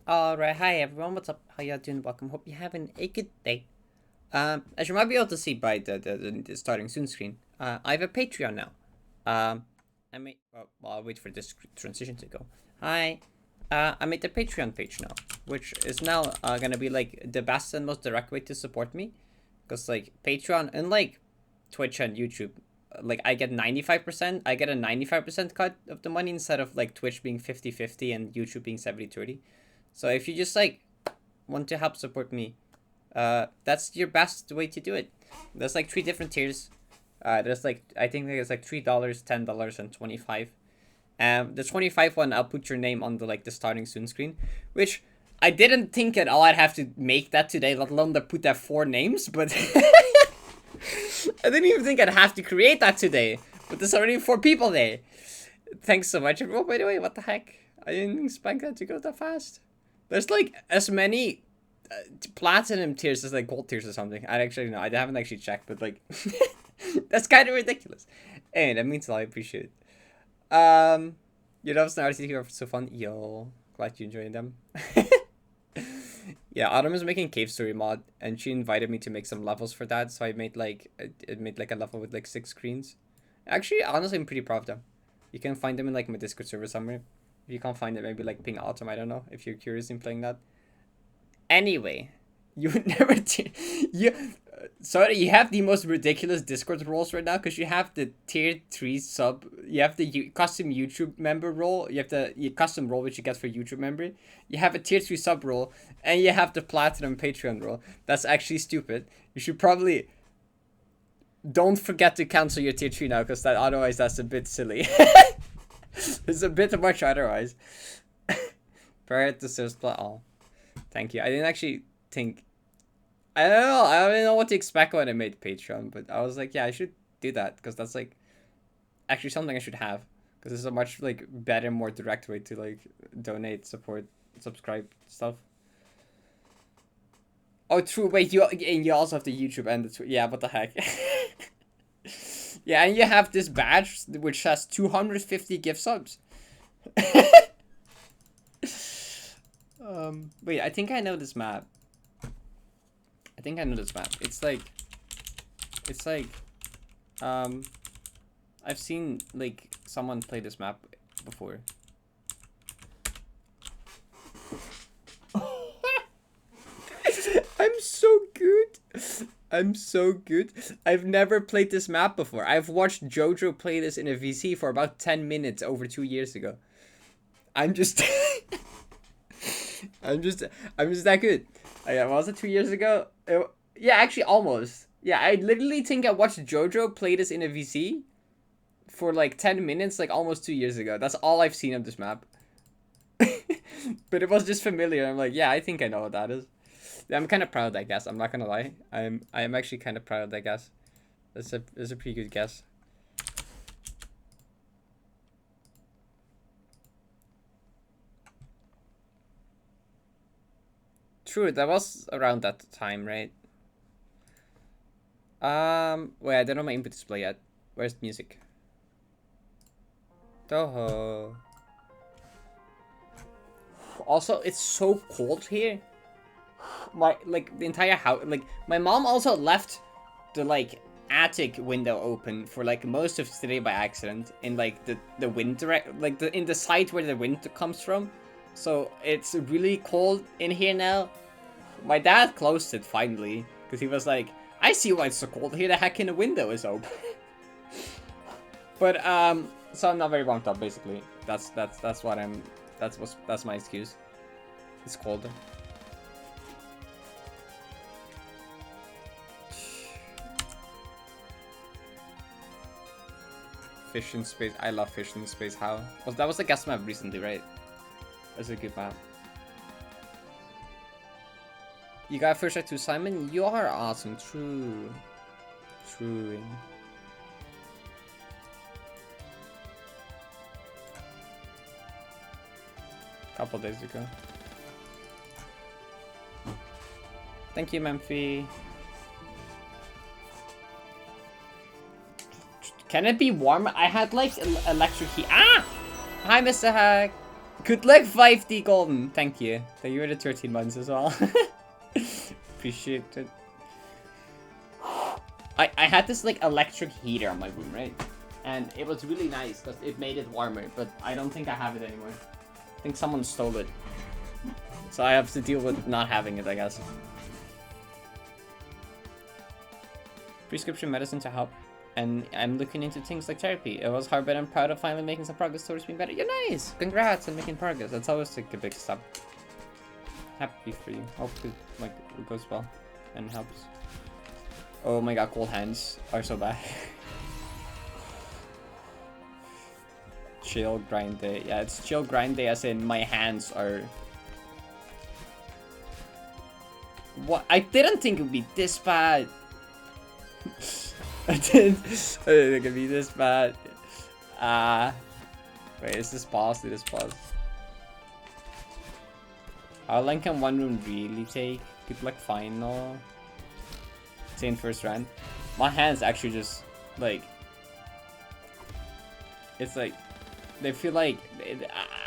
Alright, hi everyone, what's up? How y'all doing? Welcome. Hope you're having a good day. As you might be able to see by the starting soon screen, I have a Patreon now. I made well, I'll wait for this transition to go. Hi. I made the Patreon page now, which is now gonna be like the best and most direct way to support me. Because like Patreon, unlike Twitch and YouTube, like I get 95%, I get a 95% cut of the money instead of like Twitch being 50-50 and YouTube being 70-30. So if you just like want to help support me, that's your best way to do it. There's like three different tiers. There's like I think there's like $3, $10, and 25. The 25 one, I'll put your name on the like the starting soon screen, which I didn't think at all I'd have to make that today, let alone to put that 4 names, but I didn't even think I'd have to create that today. But there's already 4 people there. Thanks so much. Oh, by the way, what the heck? I didn't expect that to go that fast. There's like as many platinum tiers as like gold tiers or something. I actually know. I haven't actually checked, but like that's kind of ridiculous. Anyway, that means a lot. I appreciate it. You know, Snar RTT are so fun. Yo, glad you enjoying them. Yeah, Autumn is making Cave Story mod, and she invited me to make some levels for that. So I made like a level with like 6 screens. Actually, honestly, I'm pretty proud of them. You can find them in like my Discord server somewhere. If you can't find it, maybe like ping Autumn. I don't know if you're curious in playing that. Anyway, you would never sorry, you have the most ridiculous Discord roles right now because you have the tier 3 sub, you have the custom YouTube member role, you have the custom role which you get for YouTube member, you have a tier 3 sub role, and you have the platinum Patreon role. That's actually stupid. You should probably don't forget to cancel your tier 3 now because that otherwise that's a bit silly. It's a bit much otherwise. Parrot deserves oh. Thank you. I didn't actually think. I don't know. I don't know what to expect when I made Patreon, but I was like, yeah, I should do that because that's like actually something I should have because it's a much like better, more direct way to like donate, support, subscribe stuff. Oh, true. Wait, you also have the YouTube and the yeah. What the heck? Yeah, and you have this badge which has 250 gift subs. Wait, I think I know this map. It's like, I've seen like someone play this map before. I'm so good. I'm so good. I've never played this map before. I've watched Jojo play this in a VC for about 10 minutes over 2 years ago. I'm just I'm just that good. Was it 2 years ago? Yeah, actually almost. Yeah, I literally think I watched Jojo play this in a VC for like 10 minutes like almost 2 years ago. That's all I've seen of this map. But it was just familiar. I'm like, yeah, I think I know what that is. I'm kind of proud of that guess. I'm not gonna lie. I am actually kind of proud of that guess. That's a pretty good guess. True, that was around that time, right? Wait, I don't know my input display yet. Where's the music? Toho. Also, it's so cold here. The entire house, like my mom also left the like attic window open for like most of today by accident in like the wind direct, like in the side where the wind comes from. So it's really cold in here now. My dad closed it finally because he was like, I see why it's so cold here. The heck in the window is open. But so I'm not very bumped up basically. That's my excuse. It's cold. Fish in Space. I love Fish in Space. How? Well, that was the guest map recently, right? That's a good map. You got first shot to Simon? You are awesome. True. True. Couple days ago. Thank you, Memphi. Can it be warm? I had like electric heat. Ah! Hi, Mr. Hack. Good luck, 5D Golden. Thank you. Thank you for the 13 months as well. Appreciate it. I had this like electric heater on my room, right? And it was really nice because it made it warmer, but I don't think I have it anymore. I think someone stole it. So I have to deal with not having it, I guess. Prescription medicine to help. And I'm looking into things like therapy. It was hard, but I'm proud of finally making some progress towards being better. You're nice! Congrats on making progress. That's always like a big step. Happy for you. Hope it goes well and helps. Oh my god, cold hands are so bad. Chill grind day. Yeah, it's chill grind day as in my hands are... What? I didn't think it would be this bad. I didn't think it could be this bad. Wait, is this pause? Did this pause? How long can one room really take? Good luck final. Say in first round. My hands actually just like... It's like... They feel like...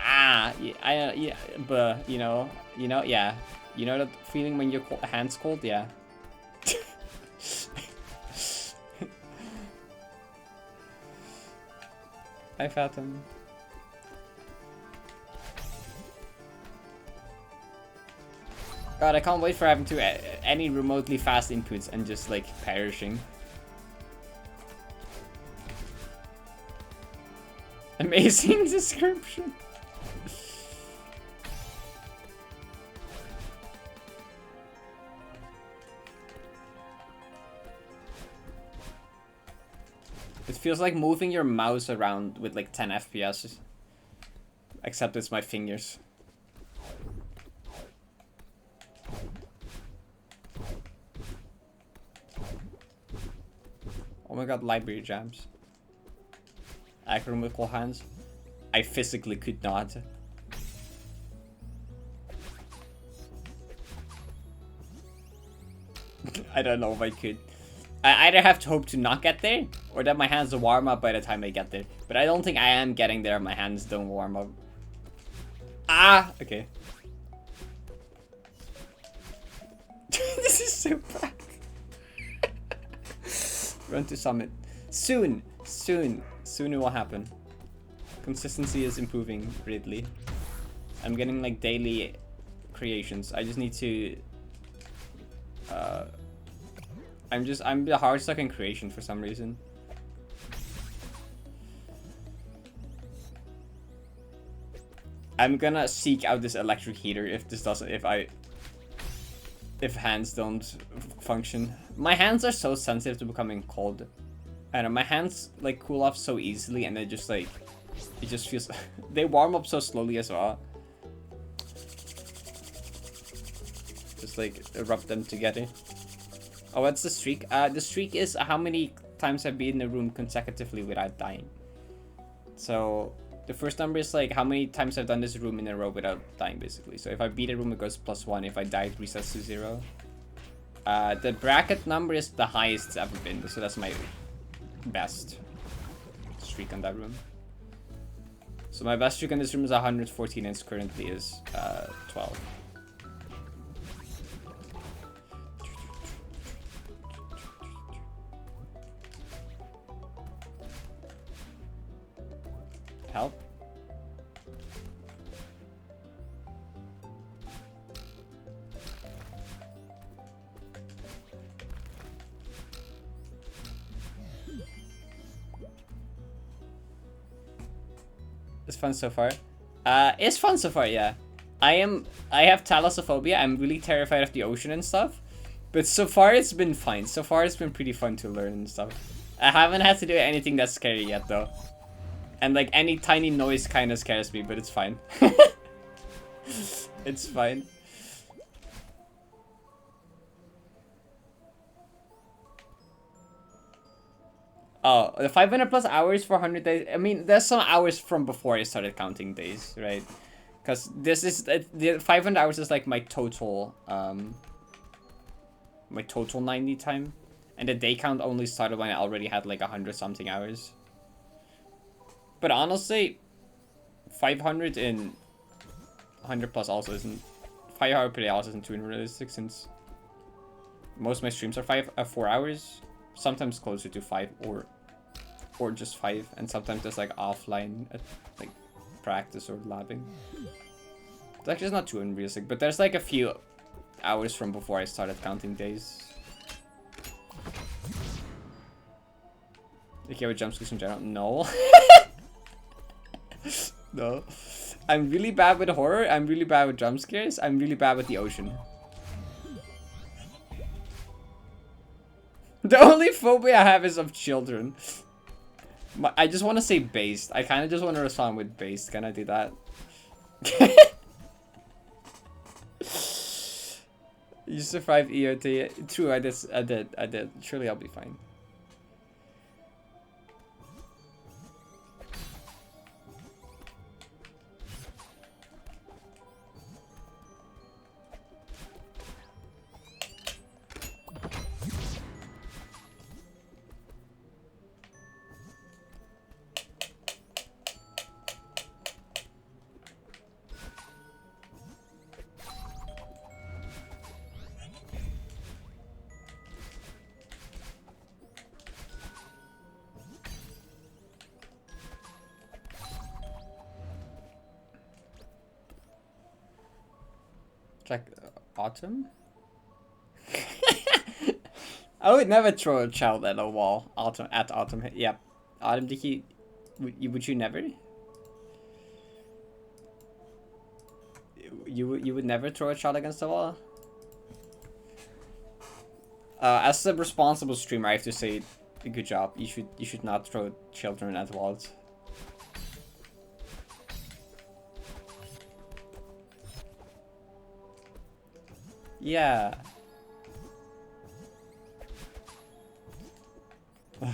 yeah, but, you know, yeah. You know that feeling when your hands cold? Yeah. Hi, Fathom. God, I can't wait for having to any remotely fast inputs and just like perishing. Amazing description. It feels like moving your mouse around with like 10 FPS. Except it's my fingers. Oh my god, library jams. Acronymical hands. I physically could not. I don't know if I could. I either have to hope to not get there, or that my hands will warm up by the time I get there. But I don't think I am getting there if my hands don't warm up. Ah! Okay. This is so bad. Run to summit. Soon! Soon. Soon it will happen. Consistency is improving greatly. I'm getting like daily creations. I just need to... I'm the hard stuck in creation for some reason. I'm gonna seek out this electric heater if this doesn't, if hands don't function. My hands are so sensitive to becoming cold. I don't know, my hands like cool off so easily and they just like, it just feels, they warm up so slowly as well. Just like rub them together. Oh, what's the streak? The streak is how many times I've been in a room consecutively without dying. So the first number is like how many times I've done this room in a row without dying, basically. So if I beat a room, it goes +1. If I die, it resets to 0. The bracket number is the highest it's ever been, so that's my best streak on that room. So my best streak on this room is 114 and currently is 12. Help. It's fun so far. It's fun so far, yeah. I have thalassophobia. I'm really terrified of the ocean and stuff. But so far it's been fine. So far it's been pretty fun to learn and stuff. I haven't had to do anything that's scary yet though. And like any tiny noise kind of scares me, but it's fine. It's fine. Oh, the 500 plus hours for 100 days. I mean, there's some hours from before I started counting days, right? Because this is the 500 hours is like my total 90 time, and the day count only started when I already had like 100 something hours. But honestly, 500 in 100 plus also isn't 5 hour per day also isn't too unrealistic, since most of my streams are 4 hours, sometimes closer to 5 or just 5, and sometimes there's like offline like practice or labbing. It's actually not too unrealistic, but there's like a few hours from before I started counting days. Okay, with jump scares in general? No. No. I'm really bad with horror, I'm really bad with jump scares, I'm really bad with the ocean. The only phobia I have is of children. I just want to say based. I kind of just want to respond with based. Can I do that? You survived EOT. True, I did. Surely I'll be fine. Like autumn? I would never throw a child at a wall. Autumn. Yep. Autumn, would you never? You would never throw a child against a wall? As a responsible streamer, I have to say, good job. You should not throw children at walls. Yeah.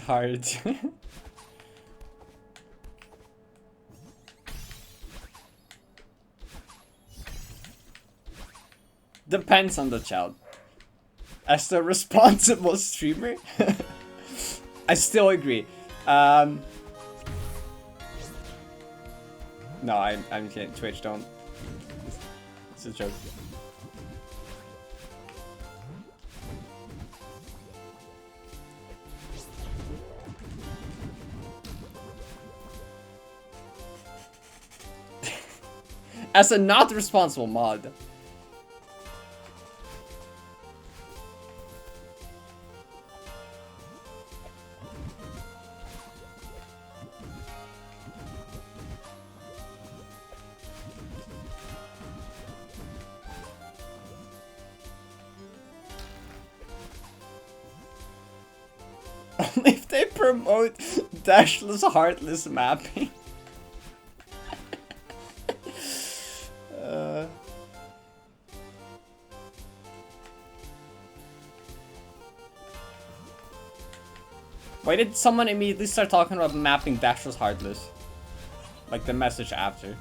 Hard. Depends on the child. As a responsible streamer, I still agree. No, I'm kidding. Twitch, don't. It's a joke. As a not responsible mod. Only if they promote dashless, heartless mapping. Why did someone immediately start talking about mapping dashless, heartless? Like the message after.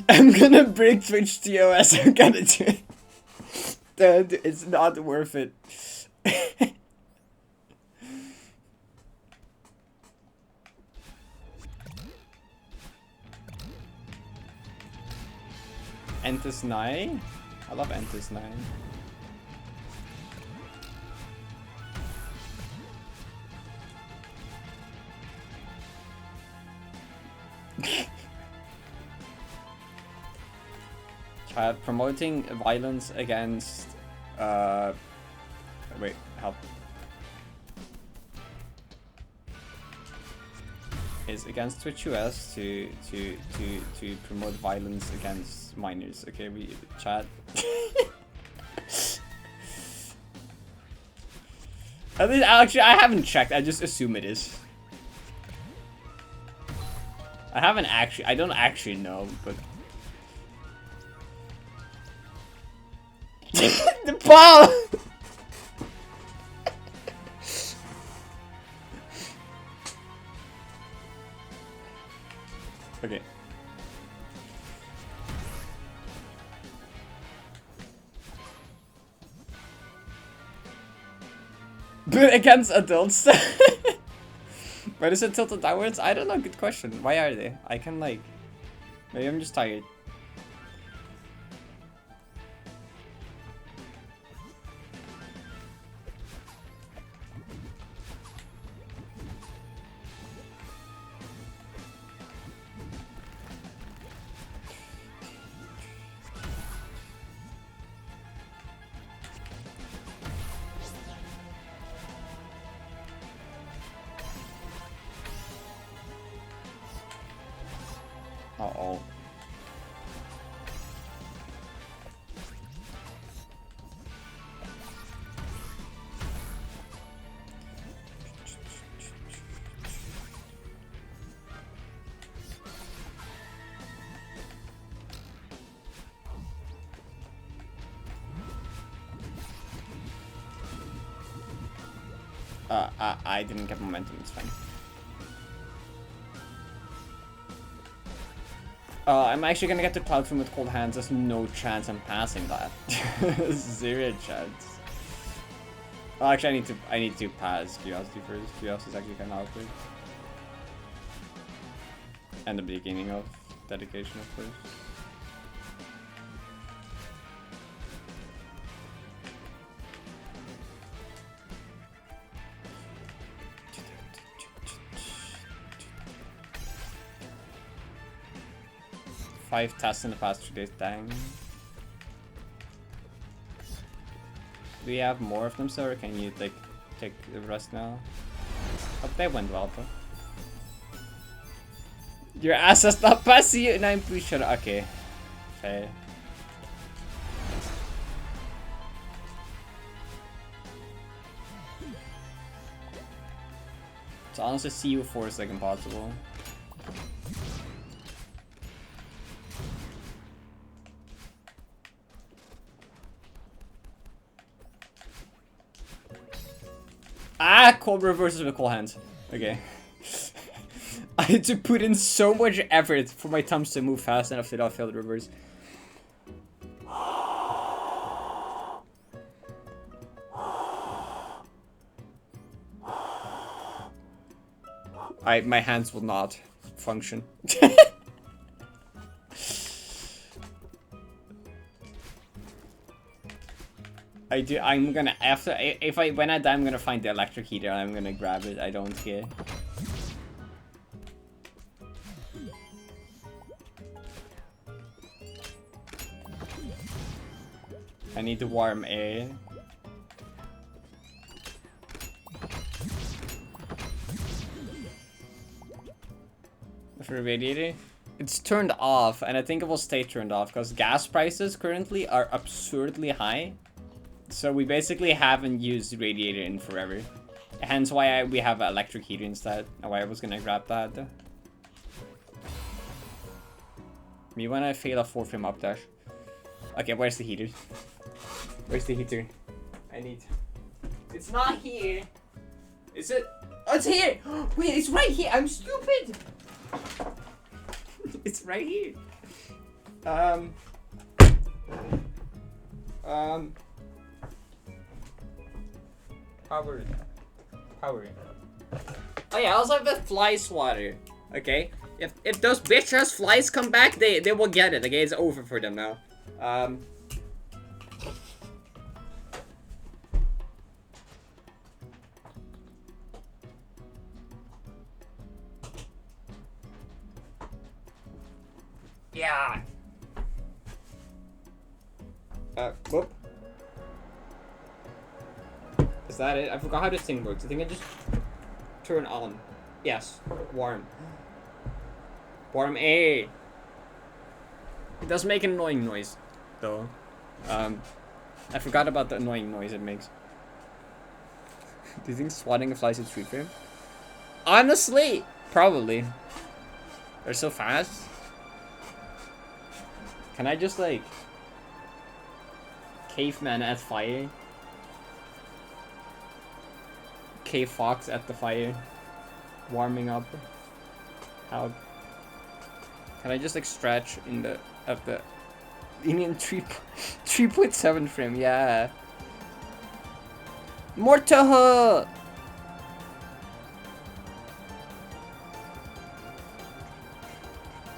I'm gonna break Twitch TOS, I'm gonna do it. Dude, it's not worth it. Entis 9? I love Entis 9. Promoting violence against wait, help. Is against Twitch US to promote violence against minors. Okay, we chat. Actually, I haven't checked. I just assume it is. I don't actually know, but the ball. Okay. But against adults? Why is it tilted downwards? I don't know, good question. Why are they? I can like... Maybe I'm just tired. Uh-oh. I didn't get momentum, it's fine. I'm actually gonna get the Cloud Form with cold hands. There's no chance I'm passing that. Zero chance. Oh, actually, I need to pass Curiosity first. Curiosity is actually kind of awkward. And the beginning of Dedication, of course. Five tests in the past 2 days, dang. Do we have more of them, sir, or can you, like, take the rest now? Oh, they went well, though. Your ass has not passed you, and I'm pretty sure. Okay. Fair. So honestly, CU4 is like impossible. Ah, cold reverses with cold hands. Okay. I had to put in so much effort for my thumbs to move fast enough to not fail the reverse. My hands will not function. I'm gonna, when I die, I'm gonna find the electric heater and I'm gonna grab it, I don't care. I need the warm air. For the radiator? It's turned off, and I think it will stay turned off because gas prices currently are absurdly high. So we basically haven't used the radiator in forever. Hence why we have an electric heater instead. Why I was gonna grab that. Me when I fail a 4-frame up dash. Okay, where's the heater? Where's the heater? I need... It's not here! Is it? Oh, it's here! Wait, it's right here! I'm stupid! It's right here. Power. Oh yeah, I also have the fly swatter. Okay, if those bitch ass flies come back, they will get it. Okay, it's over for them now. Yeah. Whoop. Is that it? I forgot how this thing works. I think I just turn on. Yes. Warm. Warm A. It does make an annoying noise, though. I forgot about the annoying noise it makes. Do you think swatting flies is 3-frame? Honestly, probably. They're so fast. Can I just like caveman at fire? Cave fox at the fire, warming up. How can I just like stretch in the of the Indian 3.7 frame? Yeah. Mortaha!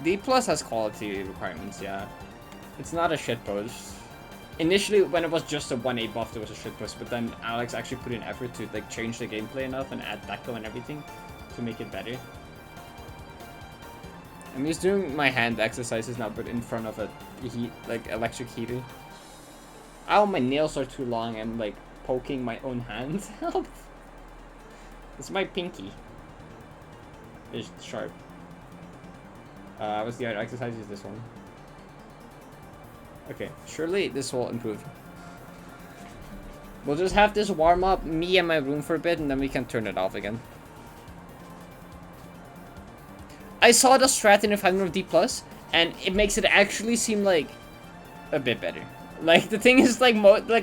D plus has quality requirements, yeah. It's not a shitpost. Initially, when it was just a 1A buff, there was a shitpost, but then Alex actually put in effort to like change the gameplay enough and add deco and everything to make it better. I'm just doing my hand exercises now, but in front of a heat, like electric heater. Ow, my nails are too long. I'm like poking my own hands. Help! It's my pinky. It's sharp. What's the other exercise? Is this one? Okay, surely this will improve. We'll just have this warm up me and my room for a bit, and then we can turn it off again. I saw the strat in the final of D+, and it makes it actually seem like a bit better. Like, the thing is, like,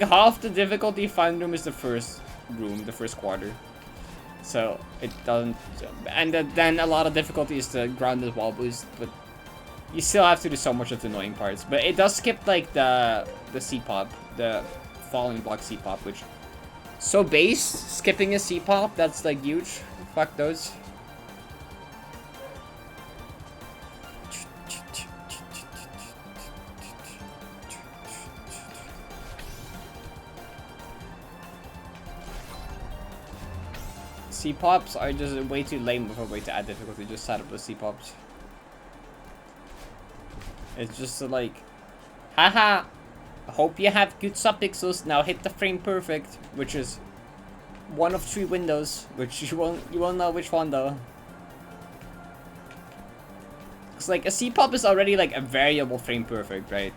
half the difficulty final room is the first room, the first quarter. So, it doesn't... And then a lot of difficulty is the grounded wall boost, but you still have to do so much of the annoying parts. But it does skip, like, the C-pop, the falling block C-pop, which... So base, skipping a C-pop, that's, like, huge. Fuck those. C-pops are just way too lame of a way to add difficulty. Just set up the C-pops. It's just like, haha, I hope you have good subpixels. Now hit the frame perfect, which is one of 3 windows, which you won't know which one though. It's like a C-pop is already like a variable frame perfect, right?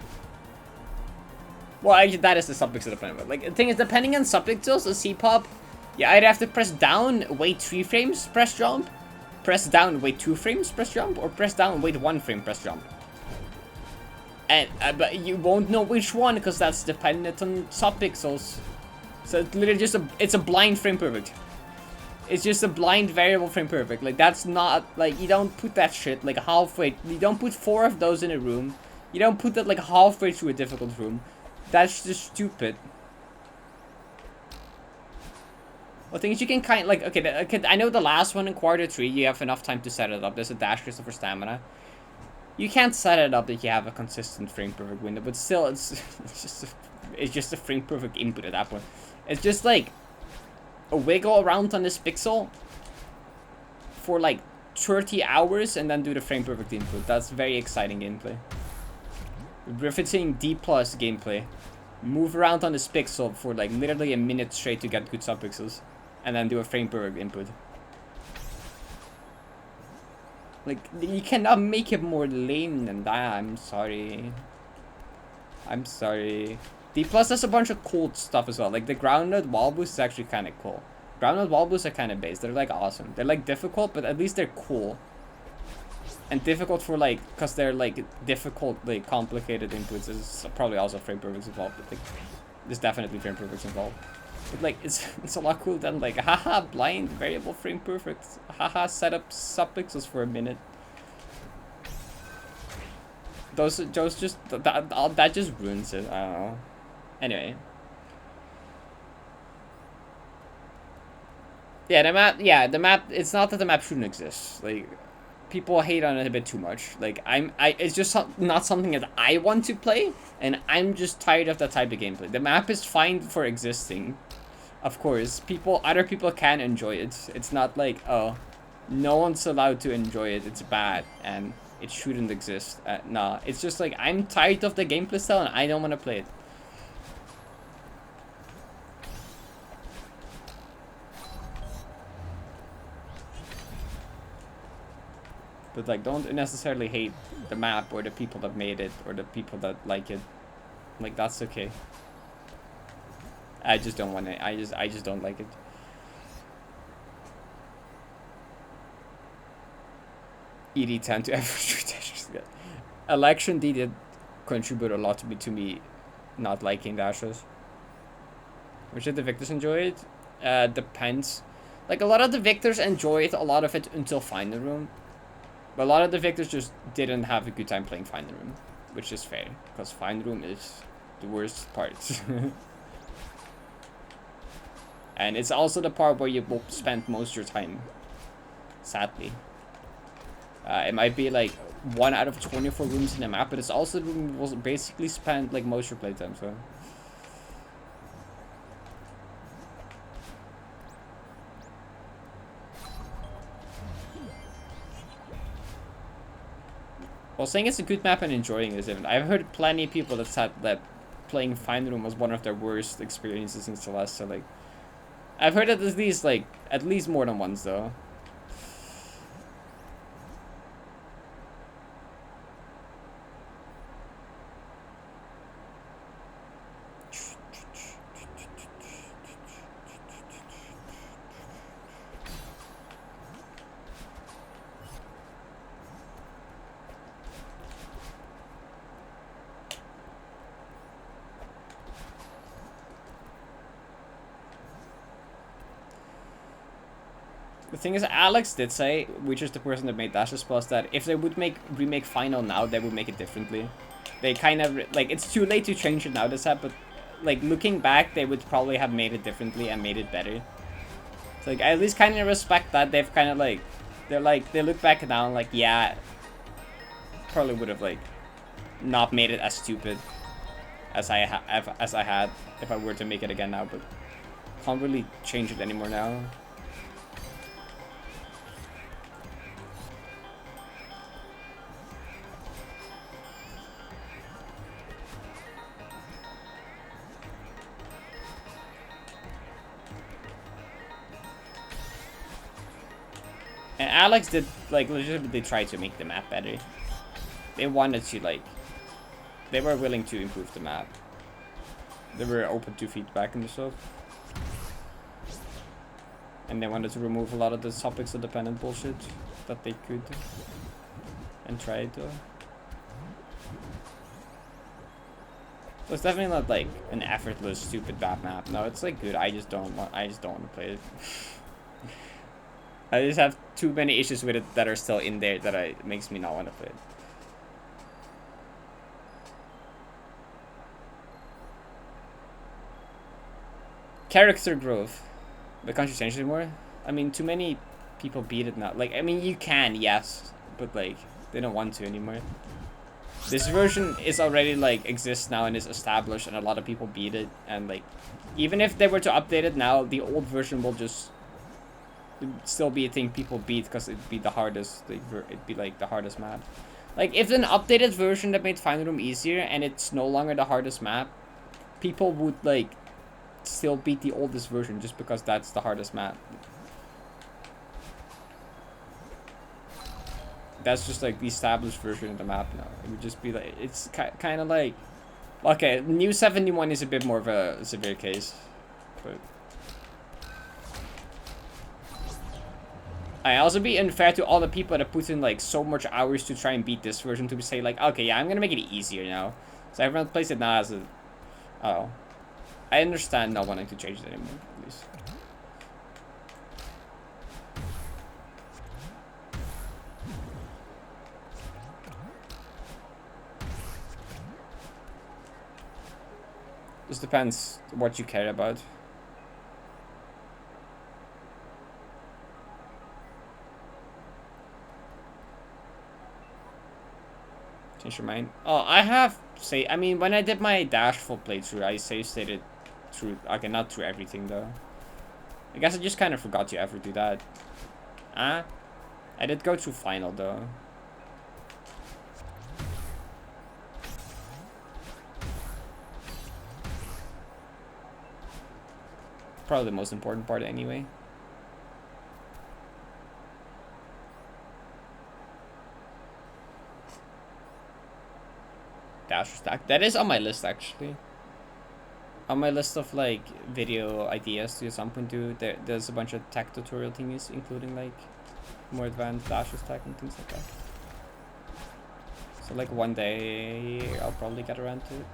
Well, actually, that is the subpixel dependent. Like the thing is, depending on subpixels, a C-pop. You either have to press down, wait 3 frames, press jump, press down, wait 2 frames, press jump, or press down, wait 1 frame, press jump. And but you won't know which one because that's dependent on subpixels. So it's literally just it's a blind frame perfect. It's just a blind variable frame perfect. Like that's not like you don't put that shit like halfway. You don't put 4 of those in a room. You don't put that like halfway through a difficult room. That's just stupid. Well, things you can kind of, like, okay, I know the last one in quarter 3, you have enough time to set it up. There's a dash crystal for stamina. You can't set it up that you have a consistent frame perfect window, but still, it's just a frame perfect input at that point. It's just like a wiggle around on this pixel for like 30 hours and then do the frame perfect input. That's very exciting gameplay. Riveting D+ gameplay. Move around on this pixel for like literally a minute straight to get good subpixels. And then do a frame perfect input. Like, you cannot make it more lame than that. I'm sorry. I'm sorry. D+ has a bunch of cool stuff as well. Like, the grounded wall boost is actually kind of cool. Grounded wall boosts are kind of base. They're, like, awesome. They're, like, difficult, but at least they're cool. And difficult for, like, because they're, like, difficult, like, complicated inputs. There's probably also frame perfects involved, but, like, there's definitely frame perfects involved. But, like, it's a lot cooler than, like, haha, blind variable frame perfect. Haha, set up subpixels for a minute. Those just, that just ruins it. I don't know. Anyway. Yeah, the map, it's not that the map shouldn't exist. Like, people hate on it a bit too much. Like, it's just not something that I want to play, and I'm just tired of that type of gameplay. The map is fine for existing. Of course, other people can enjoy it. It's not like, oh, no one's allowed to enjoy it. It's bad and it shouldn't exist. Nah, it's just like I'm tired of the gameplay style and I don't want to play it. But like, don't necessarily hate the map or the people that made it or the people that like it. Like, that's okay. I just don't want it. I just don't like it. ED10 to every dashes. Election D did contribute a lot to me not liking dashes. Which did the victors enjoy it? Depends. Like, a lot of the victors enjoyed a lot of it until Find the Room. But a lot of the victors just didn't have a good time playing Find the Room. Which is fair, because Find the Room is the worst part. And it's also the part where you will spend most of your time, sadly. It might be like 1 out of 24 rooms in the map, but it's also the room will basically spend like most of your playtime, so. Well, saying it's a good map and enjoying this event. I've heard plenty of people that said that playing Final Room was one of their worst experiences in Celeste, so like I've heard it at least more than once though. The thing is, Alex did say, which is the person that made Dashes Plus, that if they would remake Final now, they would make it differently. They kind of, like, it's too late to change it now, this app, but, like, looking back, they would probably have made it differently and made it better. So, like, I at least kind of respect that. They've kind of, like, they look back now and, like, yeah, probably would have, like, not made it as stupid as I had if I were to make it again now, but can't really change it anymore now. And Alex did, like, legitimately try to make the map better. They wanted to, like, they were willing to improve the map. They were open to feedback and stuff. And they wanted to remove a lot of the topics of dependent bullshit that they could. And tried to. So it's definitely not, like, an effortless, stupid bad map. No, it's, like, good. I just don't want to play it. I just have too many issues with it that are still in there that it makes me not want to play it. Character growth. But can't you change it anymore? I mean, too many people beat it now. Like, I mean, you can, yes. But, like, they don't want to anymore. This version is already, like, exists now and is established. And a lot of people beat it. And, like, even if they were to update it now, the old version will just still be a thing people beat because it'd be the hardest. It'd be like the hardest map. Like if an updated version that made Final Room easier and it's no longer the hardest map, people would like still beat the oldest version just because that's the hardest map. That's just like the established version of the map now. It would just be like it's kind of like okay, New 71 is a bit more of a severe case, but. I also be unfair to all the people that put in like so much hours to try and beat this version to say like, okay, yeah, I'm gonna make it easier now. So everyone plays it now as a... Oh. I understand not wanting to change it anymore, at least. Just depends what you care about. Change your mind. Oh, I have I mean, when I did my dash full playthrough, I save stated through. Okay, not through everything though. I guess I just kind of forgot to ever do that. I did go through final though. Probably the most important part anyway. Dasher stack. That is on my list actually. On my list of like video ideas to at some point do. There's a bunch of tech tutorial thingies, including like more advanced dasher stack and things like that. So like one day I'll probably get around to it.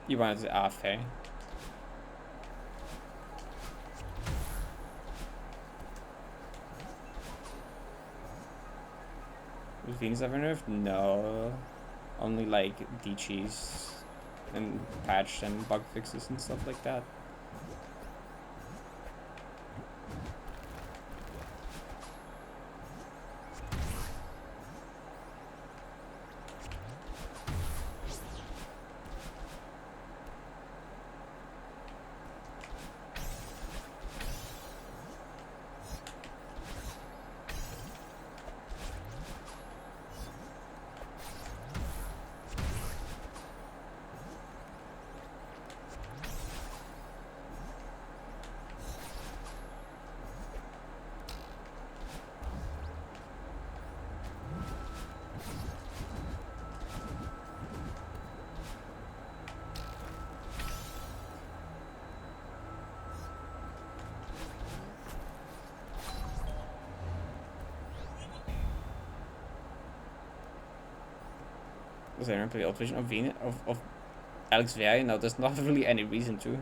You wanted to fair. Phoenix ever nerfed? No. Only like DCs and patched and bug fixes and stuff like that. Was I remember the old version of Venus of Alex VI? No, there's not really any reason to.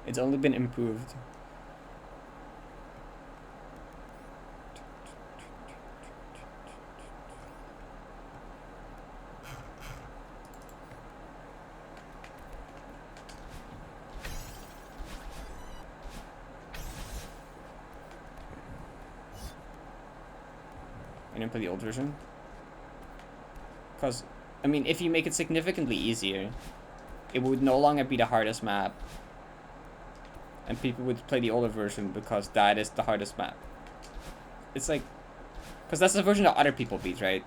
It's only been improved. I didn't play the old version. Because, I mean, if you make it significantly easier, it would no longer be the hardest map. And people would play the older version because that is the hardest map. It's like, because that's the version that other people beat, right?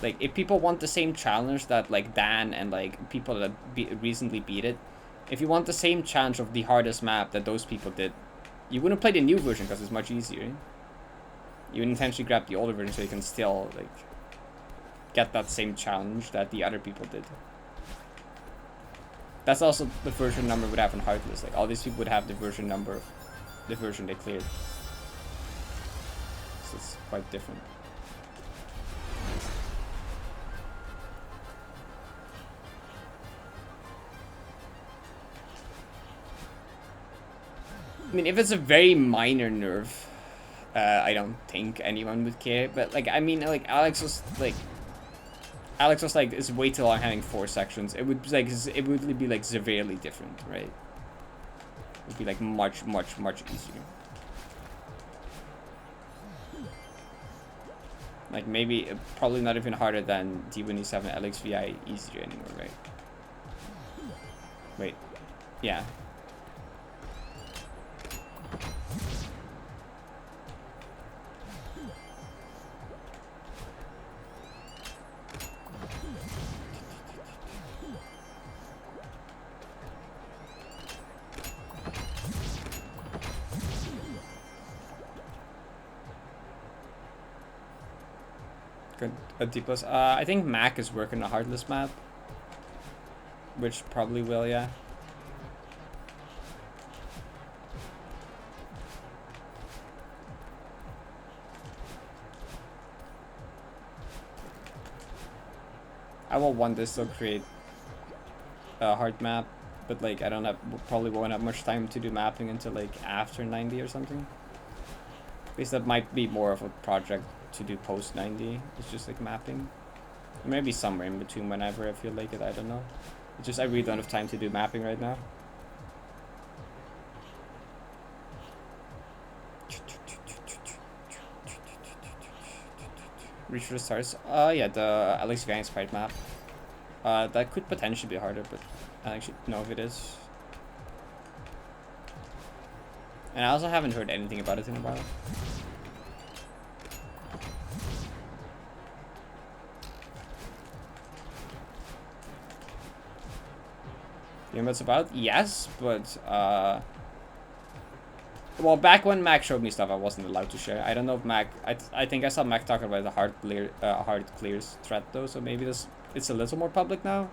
Like, if people want the same challenge that, like, Dan and, like, people that recently beat it, if you want the same challenge of the hardest map that those people did, you wouldn't play the new version because it's much easier. You would intentionally grab the older version so you can still, like, get that same challenge that the other people did. That's also the version number would have in Heartless. Like, all these people would have the version number of the version they cleared. So it's quite different. I mean, if it's a very minor nerf, I don't think anyone would care. But, like, I mean, like, Alex was like, it's way too long having 4 sections. It would be like severely different, right? It would be like much easier. Like maybe probably not even harder than D27 LXVI easier anymore, right? Wait, yeah. Deathless. I think Mac is working a Heartless map, which probably will, yeah. I will want this to create a hard map, but like I don't have, probably won't have much time to do mapping until like after 90 or something. Because that might be more of a project to do post 90. It's just like mapping. Maybe somewhere in between whenever I feel like it, I don't know. It's just I really don't have time to do mapping right now. Reach for the stars. Yeah, the Alex Gang sprite map. That could potentially be harder, but I don't actually know if it is. And I also haven't heard anything about it in a while. You know what it's about? Yes, but well, back when Mac showed me stuff, I wasn't allowed to share. I don't know if Mac. I think I saw Mac talking about the hard clears threat though, so maybe it's a little more public now.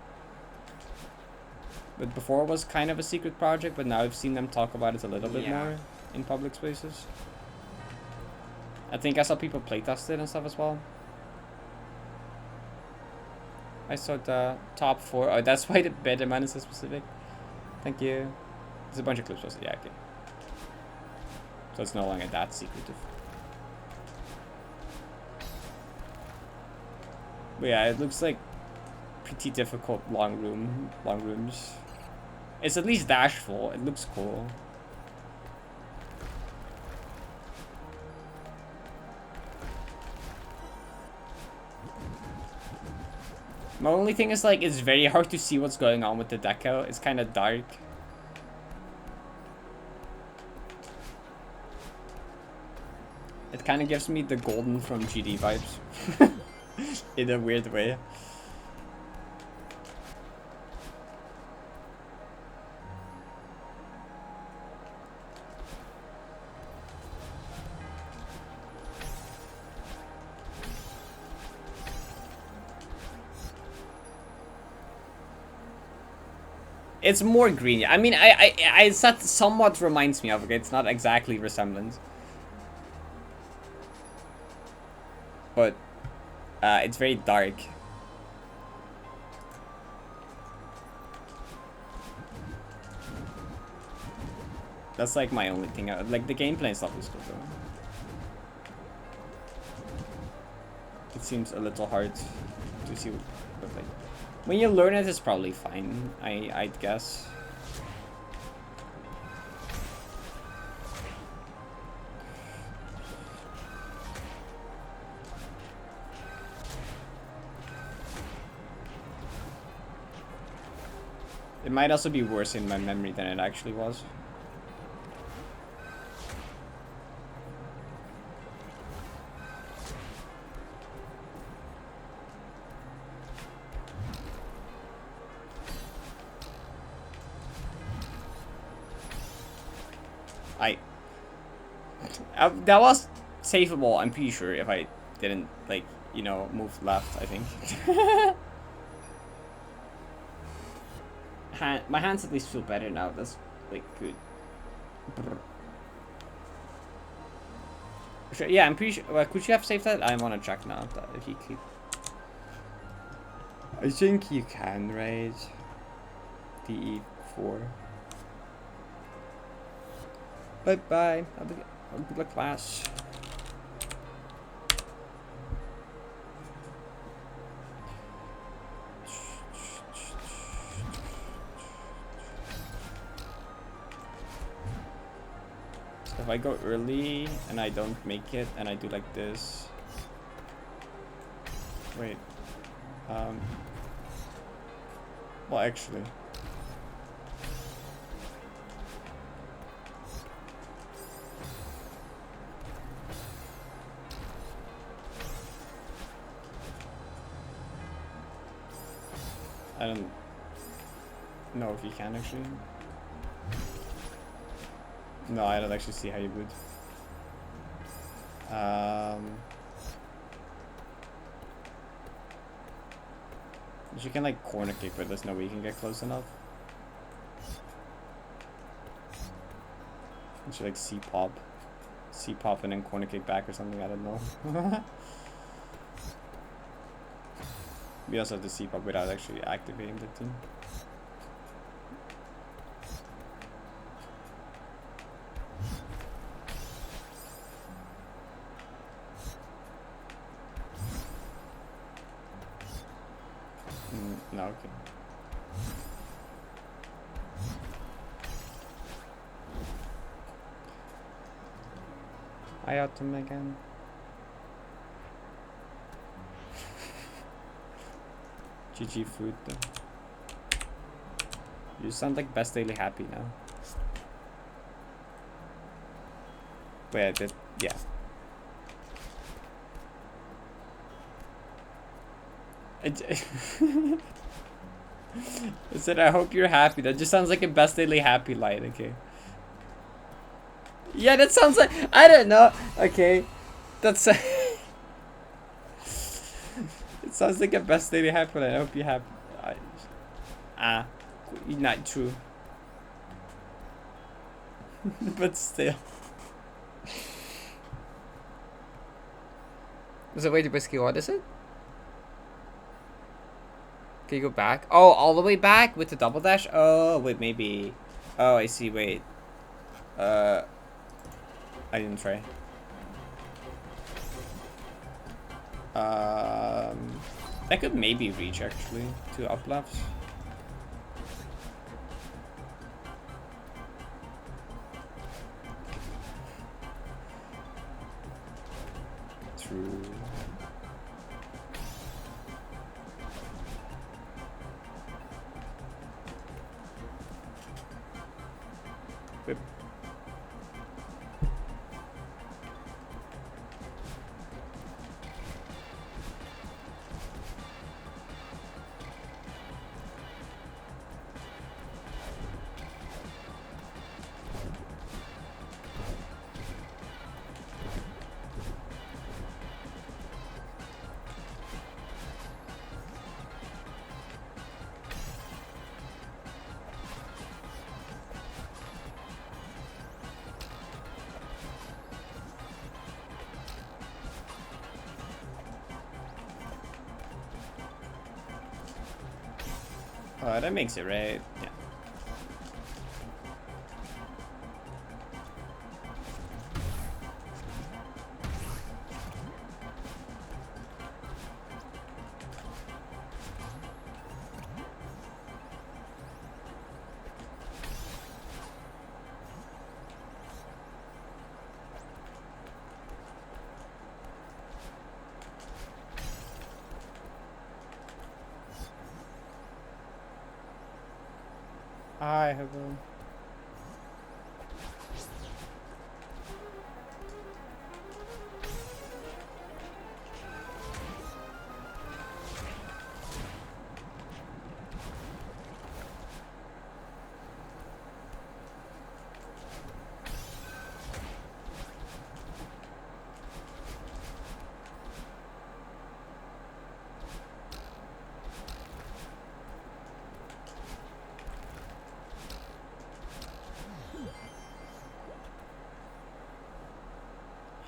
But before it was kind of a secret project, but now I've seen them talk about it a little bit more in public spaces. I think I saw people playtest it and stuff as well. I saw the top 4. Oh, that's why the beta man is so specific. Thank you. There's a bunch of clips also. Yeah, okay. So it's no longer that secretive. But yeah, it looks like pretty difficult long rooms. It's at least dashful. It looks cool. My only thing is like it's very hard to see what's going on with the decal. It's kind of dark. It kind of gives me the golden from GD vibes. In a weird way. It's more green. I mean, that somewhat reminds me of it. It's not exactly resemblance. But it's very dark. That's like my only thing. Like the gameplay stuff is cool though. It seems a little hard to see what like. When you learn it, it's probably fine. I'd guess. It might also be worse in my memory than it actually was. That was safeable, I'm pretty sure, if I didn't, like, you know, move left, I think. My hands at least feel better now. That's, like, good. Sure, yeah, I'm pretty sure. Well, could you have saved that? I want to check now if you could. I think you can, right? DE4. Bye-bye. Good luck, class. So if I go early and I don't make it and I do like this. Wait. Well, actually. I don't know if you can actually. No, I don't actually see how you would. You can like corner kick, but there's no way you can get close enough. You should like C-pop and then corner kick back or something, I don't know. We also have to C-pop without actually activating the team. No, okay. I out him again. GG food though. You sound like best daily happy now. Wait, I did, yeah. I said I hope you're happy. That just sounds like a best daily happy light, okay. Yeah, that sounds like, I don't know. Okay. That's it sounds like a best daily happy light. I hope you have not true. But still. Is it way too risky? What is it? Can you go back? Oh, all the way back with the double dash? Oh, wait, maybe. Oh, I see. Wait. I didn't try. That could maybe reach actually 2 uplafts. True. Whip. Oh, that makes it right. Yeah. Hi, hello.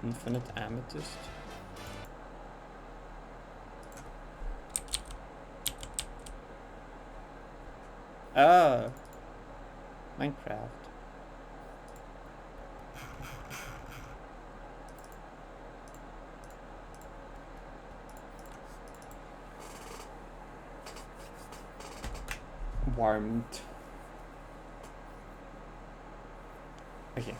Infinite amethyst. Oh, Minecraft. Warmed. Okay.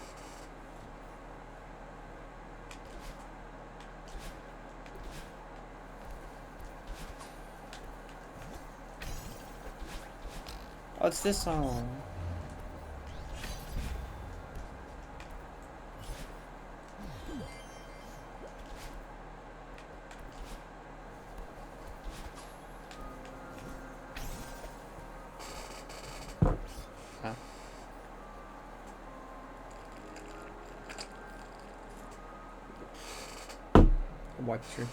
What's this song? Huh? Watch you.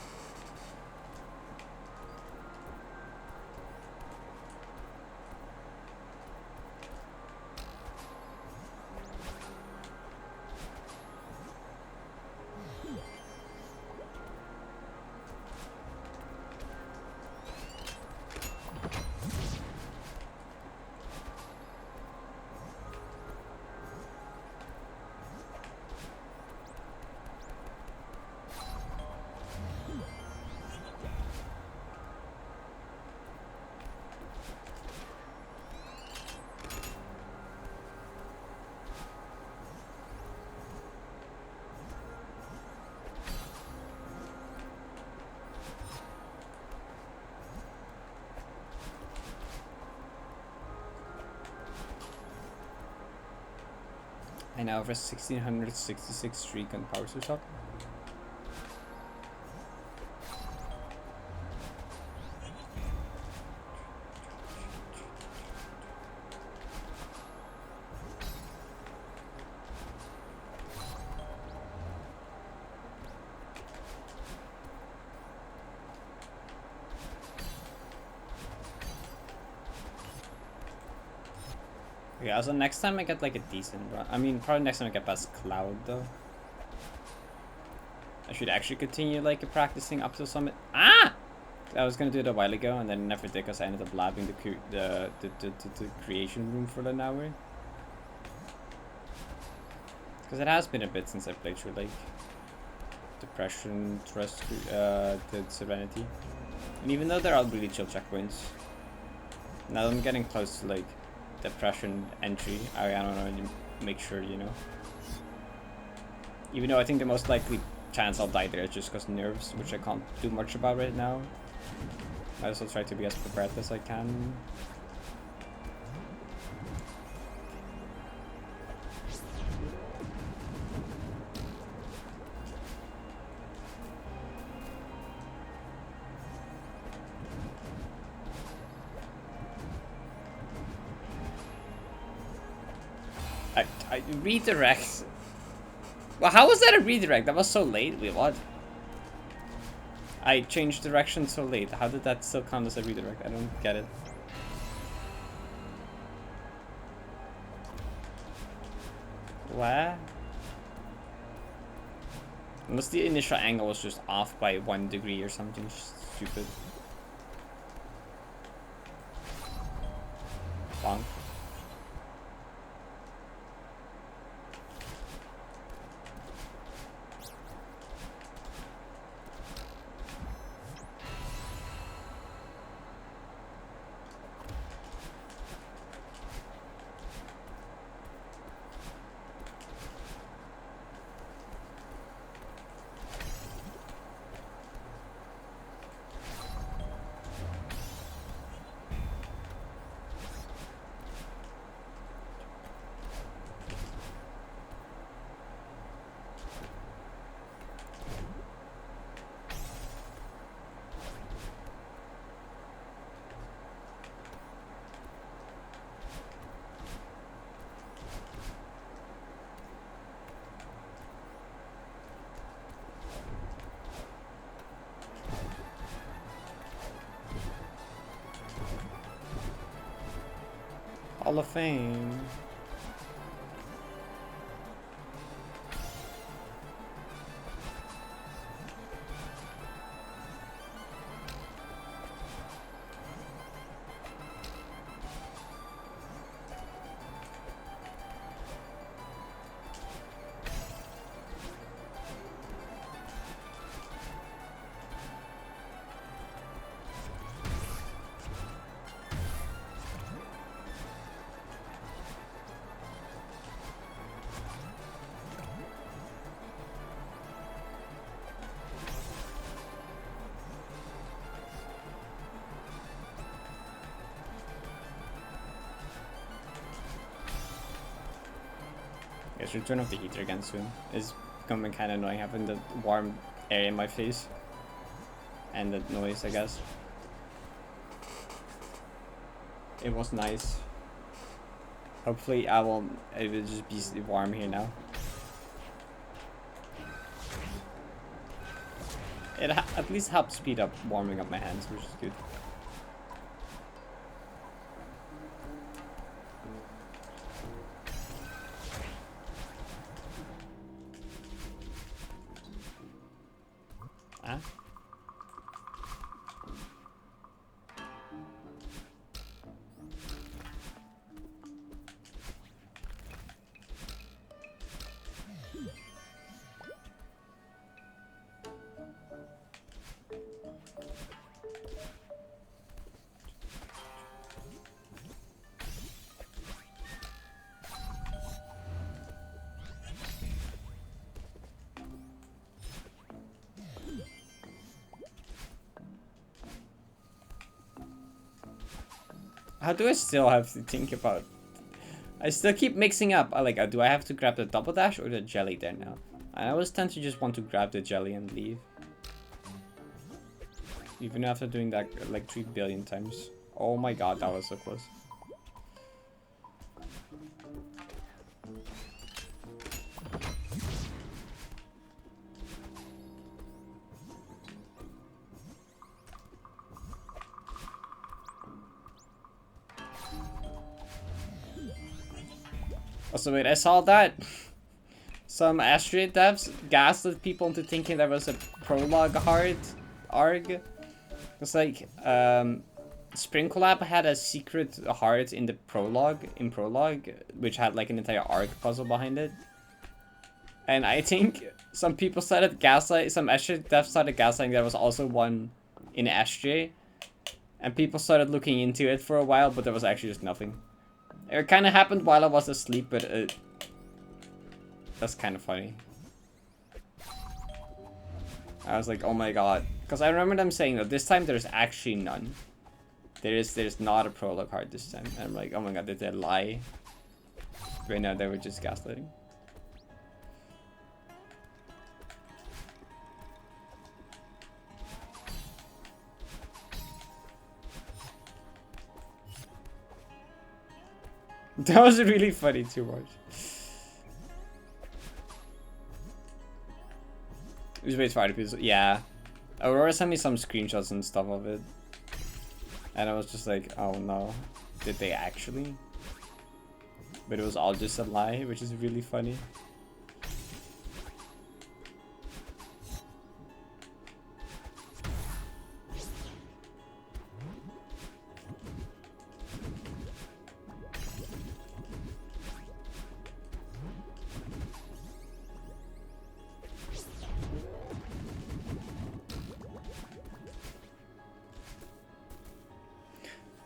I now have a 1666 streak on power source up. Yeah, so next time I get like a decent run. I mean, probably next time I get past Cloud though. I should actually continue like practicing up to summit. Ah! I was gonna do it a while ago and then never did because I ended up labbing the creation room for an hour. Because it has been a bit since I played through like Depression, Trust, the Serenity. And even though there are really chill checkpoints, now that I'm getting close to like depression entry, I don't know, make sure, you know. Even though I think the most likely chance I'll die there is just because nerves, which I can't do much about right now. I also try to be as prepared as I can. I redirect. Well, how was that a redirect? That was so late. Wait, what? I changed direction so late. How did that still count as a redirect? I don't get it. What? Unless the initial angle was just off by 1 degree or something stupid. Bonk. Hall of Fame. I should turn off the heater again soon. It's becoming kind of annoying having the warm air in my face. And the noise, I guess. It was nice. Hopefully it will just be warm here now. It at least helps speed up warming up my hands, which is good. Huh? How do I still have to think about? I still keep mixing up. Do I have to grab the double dash or the jelly there now? I always tend to just want to grab the jelly and leave. Even after doing that like 3 billion times. Oh my god, that was so close. Also, wait, I saw that some Astrid devs gaslit people into thinking there was a prologue arg. It's like, Spring Collab had a secret heart in the prologue, which had like an entire arc puzzle behind it. And I think some people started gaslighting, some Astrid devs started gaslighting there was also one in SJ, and people started looking into it for a while, but there was actually just nothing. It kind of happened while I was asleep, but that's kind of funny. I was like, oh my god. Because I remember them saying that this time there's actually none. There's not a prologue card this time. And I'm like, oh my god, did they lie? Right now they were just gaslighting. That was really funny to watch. It was way too people. Yeah. Aurora sent me some screenshots and stuff of it. And I was just like, oh no. Did they actually? But it was all just a lie, which is really funny.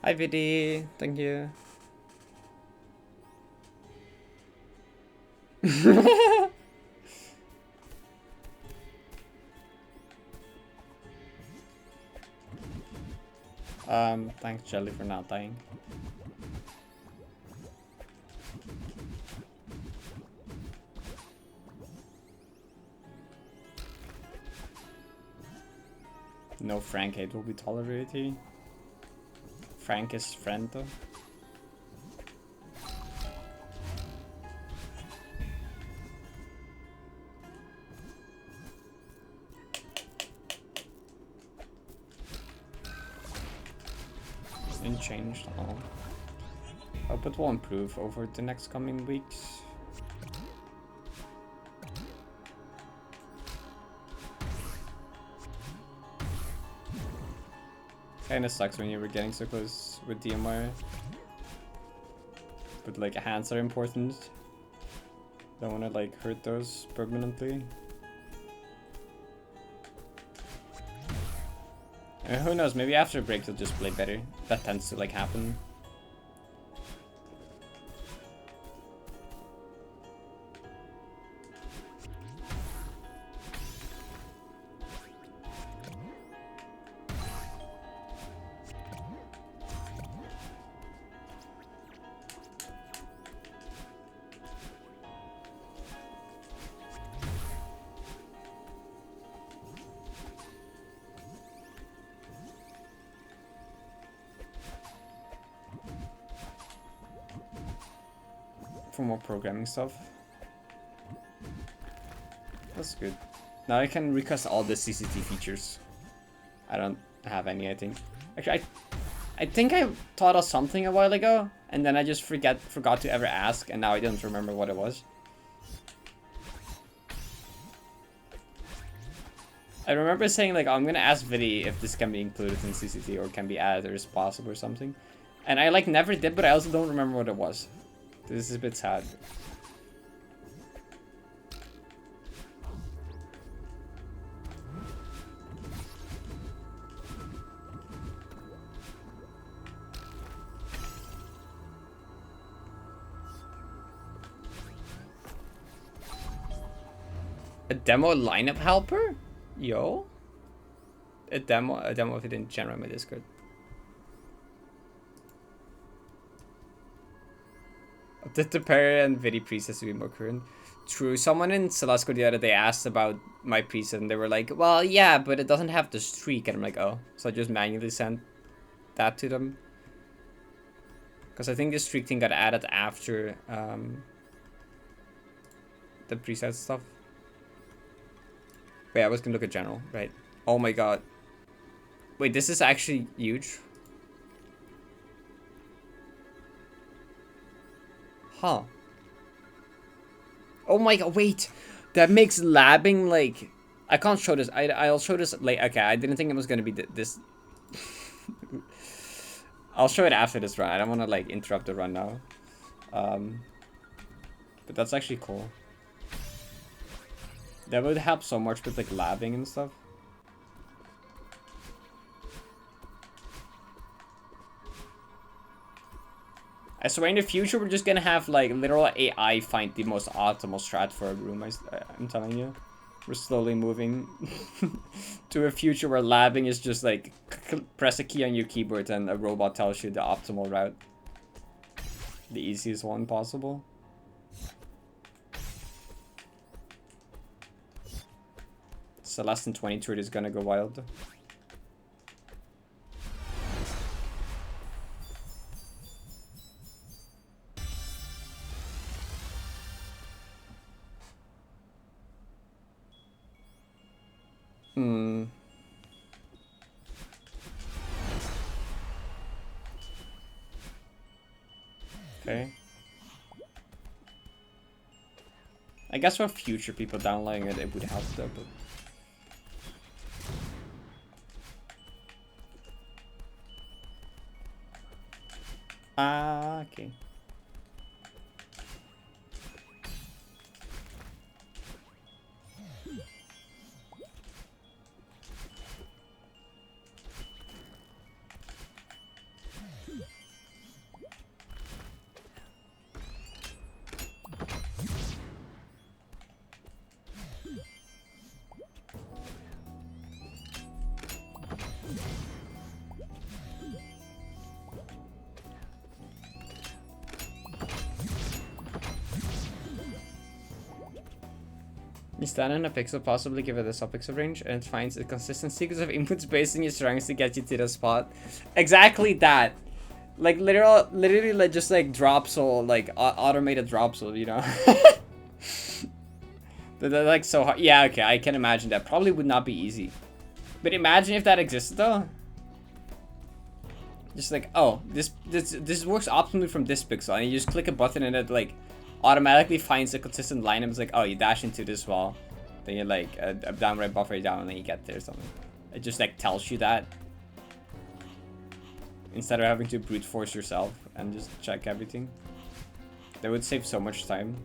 Hi Vidi, thank you. Thanks Jelly for not dying. No Frank hate will be tolerated. Frank is friend though. Didn't change at all. Hope it will improve over the next coming weeks. Kinda sucks when you were getting so close with DMR. But like hands are important. Don't wanna like hurt those permanently. I mean, who knows, maybe after a break they'll just play better. That tends to like happen. For more programming stuff. That's good. Now I can request all the CCT features. I don't have any, I think. Actually, I think I thought of something a while ago, and then I just forgot to ever ask, and now I don't remember what it was. I remember saying like, oh, I'm gonna ask Vidi if this can be included in CCT or can be added or is possible or something. And I like never did, but I also don't remember what it was. This is a bit sad. A demo lineup helper? Yo? A demo of it in general in my Discord. Did the Parrot and Vidi presets to be more current? True. Someone in Celesco the other day asked about my preset and they were like, well, yeah, but it doesn't have the streak. And I'm like, oh. So I just manually sent that to them. Because I think the streak thing got added after the preset stuff. Wait, I was gonna look at general, right? Oh my god. Wait, this is actually huge. Huh. Oh my god, wait. That makes labbing like... I can't show this. I'll show this like... Okay, I didn't think it was gonna be this... I'll show it after this run. I don't want to like interrupt the run now. But that's actually cool. That would help so much with like labbing and stuff. I swear in the future we're just gonna have like literal AI find the most optimal strat for a room. I'm telling you. We're slowly moving to a future where labbing is just like press a key on your keyboard and a robot tells you the optimal route. The easiest one possible. So less than 20 turret is gonna go wild. Okay. I guess for future people downloading it, it would help though, but... okay. You stand on a pixel, possibly give it a subpixel range, and it finds a consistent sequence of inputs based on your surroundings to get you to the spot. Exactly that. Like literally like just like dropsel, like automated dropsel, you know. They're like so hard. Yeah, okay, I can imagine that. Probably would not be easy. But imagine if that existed though. Just like, oh, this works optimally from this pixel, and you just click a button and it like automatically finds a consistent line and it's like, oh, you dash into this wall, then you like a down right buffer down and then you get there or something. It just like tells you that instead of having to brute force yourself and just check everything. That would save so much time.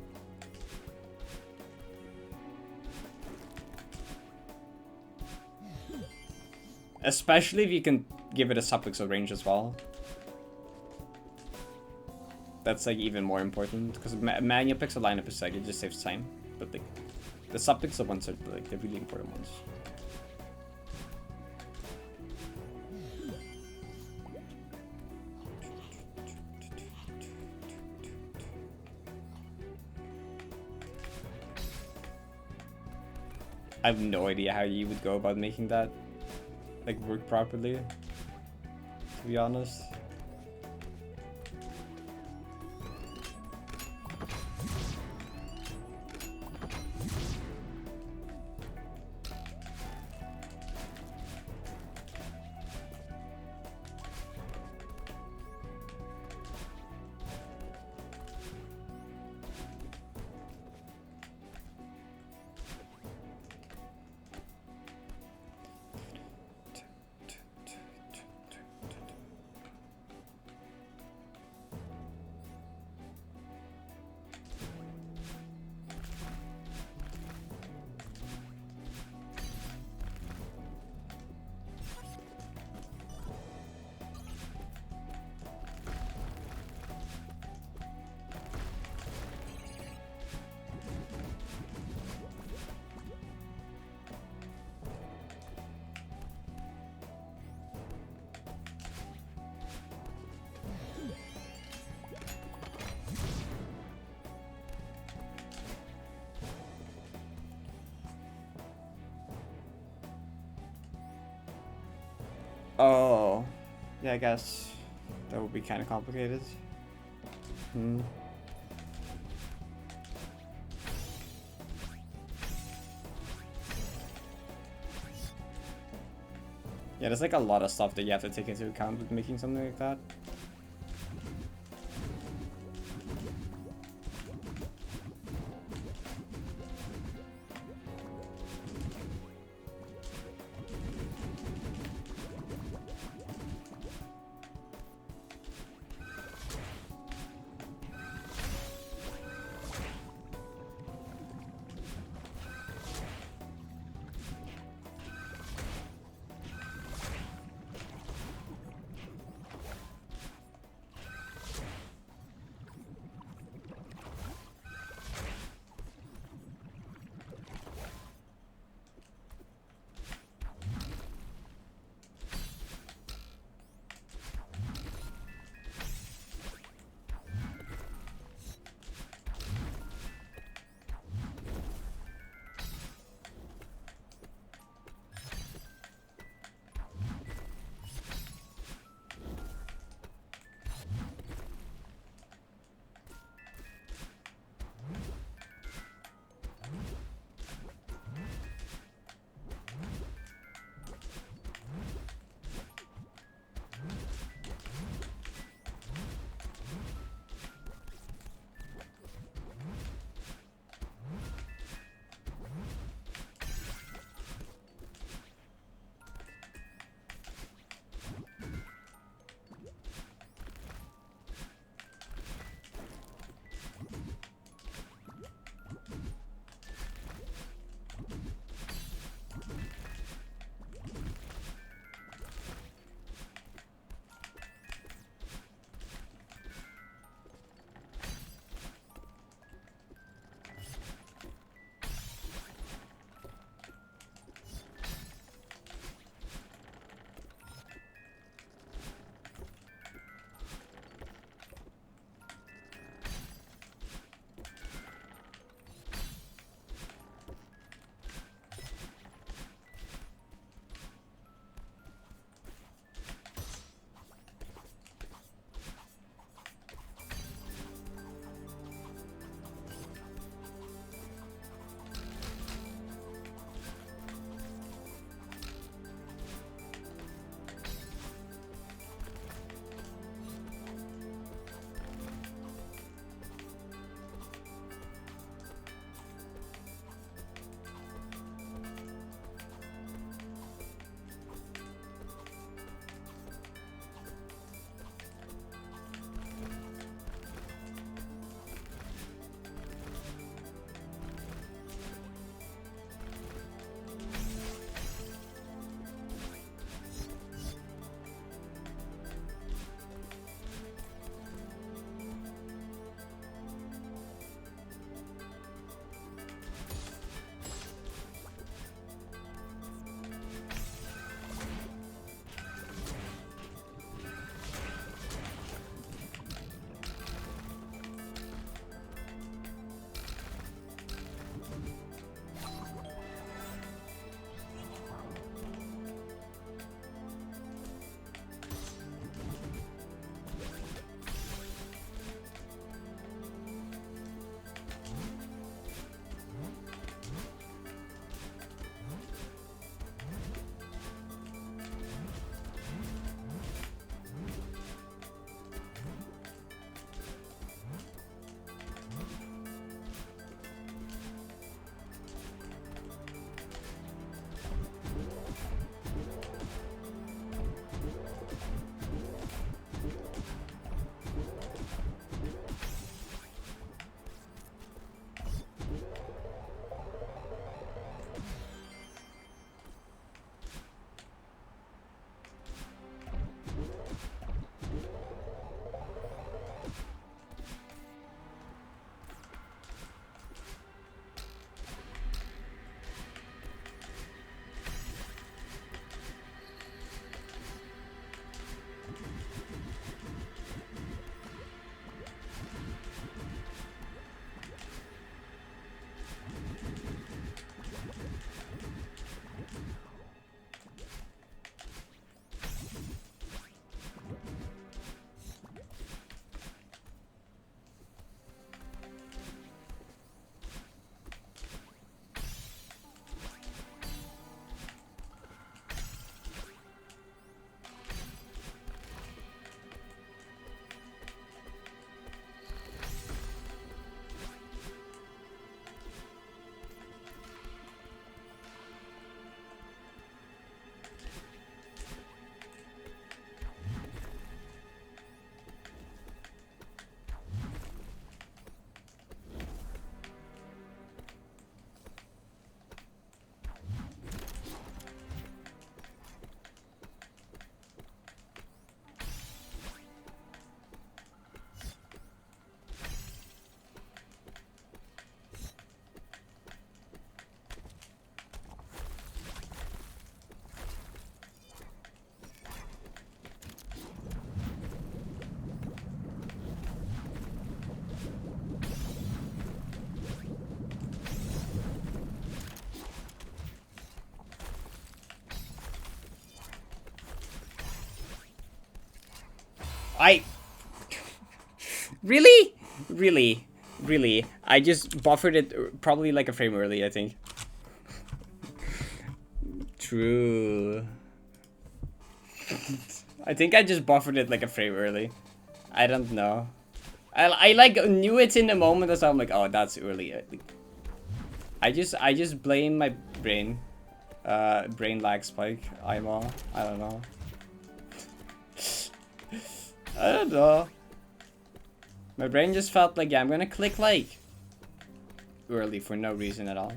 Especially if you can give it a subpixel range as well. That's like even more important because manual pixel lineup is like it just saves time, but like the subpixel ones are like the really important ones. I have no idea how you would go about making that like work properly, to be honest. Oh, yeah, I guess that would be kind of complicated. Yeah, there's like a lot of stuff that you have to take into account with making something like that. I... Really? Really? Really? I just buffered it probably like a frame early, I think. True. I think I just buffered it like a frame early. I don't know. I like knew it in the moment, so I'm like, oh, that's early. I just blame my brain. Brain lag spike. I don't know. I don't know. My brain just felt like, yeah, I'm gonna click like early for no reason at all.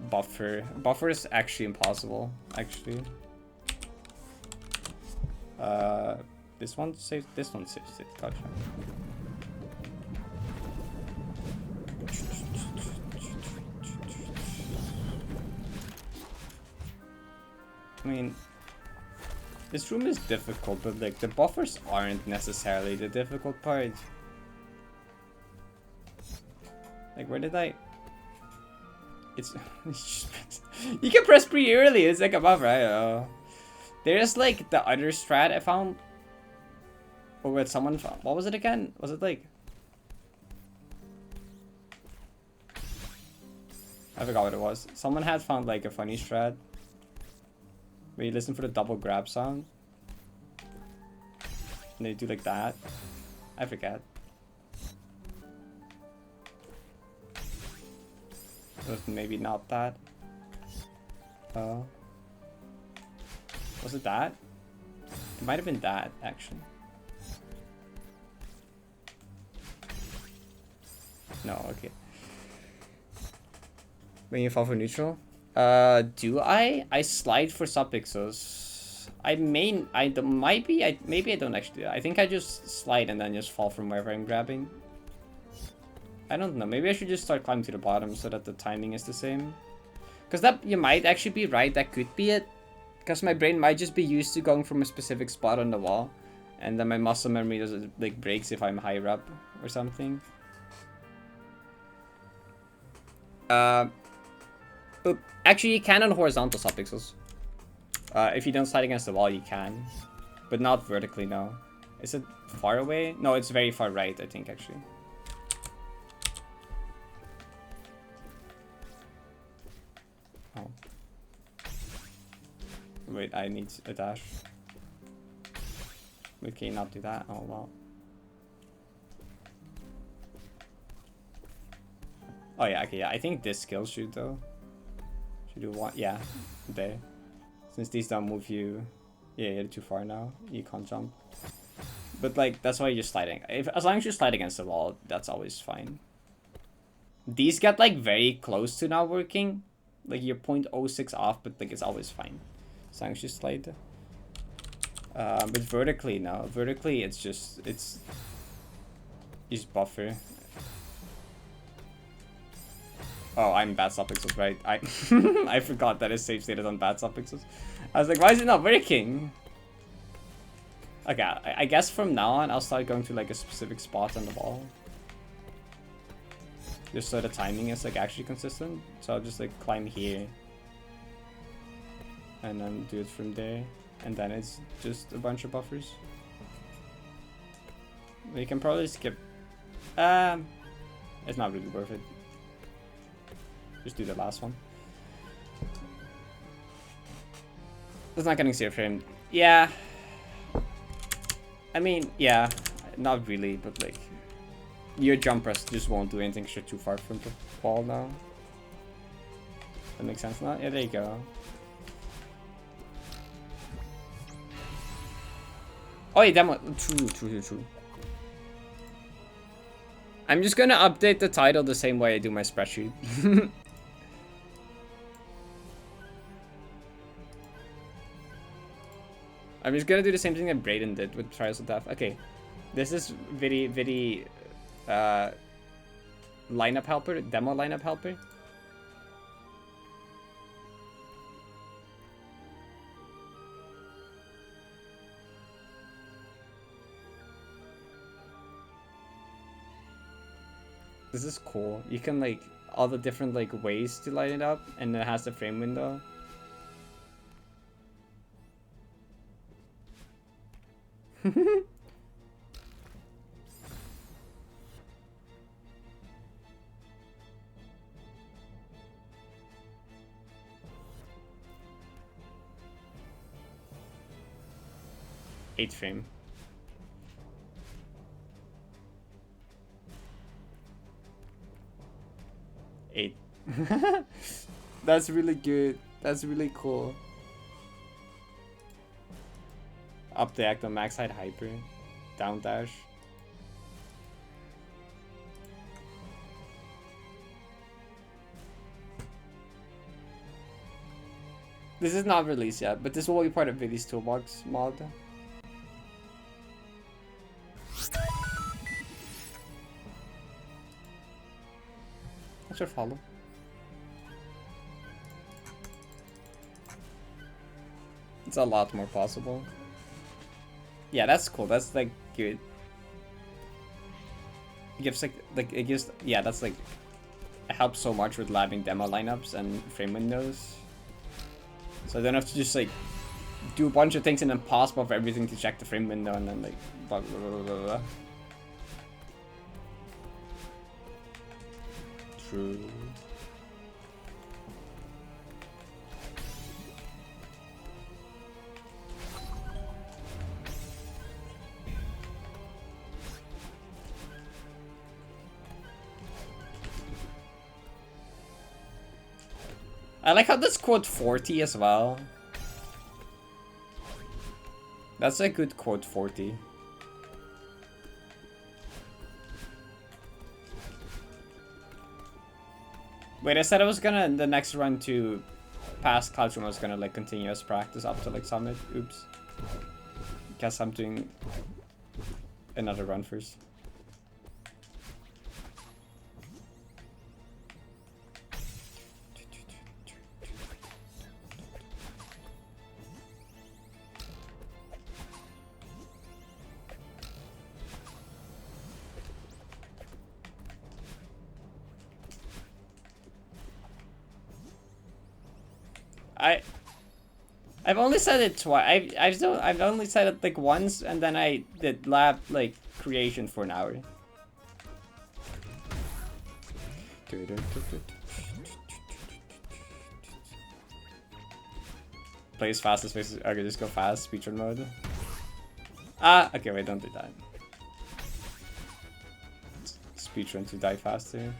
Buffer. Buffer is actually impossible, actually. This one saves it. Gotcha. I mean, this room is difficult, but like the buffers aren't necessarily the difficult part. Like, where did I? It's just, you can press pretty early. It's like a buffer. I don't know. There's like the other strat I found. Or what someone found. What was it again? Was it like? I forgot what it was. Someone had found like a funny strat. Where you listen for the double grab sound. And they do like that. I forget. But maybe not that. Oh. Was it that? It might have been that, actually. No, okay. When you fall for neutral? Do I? I slide for subpixels. Maybe I don't actually do that. I think I just slide and then just fall from wherever I'm grabbing. I don't know. Maybe I should just start climbing to the bottom so that the timing is the same. Because that, you might actually be right. That could be it. Because my brain might just be used to going from a specific spot on the wall. And then my muscle memory doesn't, like, breaks if I'm higher up or something. Actually, you can on horizontal subpixels. If you don't slide against the wall, you can. But not vertically, no. Is it far away? No, it's very far right, I think, actually. Oh. Wait, I need a dash. Wait, can you not do that? Oh, wow. Oh, yeah, okay, yeah. I think this skill should, though. Should do one. Yeah, there. Since these don't move you. Yeah, you're too far now. You can't jump. But, like, that's why you're sliding. As long as you slide against the wall, that's always fine. These get, like, very close to not working. Like, you're 0.06 off, but, like, it's always fine. As long as you slide. But vertically, no. Vertically, it's just... You just buffer. Oh, I'm bad subpixels, right? I forgot that it's safe stated on bad subpixels. I was like, why is it not working? Okay, I guess from now on, I'll start going to, like, a specific spot on the wall. Just so the timing is, like, actually consistent. So I'll just, like, climb here. And then do it from there. And then it's just a bunch of buffers. We can probably skip. It's not really worth it. Just do the last one. It's not getting zero frame. Yeah. I mean, yeah. Not really, but like... Your jump press just won't do anything because you're too far from the wall now. That makes sense now? Yeah, there you go. Oh, yeah, demo. True. I'm just gonna update the title the same way I do my spreadsheet. I'm just gonna do the same thing that Brayden did with Trials of Death. Okay, this is very lineup helper, demo lineup helper. This is cool. You can like all the different like ways to light it up, and it has the frame window. Eighth frame. Eight. That's really good. That's really cool. Up the act on max height hyper. Down dash. This is not released yet, but this will be part of Viddy's Toolbox mod. I should follow. It's a lot more possible. Yeah, that's cool. That's like good. It gives like it gives, yeah, that's like, it helps so much with labbing demo lineups and frame windows. So I don't have to just like do a bunch of things and then pause for everything to check the frame window and then like blah blah blah blah blah. True. I like how this quote 40 as well. That's a good quote 40. Wait, I said I was gonna, the next run to pass Cloudroom, I was gonna like continuous practice up to like Summit. Oops. Guess I'm doing another run first. I've only said it twice. I've only said it like once, and then I did lab like creation for an hour. Play as fast as faces. Okay, just go fast. Speedrun mode. Ah, okay, wait, don't do that. Speedrun to die faster.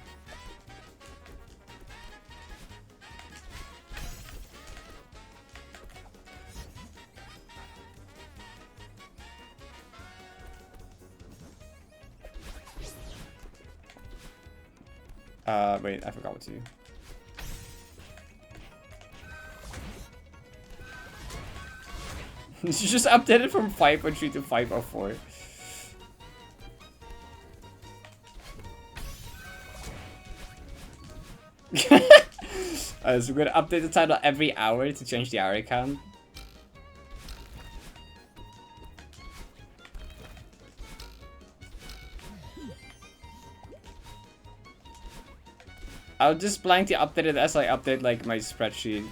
Wait, I forgot what to do. You just updated from 5.3 to 5.04. So we're gonna update the title every hour to change the hour count. I'll just blankly update it as I update like my spreadsheet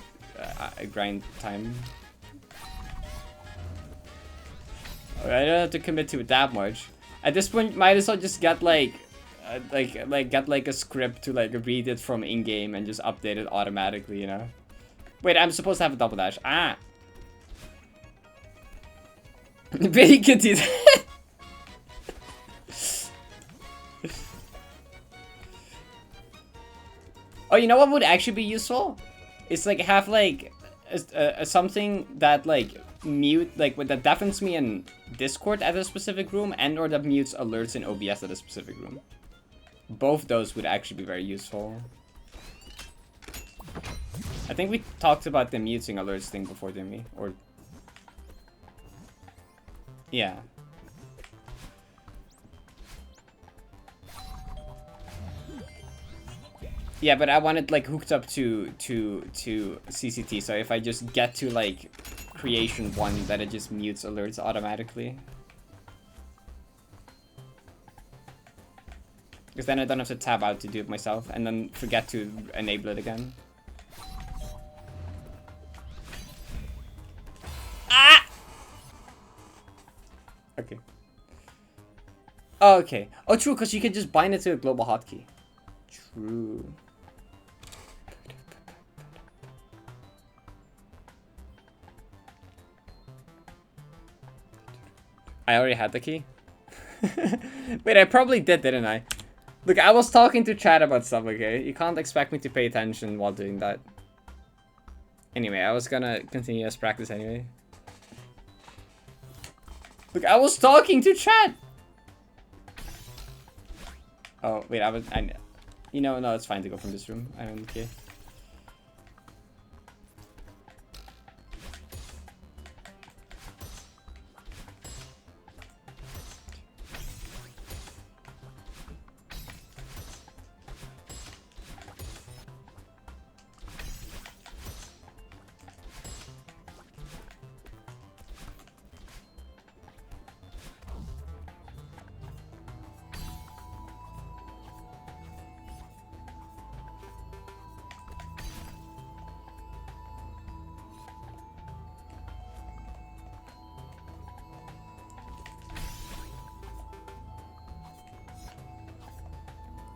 grind time. I don't have to commit to it that much. At this point, might as well just get like get a script to like read it from in-game and just update it automatically, you know? Wait, I'm supposed to have a double dash. Ah. Very good. Oh, you know what would actually be useful? It's like have like something that like mute, like that deafens me in Discord at a specific room, and or that mutes alerts in OBS at a specific room. Both those would actually be very useful. I think we talked about the muting alerts thing before, didn't we? Or yeah. Yeah, but I want it like hooked up to CCT, so if I just get to like creation 1, that it just mutes alerts automatically. Because then I don't have to tab out to do it myself and then forget to enable it again. Ah! Okay. Oh, okay. Oh, true, because you can just bind it to a global hotkey. True. I already had the key. Wait, I probably did, didn't I? Look, I was talking to chat about stuff, okay? You can't expect me to pay attention while doing that. Anyway, I was gonna continue as practice anyway. Look, I was talking to chat! Oh, wait, you know, no, it's fine to go from this room. I don't care.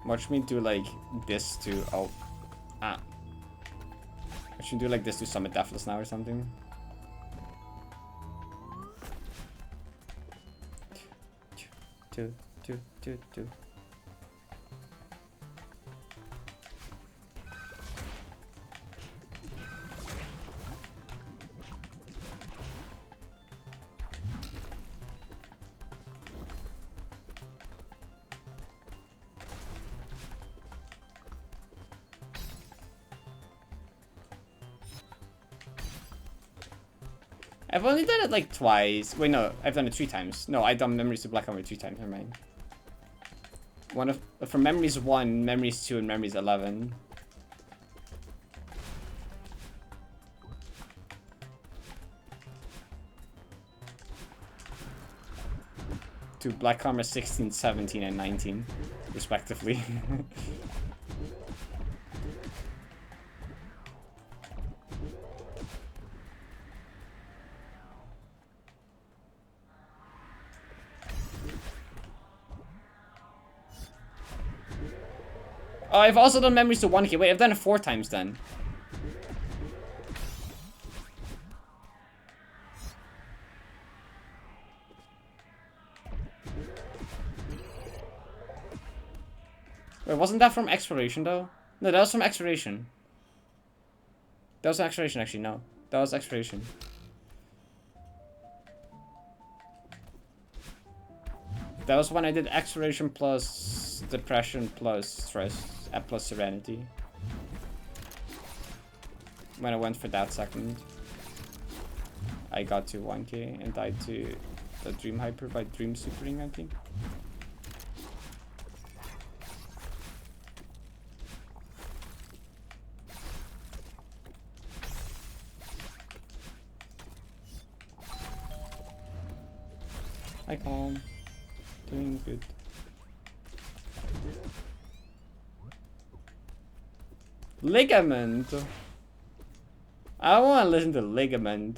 Watch me do like this to I should do like this to summit Deathless now or something. Two. I've only done it like twice. Wait, no, I've done it 3 times. No, I've done Memories to Black Armor 3 times. Never mind. From Memories 1, Memories 2, and Memories 11. To Black Armor 16, 17, and 19, respectively. Oh, I've also done Memories to 1K. Wait, I've done it 4 times then. Wait, wasn't that from Exploration though? No, that was from Exploration. That was Exploration actually, no. That was Exploration. That was when I did Exploration plus Depression plus Stress plus Serenity. When I went for that second. I got to 1K and died to the Dream Hyper by Dream Supering, I think. Hi, Calm. Doing good. Ligament. I want to listen to Ligament.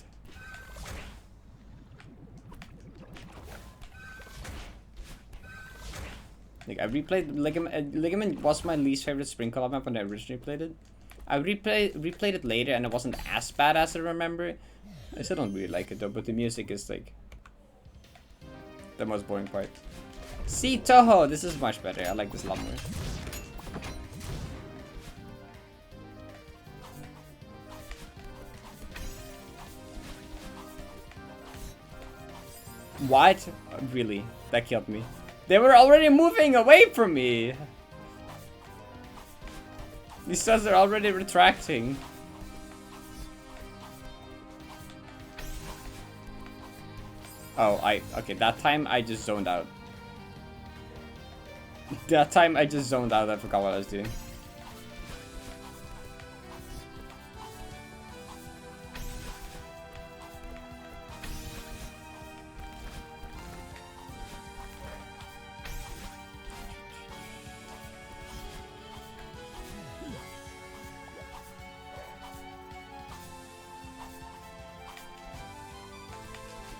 Like I replayed Ligament. Ligament was my least favorite Spring Collab map when I originally played it. I replayed it later and it wasn't as bad as I remember. I still don't really like it though, but the music is like the most boring part. See, Toho, this is much better. I like this a lot more. What? Really? That killed me. They were already moving away from me. These studs are already retracting. Oh, okay, that time I just zoned out. That time I just zoned out, I forgot what I was doing.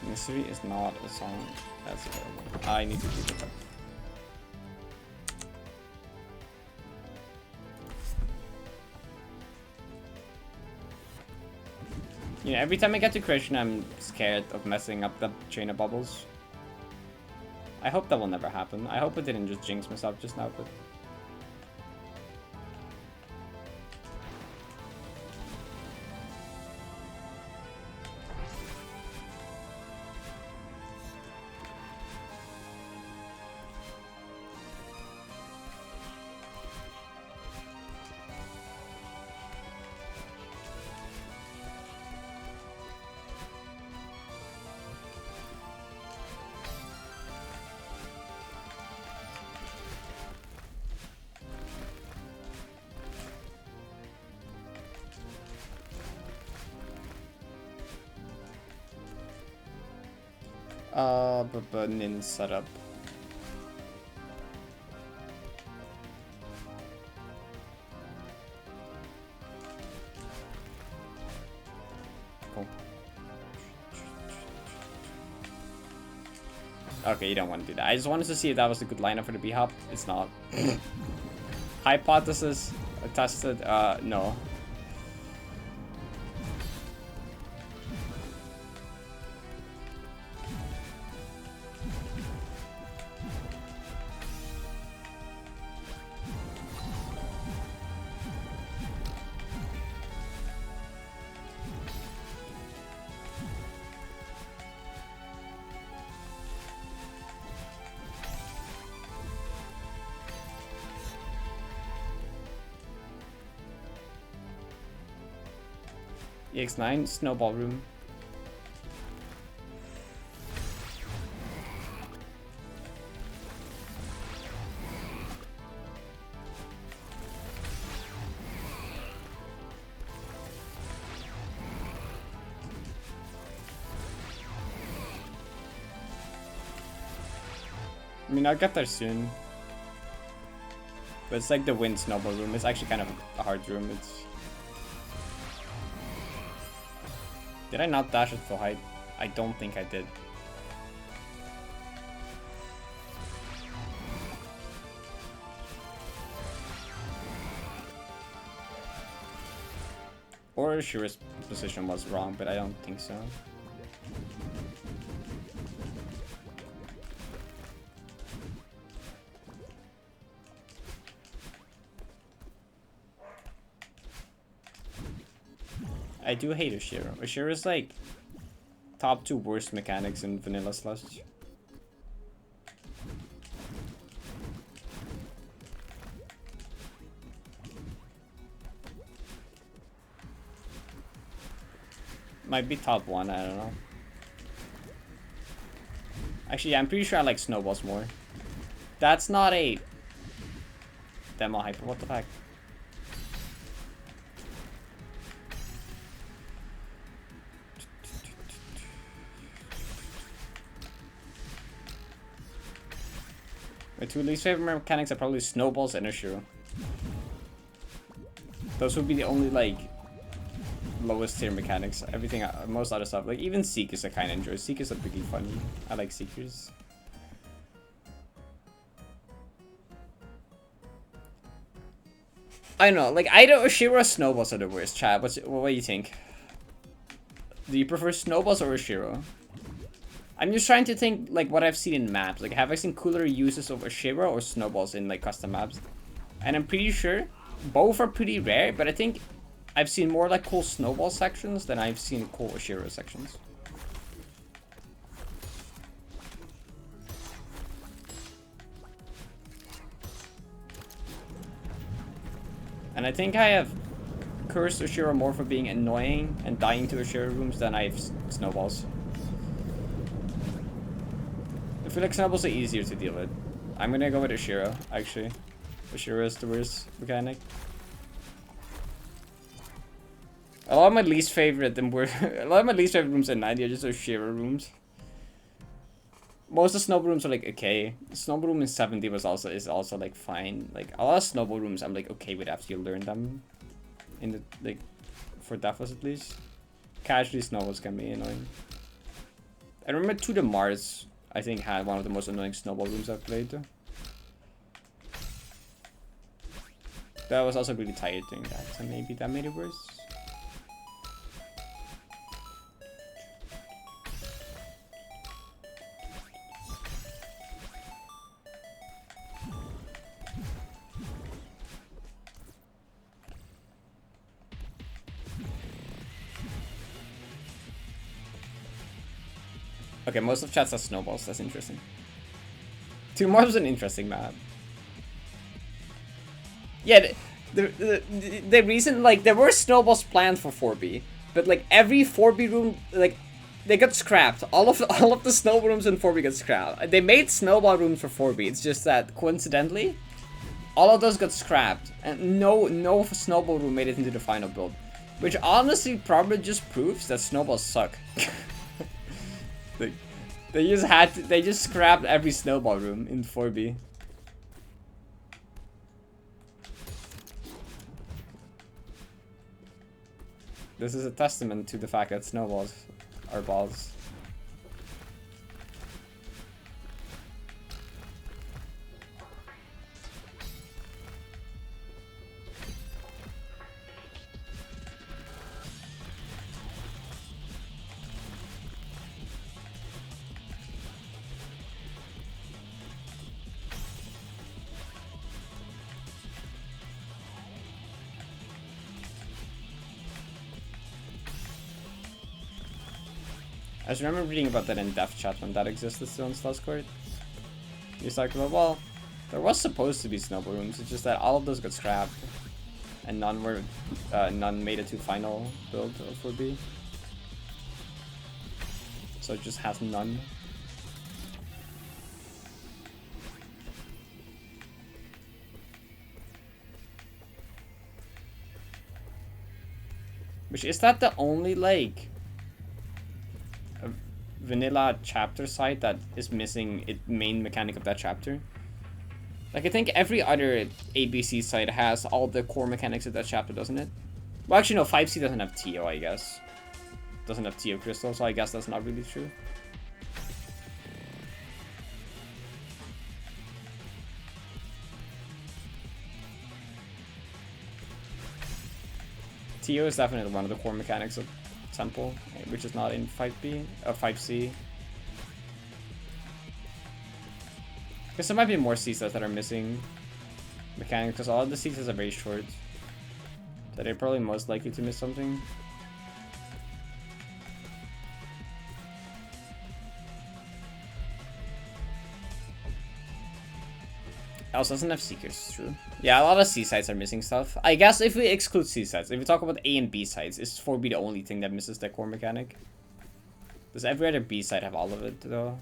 Mystery is not a song. That's terrible. I need to keep it up. Yeah, every time I get to Christian, I'm scared of messing up the chain of bubbles. I hope that will never happen. I hope I didn't just jinx myself just now, but... but Nin setup. Cool. Okay, you don't want to do that. I just wanted to see if that was a good lineup for the B-hop. It's not. Hypothesis tested, no. EX9, Snowball Room. I mean, I'll get there soon. But it's like the Wind Snowball Room. It's actually kind of a hard room. It's... Did I not dash at full height? I don't think I did. Or Shira's position was wrong, but I don't think so. I do hate Oshiro. Oshiro's like top 2 worst mechanics in Vanilla Slush. Might be top 1, I don't know. Actually, yeah, I'm pretty sure I like Snowballs more. That's not a demo hyper, what the heck? My 2 least favorite mechanics are probably Snowballs and Oshiro. Those would be the only, like, lowest tier mechanics. Everything, most other stuff, like even Seekers I kind of enjoy. Seekers are pretty funny. I like Seekers. I know, like either Oshiro or Snowballs are the worst, Chad. What do you think? Do you prefer Snowballs or Oshiro? I'm just trying to think like what I've seen in maps. Like have I seen cooler uses of Oshiro or Snowballs in like custom maps? And I'm pretty sure both are pretty rare, but I think I've seen more like cool Snowball sections than I've seen cool Oshiro sections. And I think I have cursed Oshiro more for being annoying and dying to Oshiro rooms than I have Snowballs. I feel like Snowballs are easier to deal with. I'm gonna go with Oshiro, actually. Oshiro is the worst mechanic. A lot of my least favorite rooms at 90 are just Oshiro rooms. Most of the Snowball rooms are like okay. Snowball room in 70 is also like fine. Like a lot of Snowball rooms I'm like okay with after you learn them. In the like for Deathless at least. Casually Snowballs can be annoying. I remember To the Mars, I think, had one of the most annoying snowball rooms I've played. That was also really tired doing that, so maybe that made it worse. Okay, most of chats are snowballs. That's interesting. Two Mars was an interesting map. Yeah, the reason, like, there were snowballs planned for 4B, but like every 4B room, like, they got scrapped. All of the snowball rooms in 4B got scrapped. They made snowball rooms for 4B. It's just that coincidentally, all of those got scrapped, and no snowball room made it into the final build, which honestly probably just proves that snowballs suck. They just scrapped every snowball room in 4B. This is a testament to the fact that snowballs are balls. I just remember reading about that in Dev Chat when that existed still in Discord. He was talking about, well, there was supposed to be snowball rooms, it's just that all of those got scrapped, and none made it to final build of 4B. So it just has none. Which, is that the only, like, vanilla chapter site that is missing its main mechanic of that chapter? Like, I think every other ABC site has all the core mechanics of that chapter, doesn't it? Well, actually, no, 5C doesn't have TO, I guess. Doesn't have TO crystal, so I guess that's not really true. TO is definitely one of the core mechanics of Temple, which is not in 5B, 5C. Because there might be more C-sets that are missing mechanics, because all of the C-sets are very short. So they're probably most likely to miss something. Also doesn't have Seekers, true. Yeah, a lot of C sites are missing stuff. I guess if we exclude C sites, if we talk about A and B sites, is 4B the only thing that misses their core mechanic? Does every other B site have all of it, though?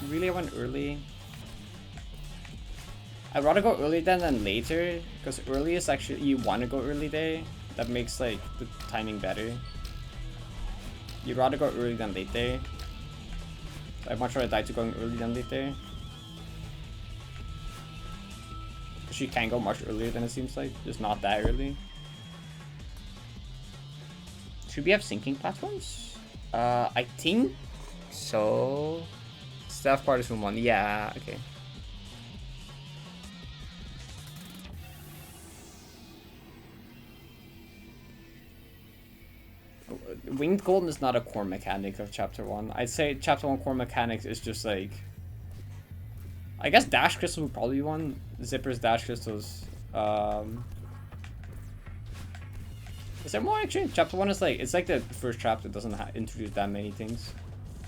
Really, I went early. I'd rather go early than later, because early is actually, you want to go early there. That makes, like, the timing better. You'd rather go early than late there. So I'd much rather die to going early than late there. Because you can go much earlier than it seems like, just not that early. Should we have sinking platforms? I think so. Staff partisan 1, yeah, okay. Winged Golden is not a core mechanic of Chapter 1. I'd say Chapter 1 core mechanics is just like... I guess Dash Crystal would probably be one. Zippers, Dash Crystals. Is there more actually? Chapter 1 is like... It's like the first chapter doesn't introduce that many things.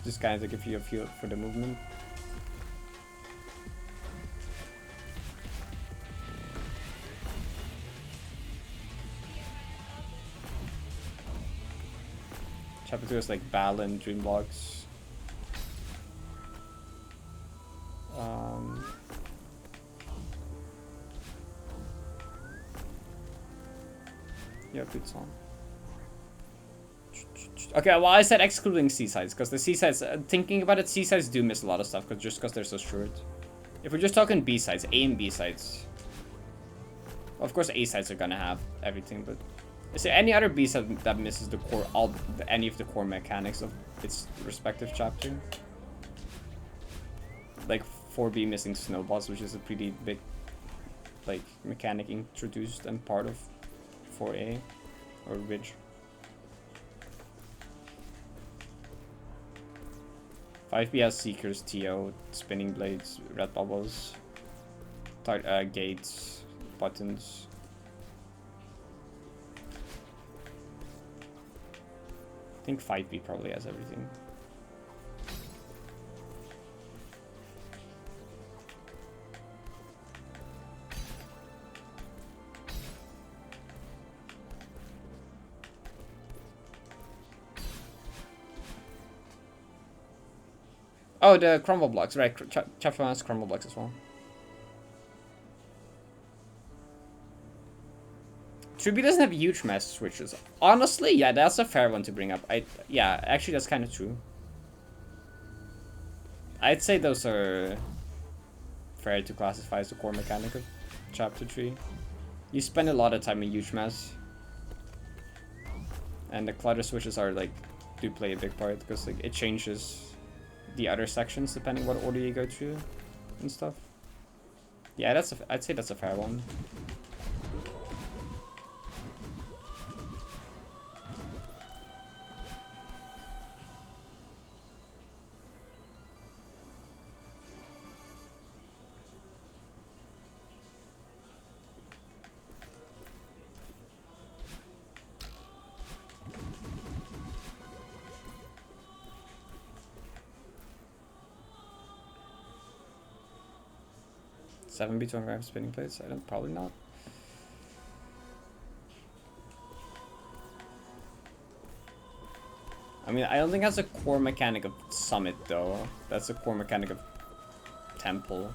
Just kind of to give you a feel for the movement. Chapter 2 is like Battle and Dreamblocks. Yeah, good song. Okay, well, I said excluding C-sides, because the C-sides, thinking about it, C-sides do miss a lot of stuff, just because they're so short. If we're just talking B-sides, A and B-sides. Well, of course, A-sides are gonna have everything, but is there any other B-side that misses the core, any of the core mechanics of its respective chapter? Like 4B missing snowballs, which is a pretty big, like, mechanic introduced and part of 4A, or Ridge. 5B has Seekers, TO, Spinning Blades, Red Bubbles, Gates, Buttons. I think 5B probably has everything. Oh, the crumble blocks, right. Chapter 1 has crumble blocks as well. 3B doesn't have huge mass switches. Honestly, yeah, that's a fair one to bring up. Yeah, actually, that's kind of true. I'd say those are fair to classify as the core mechanic of Chapter 3. You spend a lot of time in huge mass. And the clutter switches are, like, do play a big part, because, like, it changes the other sections depending what order you go through and stuff. Yeah, I'd say that's a fair one. Seven B2 grab spinning plates? I don't, probably not. I mean, I don't think that's a core mechanic of Summit though. That's a core mechanic of Temple.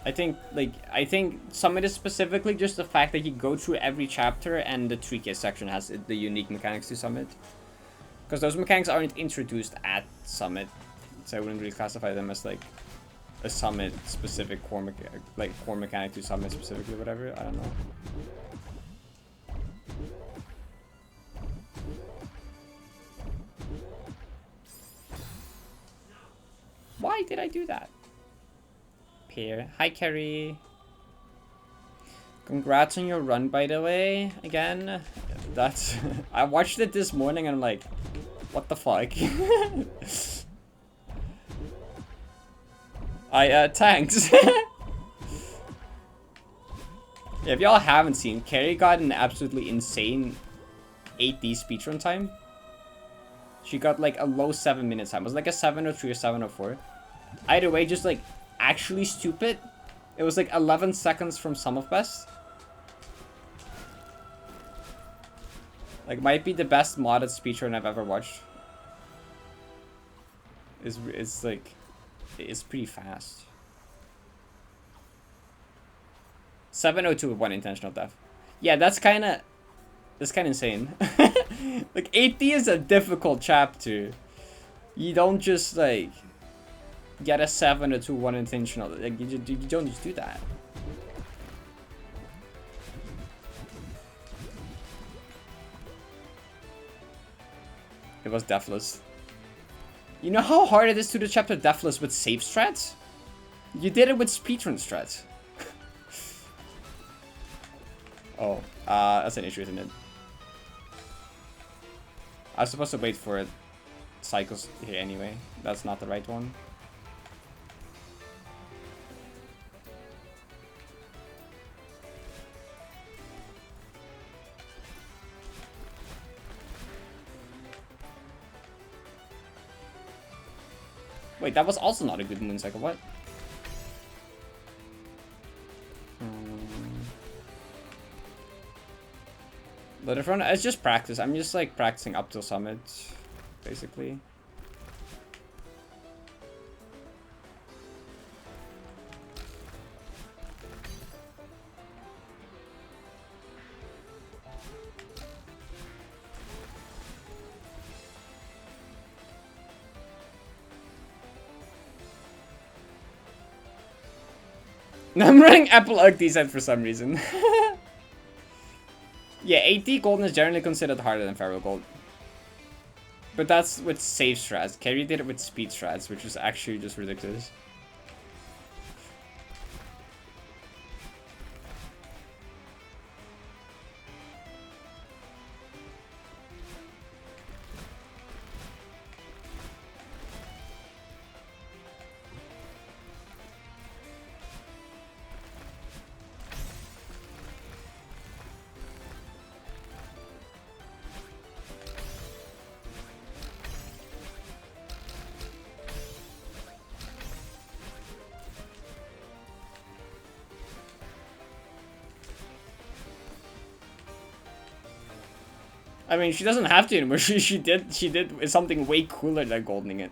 I think Summit is specifically just the fact that you go through every chapter and the 3K section has the unique mechanics to Summit. Because those mechanics aren't introduced at Summit, so I wouldn't really classify them as like a Summit specific core mechanic to Summit specifically, whatever. I don't know. Why did I do that? Pear. Hi, Kerry. Congrats on your run, by the way. Again, that's I watched it this morning and I'm like, what the fuck? Thanks. Yeah, if y'all haven't seen, Carrie got an absolutely insane 8D speedrun time. She got like a low 7-minute time. It was like a 7:03 or 7:04. Either way, just like actually stupid. It was like 11 seconds from Sum of Best. Like, might be the best modded speedrun I've ever watched. It's like, it's pretty fast. 7:02 with 1 intentional death. Yeah, that's kind of insane. Like, 8D is a difficult chapter. You don't just like get a 7:02 1 intentional. Like, you don't just do that. It was Deathless. You know how hard it is to do chapter Deathless with save strats? You did it with speedrun strats. Oh, that's an issue, isn't it? I was supposed to wait for it cycles here anyway. That's not the right one. Wait, that was also not a good moon cycle. What? Letterfront, it's just practice. I'm just like practicing up till Summit, basically. I'm running Apple Ugg set for some reason. Yeah, 80 golden is generally considered harder than Feral Gold. But that's with save strats. Carry did it with speed strats, which is actually just ridiculous. I mean, she doesn't have to anymore. She did something way cooler than goldening it.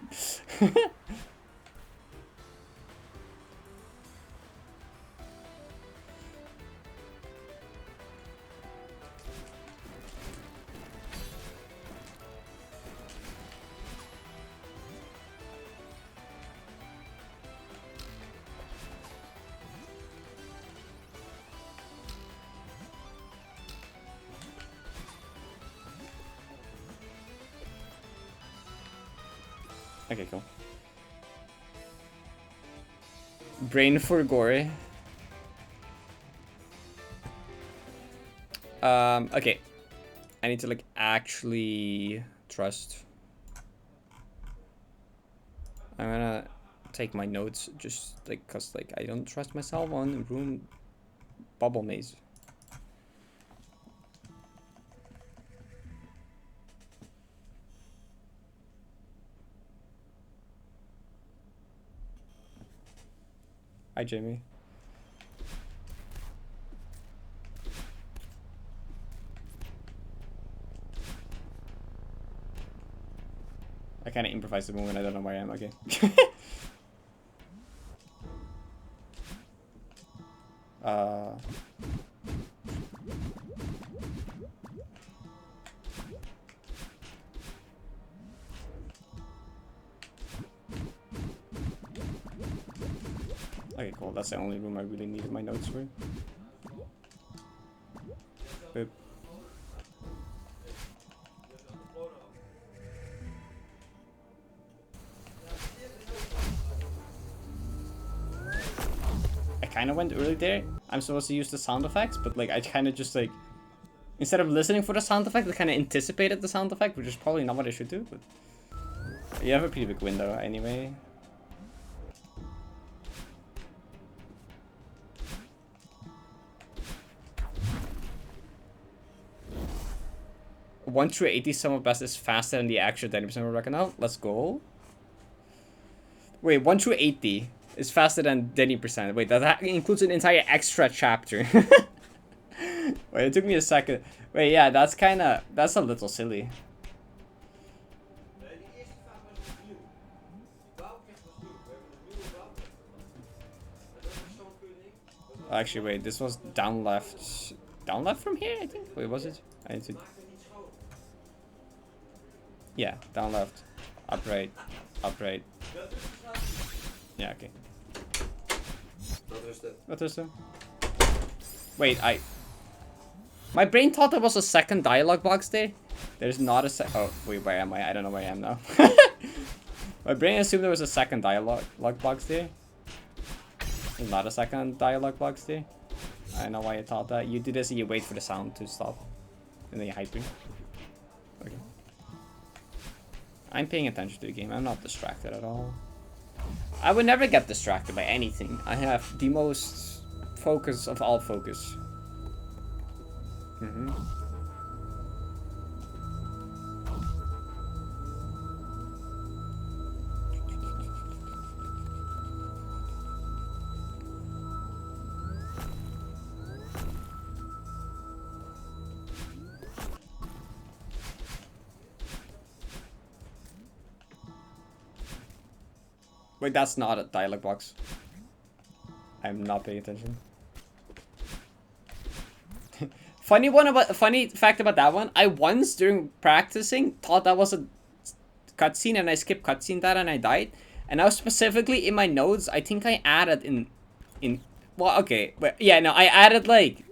Okay, cool. Brain for Gore. Okay. I need to like actually trust. I'm gonna take my notes just like cause like I don't trust myself on room bubble maze. Hi, Jamie. I kind of improvise the movement. I don't know where I am. Okay. Okay, cool. That's the only room I really needed my notes for. Boop. I kind of went early there. I'm supposed to use the sound effects, but like I kind of just like instead of listening for the sound effect, I kind of anticipated the sound effect, which is probably not what I should do. But you have a pretty big window anyway. One through 80 sum of best is faster than the actual 30% we reckon out. Let's go. Wait, 1 through 80 is faster than 30%. Wait, that includes an entire extra chapter. Wait, it took me a second. Wait, yeah, that's a little silly. Actually, wait, this was down left. Down left from here, I think? Wait, was it? I need to... Yeah, down left. Up right. Up right. Yeah, okay. What is that? Wait, my brain thought there was a second dialogue box there. There's not a oh, wait, where am I? I don't know where I am now. My brain assumed there was a second dialogue box there. There's not a second dialogue box there. I don't know why I thought that. You do this and you wait for the sound to stop. And then you hyper. Okay. I'm paying attention to the game. I'm not distracted at all. I would never get distracted by anything. I have the most focus of all focus. Wait, that's not a dialogue box. I'm not paying attention. Funny fact about that one. I once during practicing thought that was a cutscene and I skipped cutscene that and I died. And now specifically in my notes, I think I added in Well, okay, but yeah, no, I added like,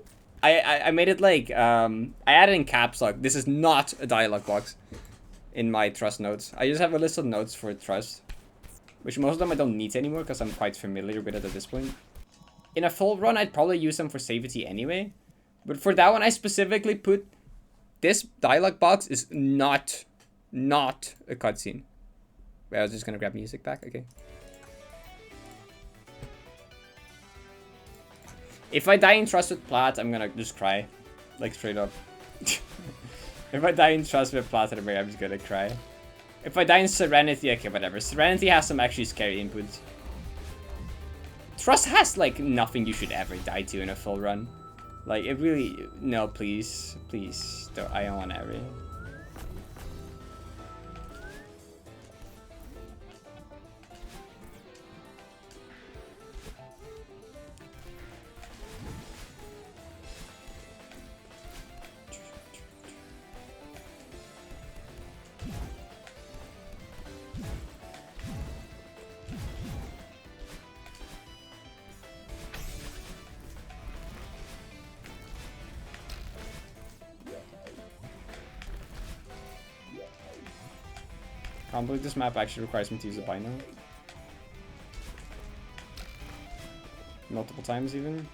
I made it like, I added in caps lock. This is not a dialogue box in my trust notes. I just have a list of notes for trust, which most of them I don't need anymore because I'm quite familiar with it at this point. In a full run, I'd probably use them for safety anyway, but for that one, I specifically put this dialogue box is not a cutscene. Wait, I was just gonna grab music back. Okay. If I die in trust with Plat, I'm gonna just cry. Like, straight up. If I die in trust with Plat, I'm just gonna cry. If I die in Serenity, okay, whatever. Serenity has some actually scary inputs. Trust has, like, nothing you should ever die to in a full run. Like, it really... No, please. Please. I don't want to ever. I can't believe this map actually requires me to use a bino. Multiple times even.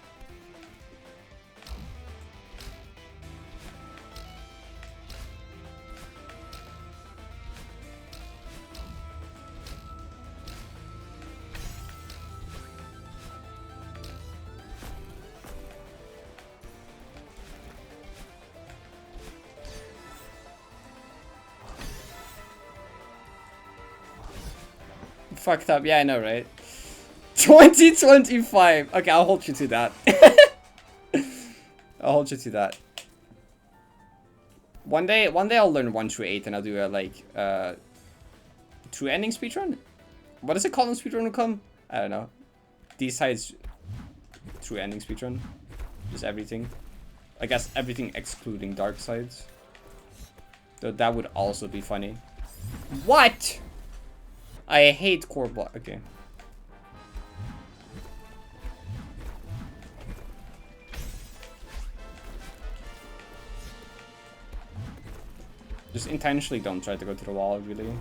Fucked up, yeah, I know, right? 2025! Okay, I'll hold you to that. I'll hold you to that. One day I'll learn 1 through 8 and I'll do a, like, true ending speedrun? What is it called in speedrun.com? I don't know. These sides, true ending speedrun. Just everything. I guess everything excluding dark sides. Though that would also be funny. What?! I hate core block. Okay. Just intentionally don't try to go to the wall, really.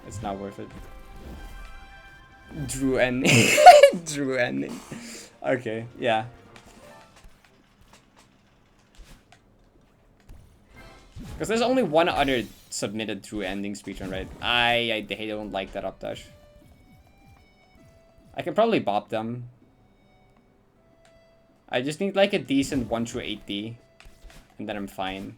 It's not worth it. Drew ending. Drew ending. Okay, yeah. Because there's only one other submitted Drew ending speedrun, right? I don't like that updash. I can probably bop them. I just need like a decent 1 through 8D. And then I'm fine.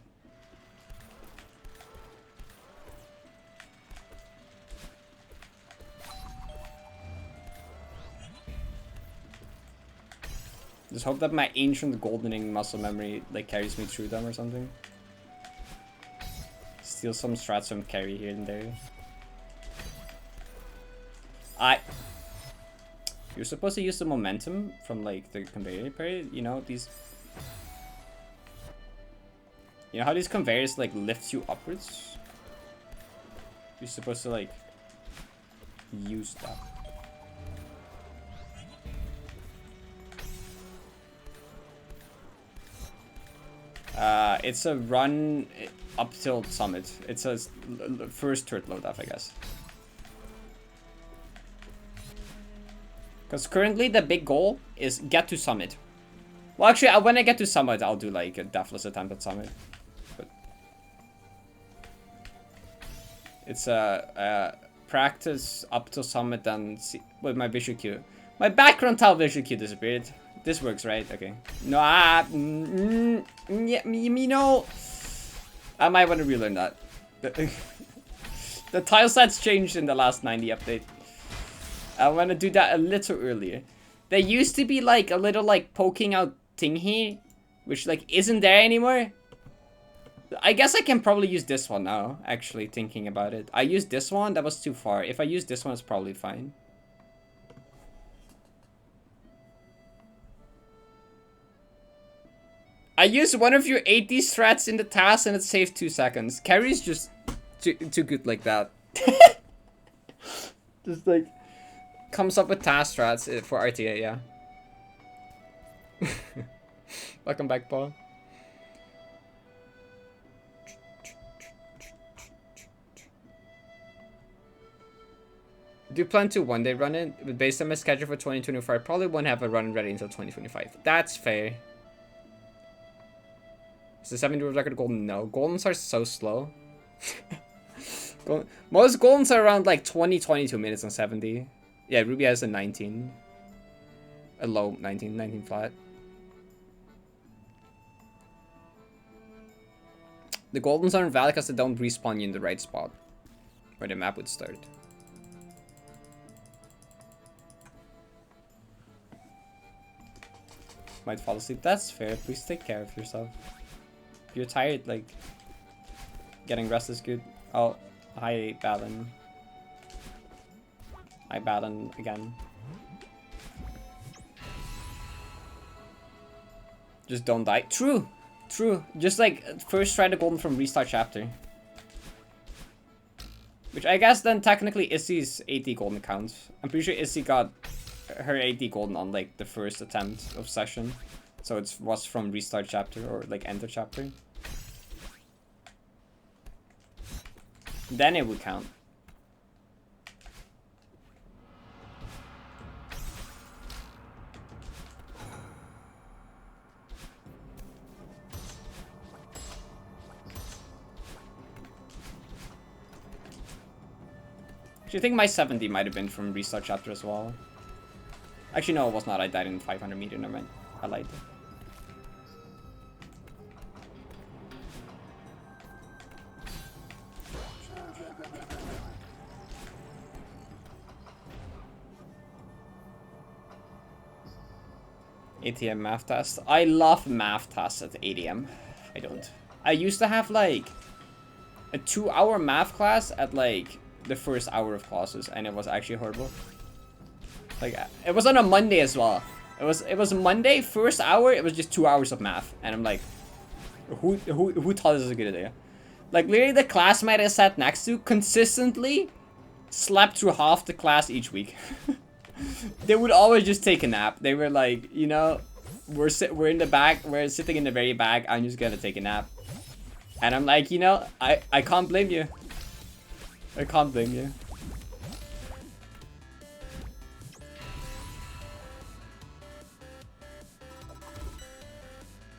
Just hope that my ancient goldening muscle memory like carries me through them or something. Steal some strats from carry here and there. You're supposed to use the momentum from like the conveyor period, you know, these. You know how these conveyors like lift you upwards? You're supposed to like use that. It's a run up till summit. It's a first turret load off, I guess. Because currently the big goal is get to summit. Well, actually, when I get to summit, I'll do like a Deathless attempt at summit. But it's a practice up till summit and see with my visual cue. My background tile visual cue disappeared. This works, right? Okay. No, yeah, you know, I might want to relearn that. The tile sets changed in the last 90 update. I want to do that a little earlier. There used to be like a little like poking out thing here, which like isn't there anymore. I guess I can probably use this one now, actually thinking about it. I used this one, that was too far. If I use this one, it's probably fine. I used one of your 80 strats in the task and it saved 2 seconds. Carrie's just too good like that. Just like, comes up with task strats for RTA, yeah. Welcome back, Paul. Do you plan to one day run it? But based on my schedule for 2024, I probably won't have a run ready until 2025. That's fair. Is the 70 world record golden? No. Goldens are so slow. Most Goldens are around like 22 minutes on 70. Yeah, Ruby has a 19. A low 19 flat. The Goldens aren't valid because they don't respawn you in the right spot where the map would start. Might fall asleep. That's fair. Please take care of yourself. If you're tired, like, getting rest is good. Oh, hi, Balin. Hi, Balin again. Just don't die. True! True. Just, like, first try the golden from restart chapter. Which I guess then technically Issy's 80 golden counts. I'm pretty sure Issy got her 80 golden on, like, the first attempt of session. So it was from restart chapter or, like, enter chapter. Then it would count. Actually, I think my 70 might have been from restart chapter as well. Actually, no, it was not. I died in 500 meter. Never mind. I lied. ATM math test. I love math tests at ATM. I don't. I used to have like a 2-hour math class at like the first hour of classes, and it was actually horrible. Like, it was on a Monday as well. It was Monday, first hour, it was just 2 hours of math. And I'm like, who thought this was a good idea? Like, literally the classmate I sat next to consistently slept through half the class each week. They would always just take a nap. They were like, you know, we're in the back, we're sitting in the very back, I'm just gonna take a nap. And I'm like, you know, I can't blame you. I can't blame you.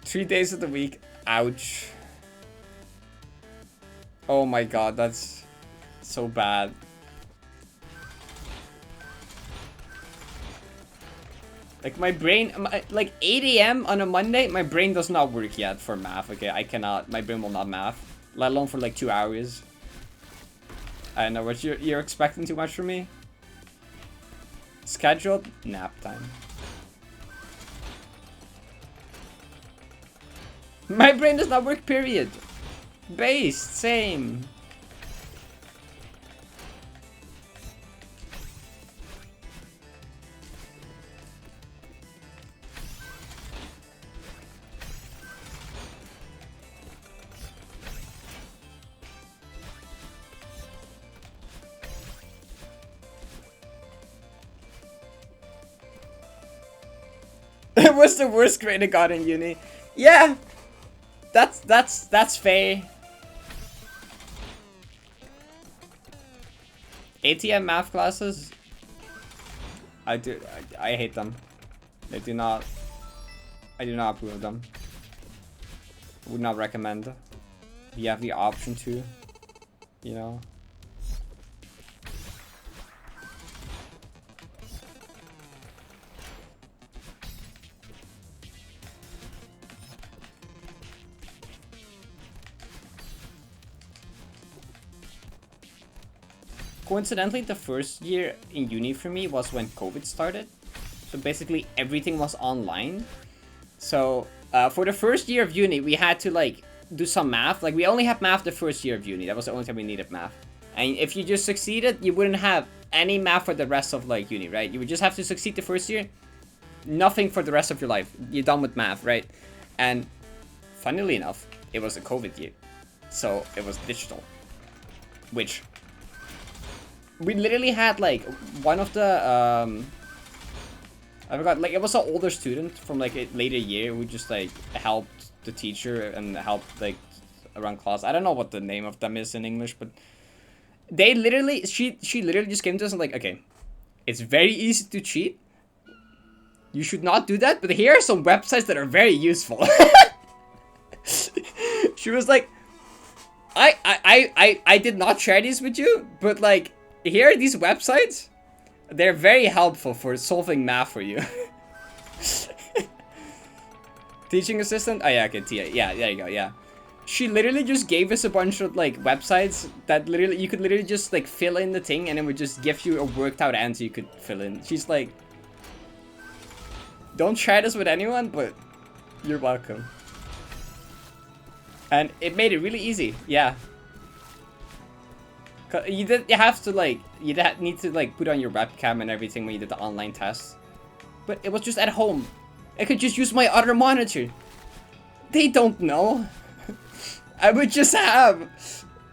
Three days of the week. Ouch. Oh my god, that's so bad. Like my brain, like 8 AM on a Monday, my brain does not work yet for math, okay? I cannot, my brain will not math. Let alone for like 2 hours. I don't know, what you're expecting too much from me? Scheduled nap time. My brain does not work, period. Based, same. It was the worst grade I got in uni. Yeah, that's fair. ATM math classes, I hate them. I do not approve of them. Would not recommend. If you have the option to, you know. Coincidentally, the first year in uni for me was when COVID started. So basically everything was online. So for the first year of uni, we had to like do some math. Like we only had math the first year of uni. That was the only time we needed math. And if you just succeeded, you wouldn't have any math for the rest of like uni, right? You would just have to succeed the first year. Nothing for the rest of your life. You're done with math, right? And funnily enough, it was a COVID year. So it was digital. Which we literally had like one of the I forgot, like it was an older student from like a later year who just like helped the teacher and helped like around class. I don't know what the name of them is in English, but they literally she literally just came to us and like, okay, it's very easy to cheat. You should not do that, but here are some websites that are very useful. She was like, I did not share these with you, but like, here are these websites. They're very helpful for solving math for you. Teaching assistant? Oh yeah, okay, Tia. Yeah, there you go, yeah. She literally just gave us a bunch of like websites that literally, you could literally just like fill in the thing and it would just give you a worked out answer you could fill in. She's like, don't share this with anyone, but you're welcome. And it made it really easy, yeah. You have to like, you need to like put on your webcam and everything when you did the online test. But it was just at home. I could just use my other monitor. They don't know. I would just have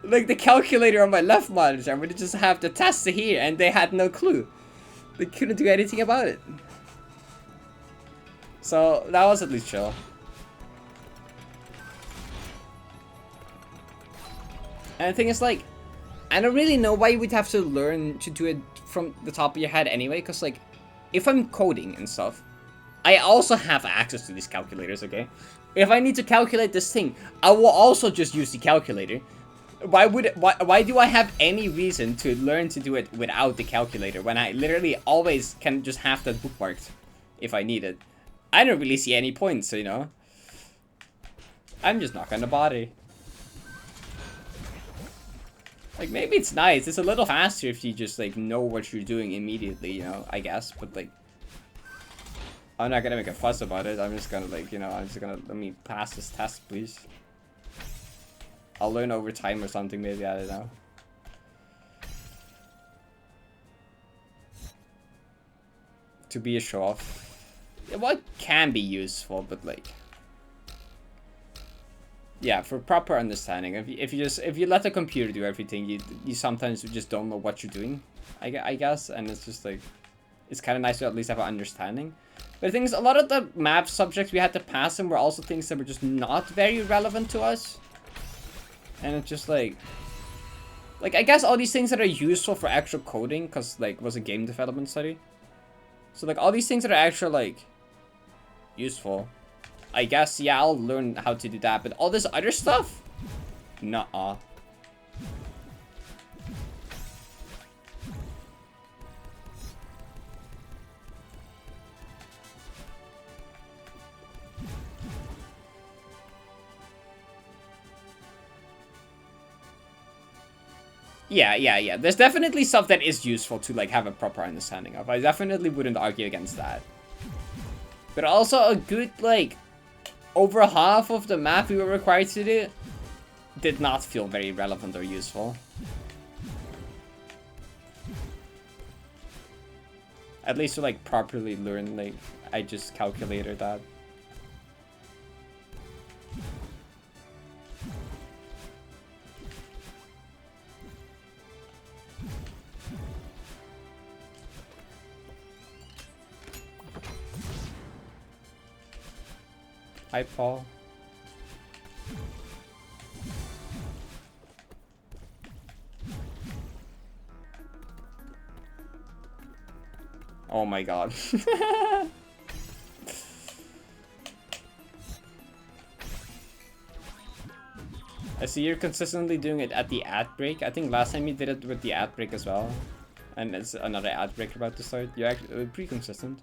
like the calculator on my left monitor. I would just have the test here and they had no clue. They couldn't do anything about it. So that was at least chill. And the thing is like, I don't really know why you would have to learn to do it from the top of your head anyway, because like, if I'm coding and stuff, I also have access to these calculators, okay? If I need to calculate this thing, I will also just use the calculator. Why do I have any reason to learn to do it without the calculator when I literally always can just have that bookmarked if I need it? I don't really see any points, you know? I'm just not gonna bother. Like, maybe it's nice. It's a little faster if you just, like, know what you're doing immediately, you know, I guess. But, like, I'm not gonna make a fuss about it. I'm just gonna, like, you know, I'm just gonna, let me pass this test, please. I'll learn over time or something, maybe, I don't know. To be a show-off. Yeah, well, it can be useful, but, like... Yeah, for proper understanding. If you let the computer do everything, you sometimes just don't know what you're doing, I guess, and it's just like, it's kind of nice to at least have an understanding. But the thing is, a lot of the math subjects we had to pass in were also things that were just not very relevant to us, and it's just like I guess all these things that are useful for actual coding, cause like was a game development study, so like all these things that are actually like useful. I guess, yeah, I'll learn how to do that, but all this other stuff? Nuh-uh. Yeah. There's definitely stuff that is useful to, like, have a proper understanding of. I definitely wouldn't argue against that. But also a good, like... over half of the math we were required to do did not feel very relevant or useful. At least to like properly learn, like, I just calculated that. Hi, Paul. Oh my god. I see you're consistently doing it at the ad break. I think last time you did it with the ad break as well. And it's another ad break about to start. You're actually pretty consistent.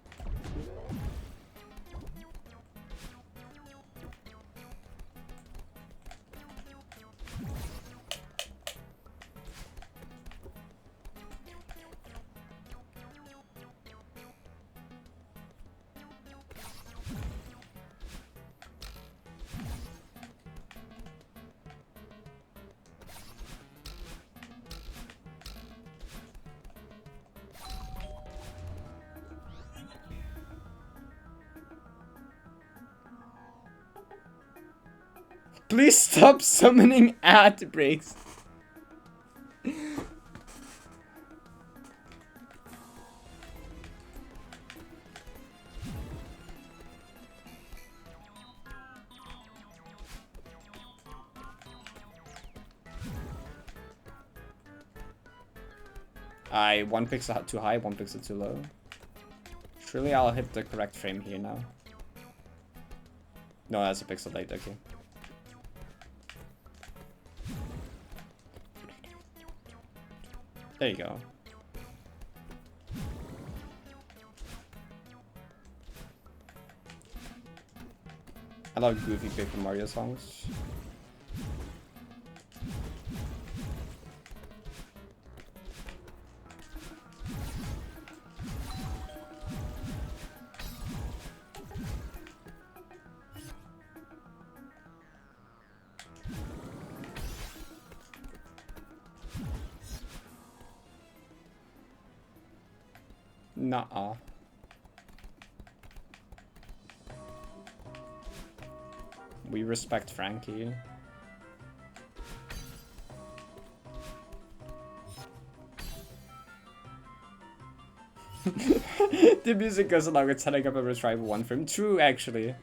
Please stop summoning ad breaks. One pixel too high, one pixel too low. Surely I'll hit the correct frame here now. No, that's a pixel late, okay. There you go. I love goofy Paper Mario songs. Nuh-uh. We respect Frankie. The music goes along with setting up a retrieve one frame. True, actually.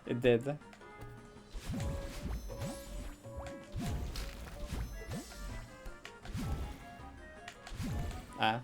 It did. Ah.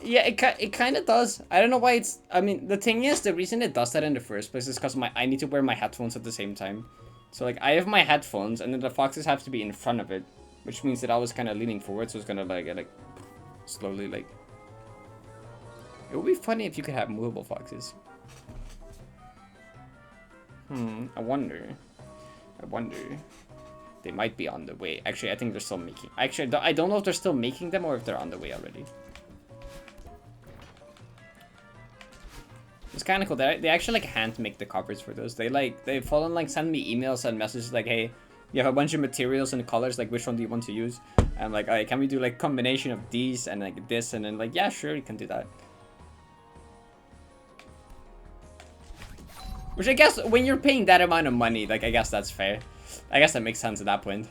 Yeah, it kind of does. I don't know why it's... I mean, the thing is, the reason it does that in the first place is because I need to wear my headphones at the same time. So, like, I have my headphones, and then the foxes have to be in front of it. Which means that I was kind of leaning forward, so it's gonna, like, slowly, like... It would be funny if you could have movable foxes. I wonder. They might be on the way. Actually, I think they're still making... Actually, I don't know if they're still making them or if they're on the way already. It's kind of cool. They actually like hand make the covers for those. They fall and like send me emails and messages like, hey, you have a bunch of materials and colors. Like, which one do you want to use? And like, alright, can we do like combination of these and like this? And then like, yeah, sure, you can do that. Which I guess when you're paying that amount of money, like I guess that's fair. I guess that makes sense at that point.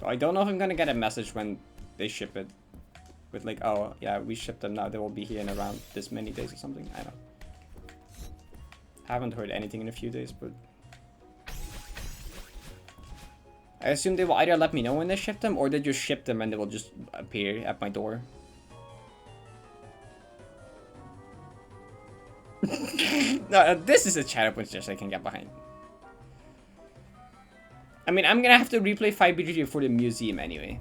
I don't know if I'm gonna get a message when they ship it. With like, oh, yeah, we shipped them now. They will be here in around this many days or something. I don't know. Haven't heard anything in a few days, but... I assume they will either let me know when they ship them, or they just ship them and they will just appear at my door. No, this is a chat which just I can get behind. I mean, I'm gonna have to replay 5BGG for the museum anyway.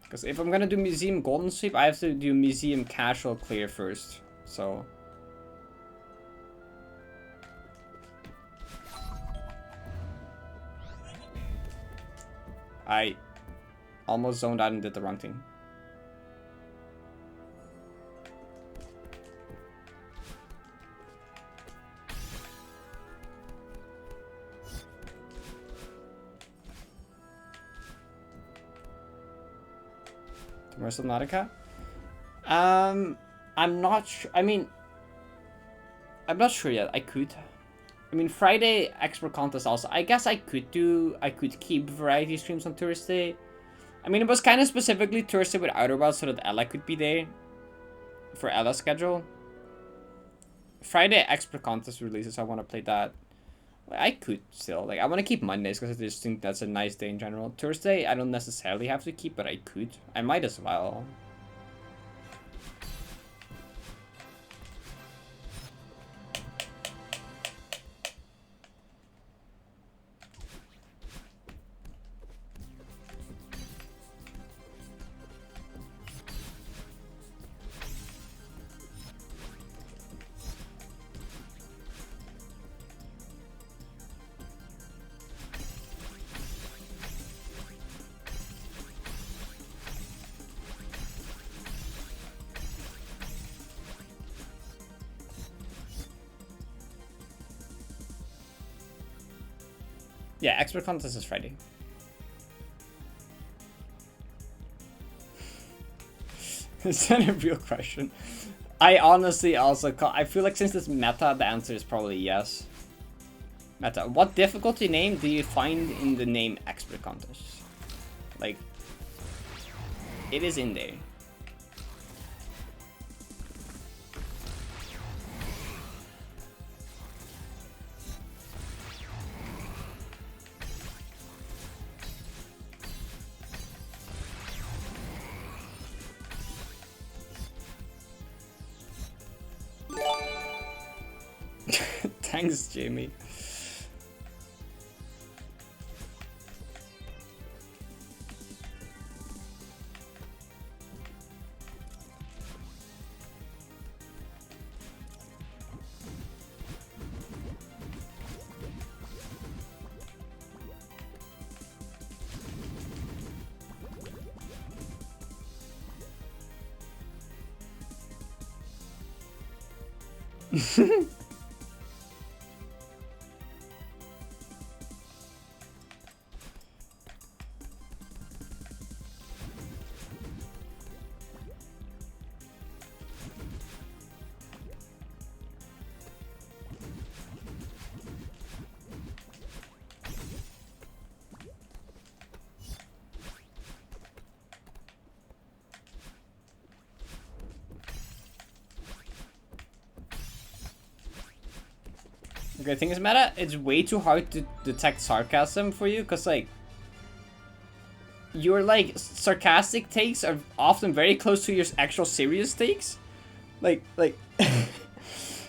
Because if I'm gonna do museum golden sweep, I have to do museum casual clear first. So... I almost zoned out and did the wrong thing. Tomorrow's Subnautica? I'm not sure. I mean, I'm not sure yet. I could. I mean, Friday expert contest also. I guess I could keep variety streams on Thursday. I mean, it was kind of specifically Thursday with Outer Wilds so that Ella could be there for Ella's schedule. Friday expert contest releases. I want to play that. I could still. Like, I want to keep Mondays because I just think that's a nice day in general. Thursday, I don't necessarily have to keep, but I could. I might as well. Yeah, expert contest is Friday. Is that a real question? I honestly also I feel like since it's meta, the answer is probably yes. Meta. What difficulty name do you find in the name expert contest? Like, it is in there. Thanks, Jamie. The great thing is, Meta, it's way too hard to detect sarcasm for you, because, like, your, like, sarcastic takes are often very close to your actual serious takes. Like,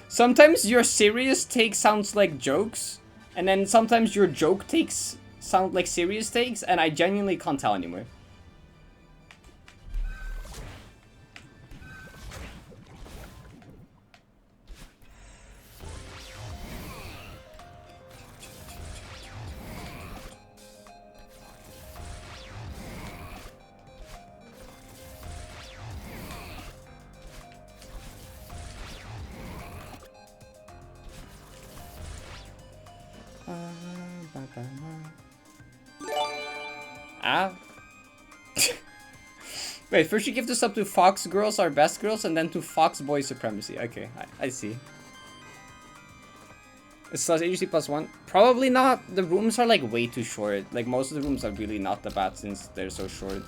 sometimes your serious take sounds like jokes, and then sometimes your joke takes sound like serious takes, and I genuinely can't tell anymore. Wait, first you give this up to Fox girls are best girls, and then to Fox boy supremacy. Okay, I see. It's plus agency +1. Probably not. The rooms are like way too short. Like most of the rooms are really not that bad since they're so short.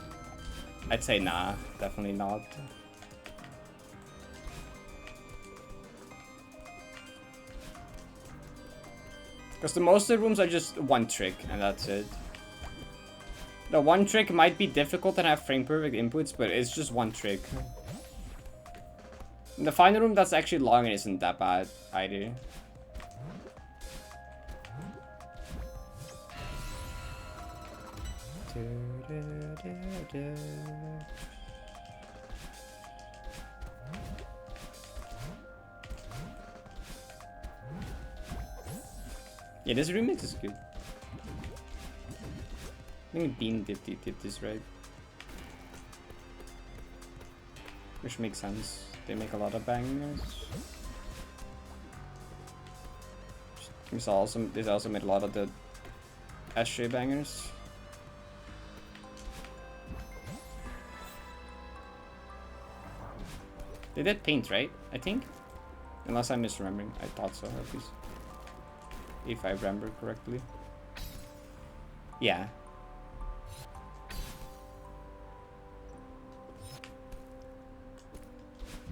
I'd say nah, definitely not. Because the most of the rooms are just one trick, and that's it. The one trick might be difficult and have frame perfect inputs, but it's just one trick. In the final room, that's actually long and isn't that bad either. Yeah, this remix is good. I think Bean did this right. Which makes sense. They make a lot of bangers. This also made a lot of the SJ bangers. They did paint, right? I think? Unless I'm misremembering. I thought so, at least. If I remember correctly. Yeah.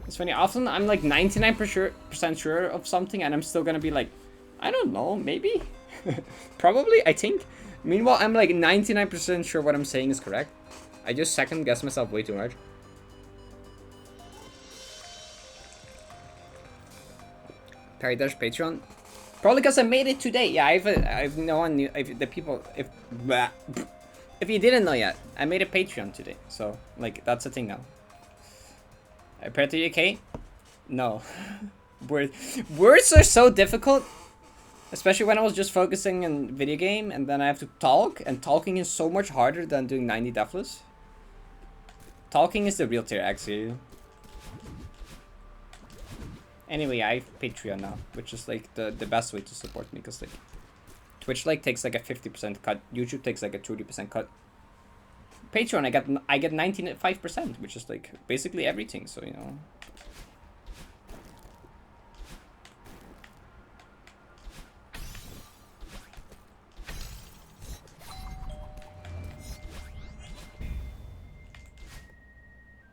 It's funny, often I'm like 99% sure of something and I'm still gonna be like, I don't know, maybe? Probably, I think. Meanwhile, I'm like 99% sure what I'm saying is correct. I just second guess myself way too much. Parrot Patreon? Probably because I made it today. Yeah, I've no one knew, if the people, if you didn't know yet, I made a Patreon today. So, like, that's a thing now. Compared to UK? No. Words are so difficult. Especially when I was just focusing on video game and then I have to talk. And talking is so much harder than doing 90 Deathless. Talking is the real tier actually. Anyway, I have Patreon now. Which is like the best way to support me. Because like Twitch like takes like a 50% cut. YouTube takes like a 30% cut. Patreon, I get 95%, which is like basically everything. So you know.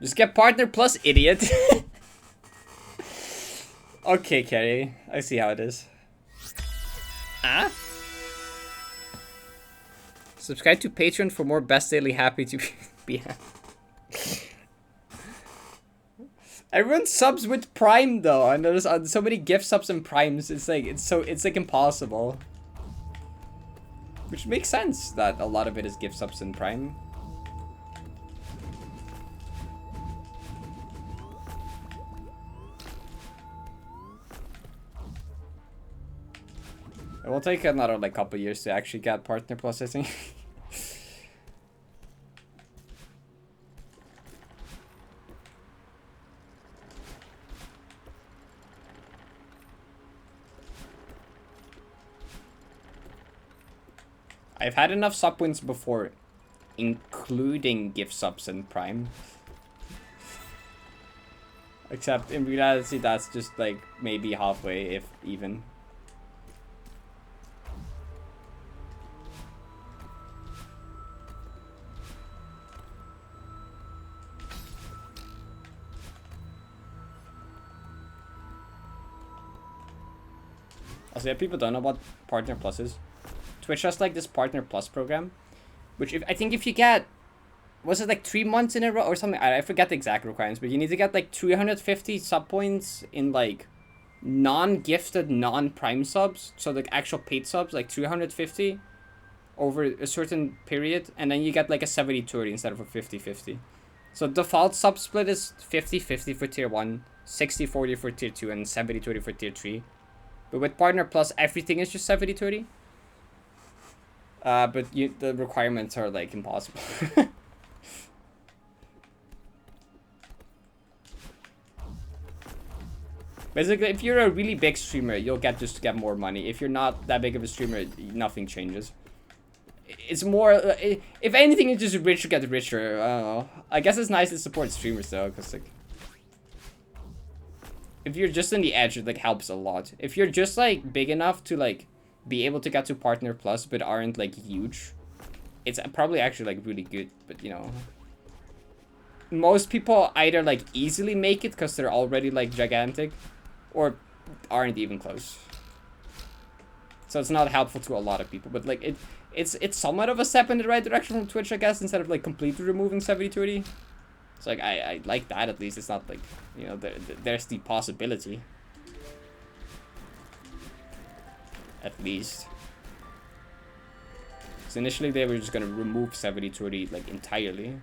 Just get Partner Plus, idiot. Okay, Kerry. I see how it is. Ah? Subscribe to Patreon for more best daily happy to be happy. Everyone subs with Prime though. I notice so many gift subs and Primes. It's like impossible. Which makes sense that a lot of it is gift subs and Prime. It will take another like couple years to actually get Partner Plus, I think. I've had enough sub wins before, including gift subs and Prime. Except in reality, that's just like maybe halfway, if even. Also, yeah, people don't know what Partner Plus is. Twitch has like this Partner Plus program, which I think if you get, was it like 3 months in a row or something? I forget the exact requirements, but you need to get like 350 sub points in like non-gifted, non-prime subs. So like actual paid subs, like 350 over a certain period, and then you get like a 70-30 instead of a 50-50. So default sub split is 50-50 for tier 1, 60-40 for tier 2, and 70-30 for tier 3. But with Partner Plus, everything is just 70-30. But the requirements are like impossible. Basically, if you're a really big streamer, you'll just get more money. If you're not that big of a streamer, nothing changes. It's more, if anything, it's just rich get richer. I don't know. I guess it's nice to support streamers though, because like, if you're just on the edge, it like helps a lot. If you're just like big enough to like be able to get to Partner Plus but aren't like huge, it's probably actually like really good. But you know, most people either like easily make it because they're already like gigantic, or aren't even close. So it's not helpful to a lot of people. But like it's somewhat of a step in the right direction from Twitch, I guess, instead of like completely removing 70-30. It's like I like that at least. It's not like, you know, there's the possibility. At least. So initially they were just gonna remove 70-30 like entirely.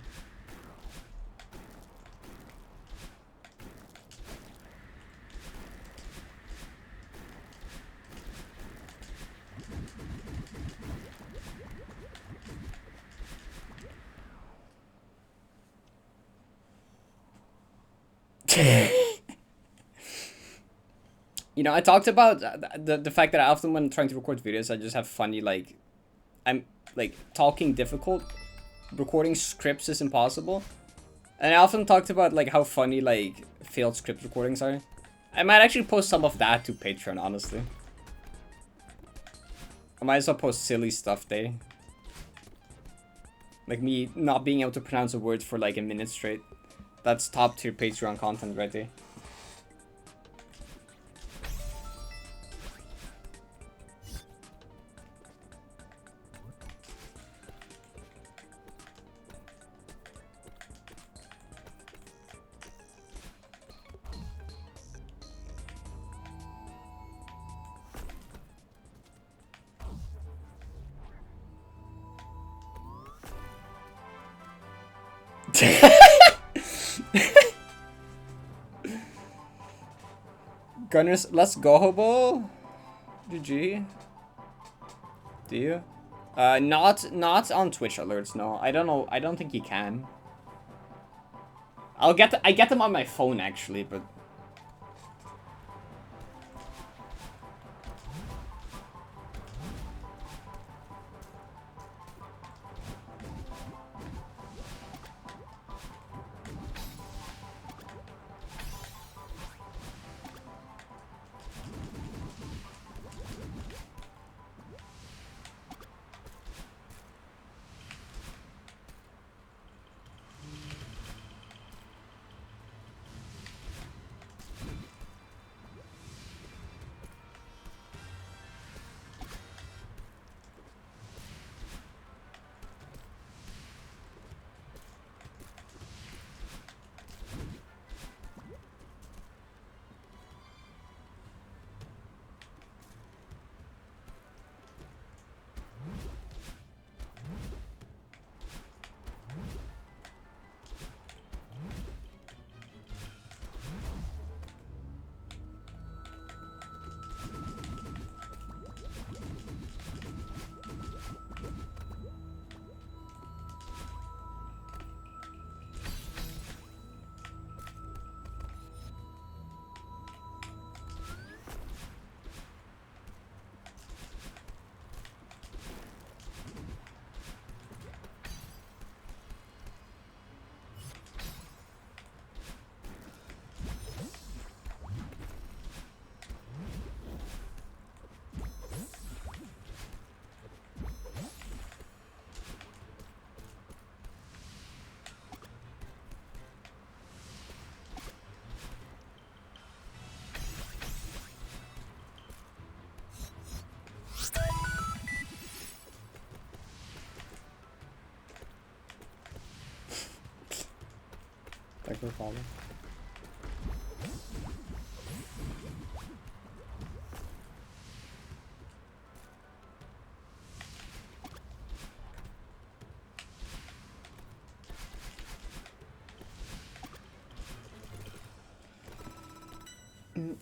You know, I talked about the fact that I often, when trying to record videos, I just have funny, like, I'm, like, talking difficult. Recording scripts is impossible. And I often talked about, like, how funny, like, failed script recordings are. I might actually post some of that to Patreon, honestly. I might as well post silly stuff there. Like me not being able to pronounce a word for, like, a minute straight. That's top tier Patreon content right there. Gunners, let's go, Hobo. GG. Do you? Not on Twitch alerts. No, I don't know. I don't think you can. I get them on my phone actually, but. No problem.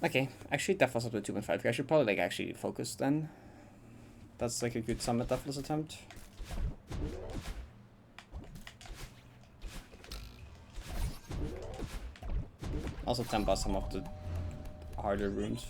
Okay, actually Deathless up to 2.5. I should probably like actually focus then. That's like a good summit Deathless attempt. Also tempo some of the harder rooms.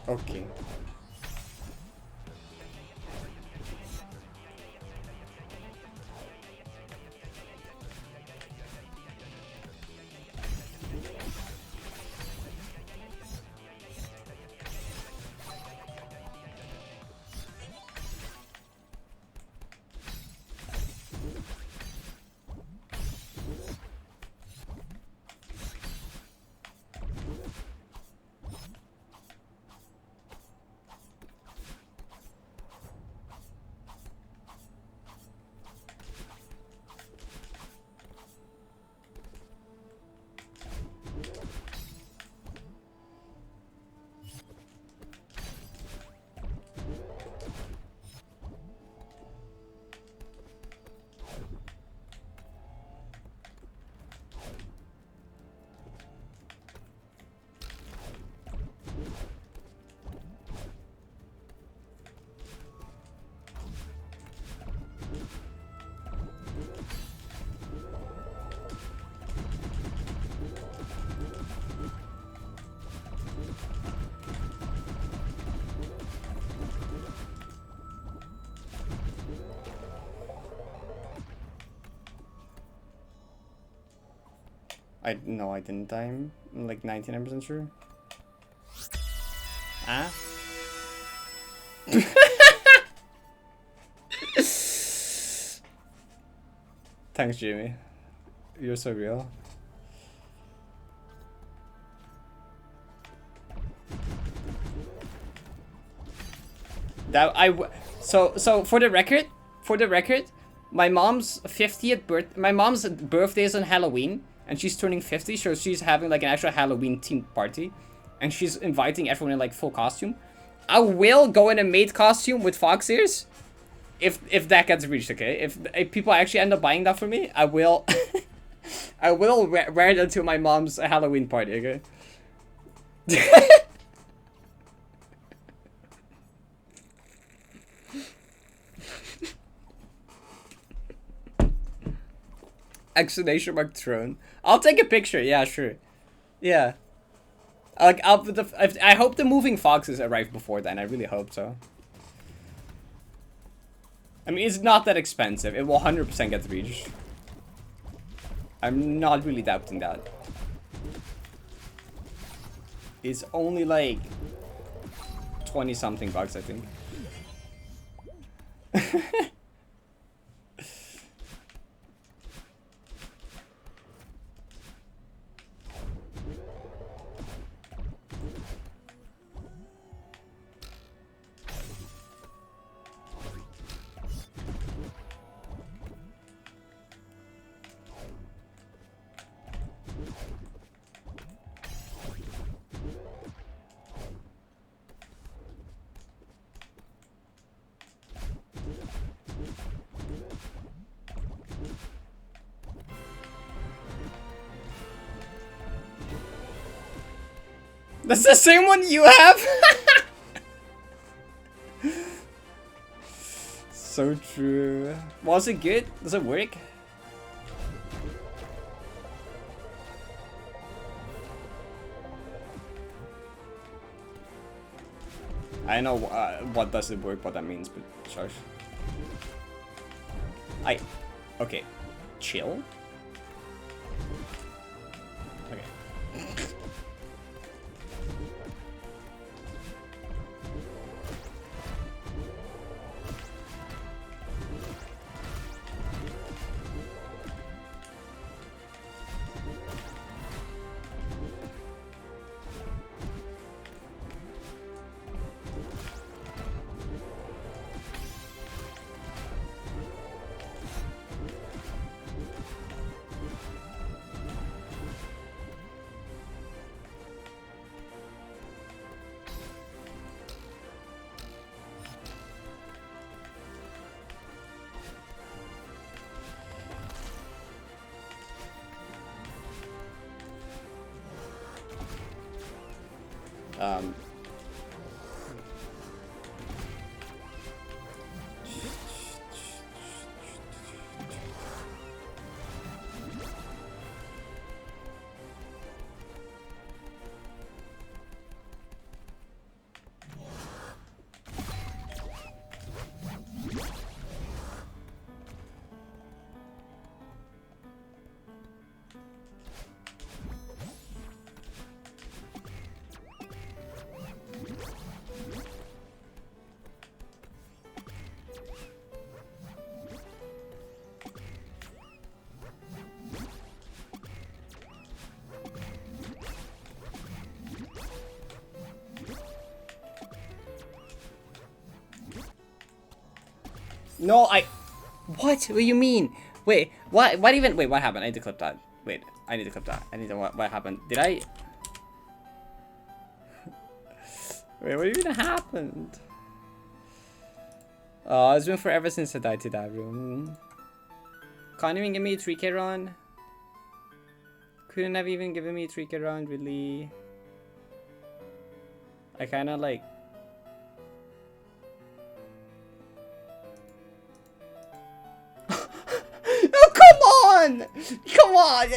Okay. No, I didn't die. I'm like 99% sure. Ah? Thanks, Jamie. You're so real. So for the record, my mom's 50th my mom's birthday is on Halloween, and she's turning 50, so she's having like an actual Halloween themed party, and she's inviting everyone in like full costume. I will go in a maid costume with fox ears, if that gets reached. Okay, if people actually end up buying that for me, I will. I will wear that to my mom's Halloween party. Okay. Exclamation mark throne. I'll take a picture. Yeah, sure. Yeah. Like I hope the moving foxes arrive before then. I really hope so. I mean, it's not that expensive. It will 100% get reached. I'm not really doubting that. It's only like 20 something bucks, I think. That's the same one you have? So true. Was it good? Does it work? I know what doesn't work, what that means, but shush. Okay. Chill? Okay. No, What do you mean? Wait, what even? Wait, what happened? I need to clip that. Wait, I need to clip that. I need to, what happened? Did I? Wait, what even happened? Oh, it's been forever since I died to that room. Can't even give me a 3K run. Couldn't have even given me a 3K run, really. I kinda like... Oh, come on! Come on!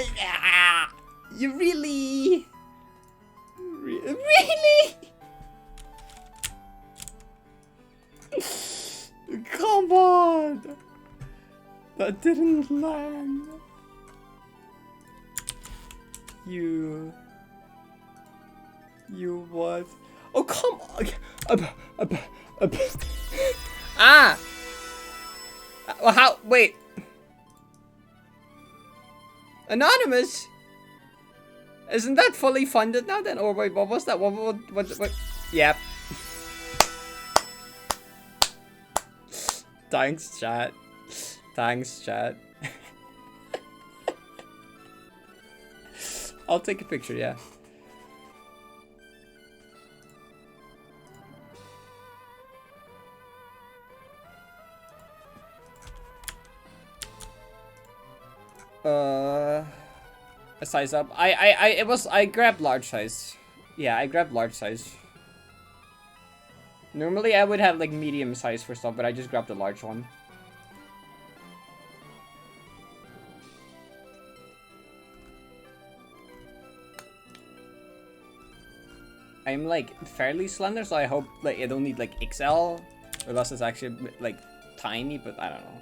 You really? Really? Come on! That didn't land. You what? Oh, come on! Ah! Well, how? Wait. Anonymous? Isn't that fully funded now then? Or wait, what was that? What? Yep. Thanks, chat. Thanks, chat. I'll take a picture, yeah. A size up. I grabbed large size. Yeah, I grabbed large size. Normally I would have like medium size for stuff, but I just grabbed the large one. I'm like fairly slender, so I hope like I don't need like XL, unless it's actually like tiny, but I don't know.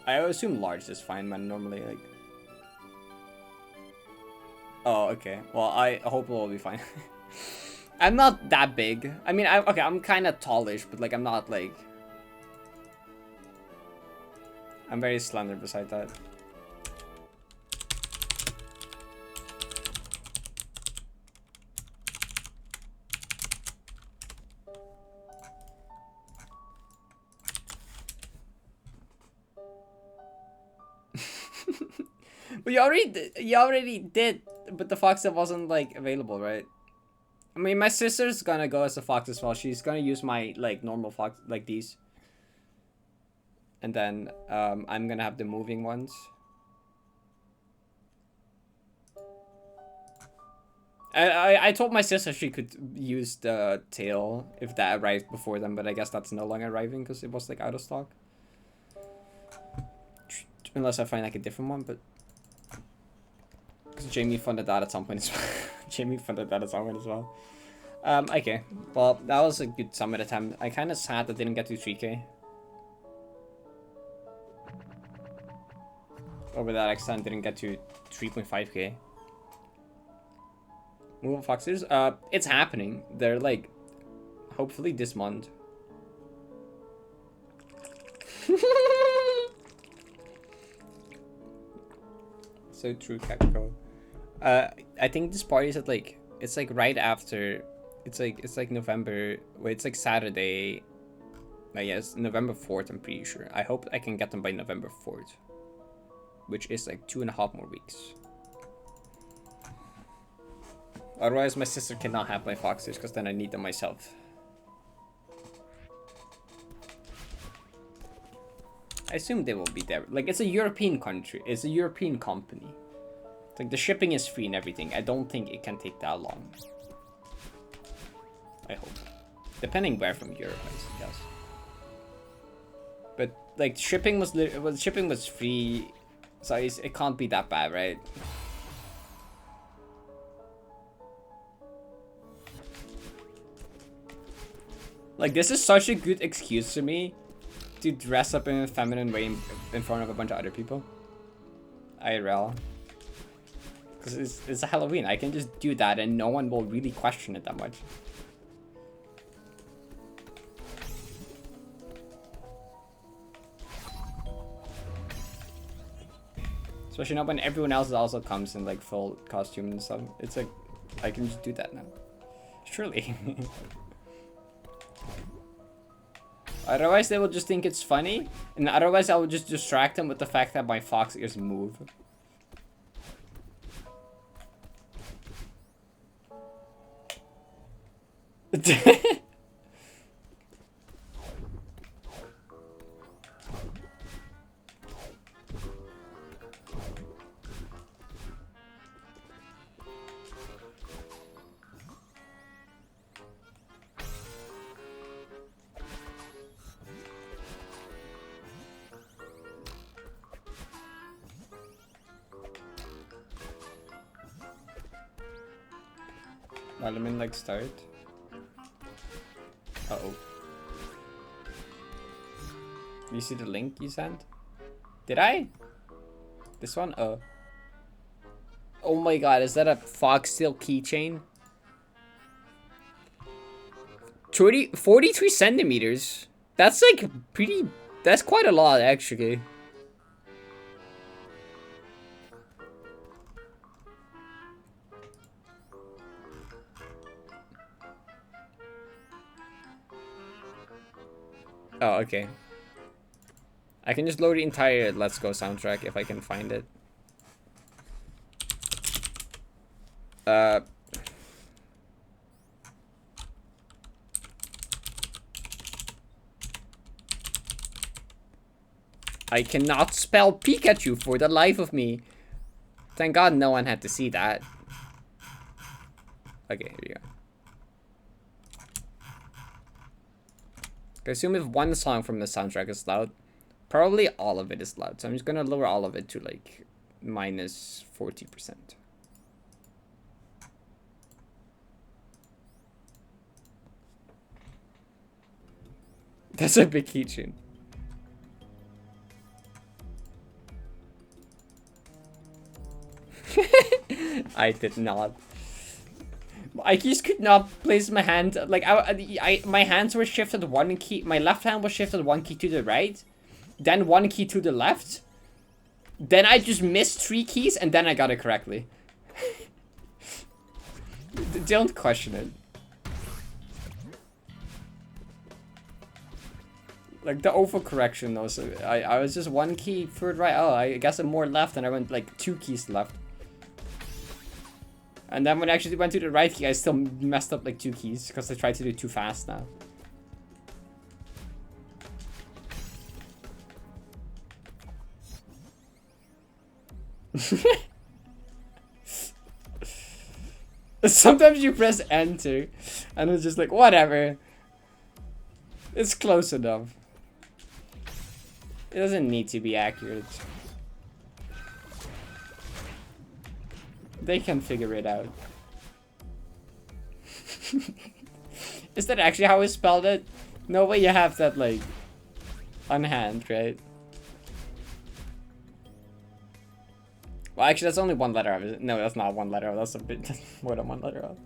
I assume large is fine, man. Normally like. Oh, okay. Well, I hope it will be fine. I'm not that big. I mean, I'm kind of tallish, but like I'm not like. I'm very slender beside that. But you already did, but the fox that wasn't like available, right? I mean, my sister's gonna go as a fox as well. She's gonna use my like normal fox, like these, and then I'm gonna have the moving ones. I told my sister she could use the tail if that arrived before them, but I guess that's no longer arriving because it was like out of stock. Unless I find like a different one, but because Jamie funded that at some point as well. Jamie funded that at some point as well. Okay. Well, that was a good summit attempt. I kind of sad that I didn't get to 3k. Over that extent, didn't get to 3.5k. Move on Foxes. It's happening. They're like, hopefully this month. So true, Capco. I think this party is at like, it's like right after, it's like November. Wait, it's like Saturday. I guess November 4th. I'm pretty sure. I hope I can get them by November 4th, which is like 2.5 more weeks. Otherwise, my sister cannot have my foxes because then I need them myself. I assume they will be there. Like, it's a European country. It's a European company. Like, the shipping is free and everything. I don't think it can take that long. I hope. Depending where from Europe, I guess. But, like, shipping was free. So it can't be that bad, right? Like, this is such a good excuse to me to dress up in a feminine way in front of a bunch of other people. IRL. Because it's a Halloween. I can just do that and no one will really question it that much. Especially now when everyone else also comes in like full costume and stuff. It's like, I can just do that now. Surely. Otherwise, they will just think it's funny. And otherwise, I will just distract them with the fact that my fox ears move. Let me like start. Uh-oh. You see the link you sent? Did I? This one? Oh. Oh my god, is that a foxtail keychain? 43 centimeters? That's like pretty... That's quite a lot, actually. Oh, okay. I can just load the entire Let's Go soundtrack if I can find it. I cannot spell Pikachu for the life of me. Thank God no one had to see that. Okay, here we go. I assume if one song from the soundtrack is loud, probably all of it is loud. So I'm just gonna lower all of it to like minus 40%. That's a big keychain. I did not. I just could not place my hand. Like my hands were shifted one key. My left hand was shifted one key to the right, then one key to the left. Then I just missed 3 keys, and then I got it correctly. Don't question it. Like the overcorrection also. I was just 1 key further right. Oh, I guess I'm more left, and I went like 2 keys left. And then when I actually went to the right key, I still messed up like 2 keys because I tried to do it too fast now. Sometimes you press enter and it's just like, whatever. It's close enough. It doesn't need to be accurate. They can figure it out. Is that actually how we spelled it? No way you have that, like, on hand, right? Well, actually, that's only one letter of it. No, that's not one letter of. That's a bit more than one letter of.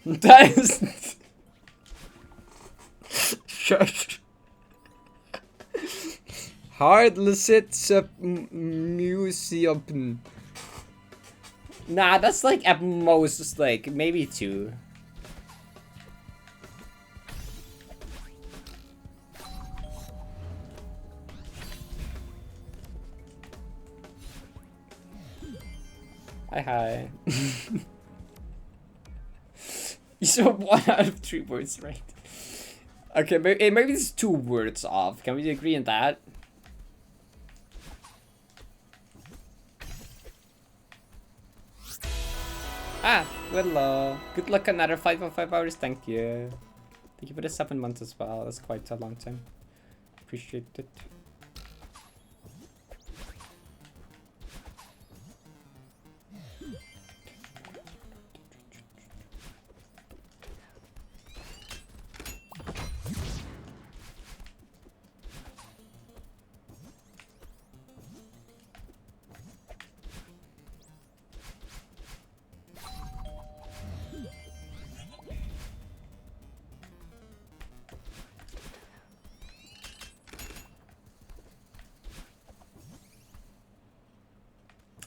That is... Shush. Hardlessets museum. Nah, that's like at most, like, maybe 2. Hi. You saw 1 out of 3 words right. Okay, maybe it's 2 words off. Can we agree on that? Ah, well, good luck another 5 hours. Thank you. Thank you for the 7 months as well. That's quite a long time. Appreciate it.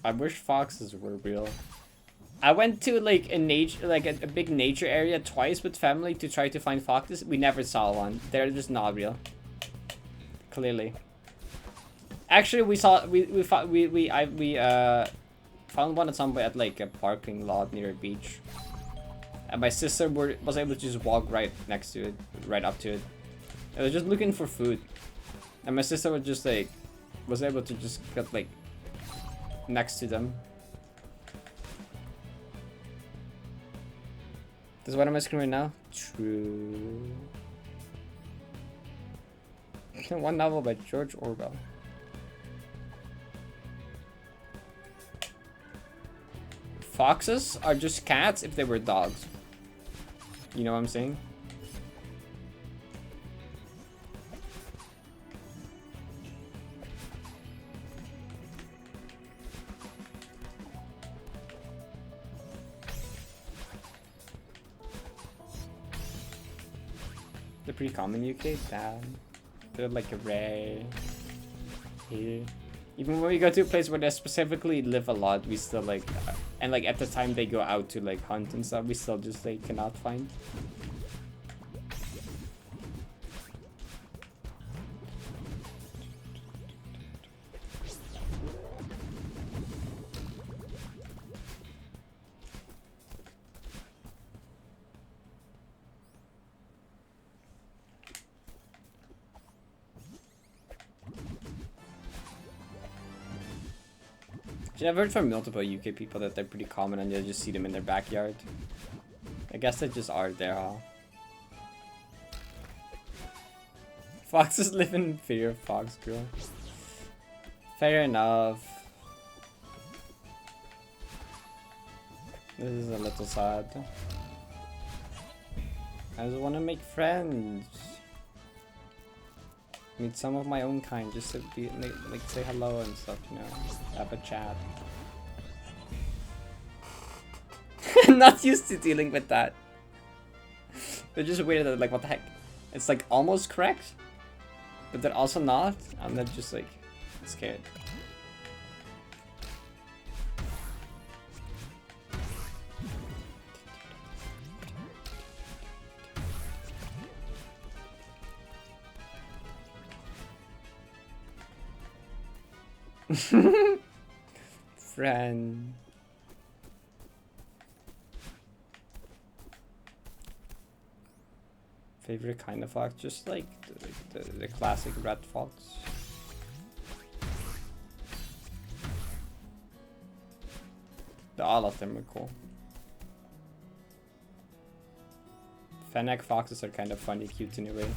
I wish foxes were real. I went to like a nature, like a big nature area twice with family to try to find foxes. We never saw one. They're just not real. Clearly. Actually, we saw we found one at some point at like a parking lot near a beach. And my sister was able to just walk right next to it, right up to it. I was just looking for food, and my sister was just like was able to just get like next to them. This is what I'm asking right now. True. One novel by George Orwell. Foxes are just cats if they were dogs. You know what I'm saying? They're pretty common in UK. Damn. They're like a rare here. Even when we go to a place where they specifically live a lot, we still like, and like at the time they go out to like hunt and stuff, we still just like cannot find. I've heard from multiple UK people that they're pretty common and you just see them in their backyard. I guess they just are there, huh? Foxes live in fear of fox girl. Fair enough. This is a little sad. I just want to make friends. Meet some of my own kind, just to be like say hello and stuff, you know, have a chat. I'm not used to dealing with that. They're just weird that like what the heck. It's like almost correct, but they're also not. I'm not just like scared. Friend. Favorite kind of fox? Just like the classic red fox. All of them are cool. Fennec foxes are kind of funny, cute in a way.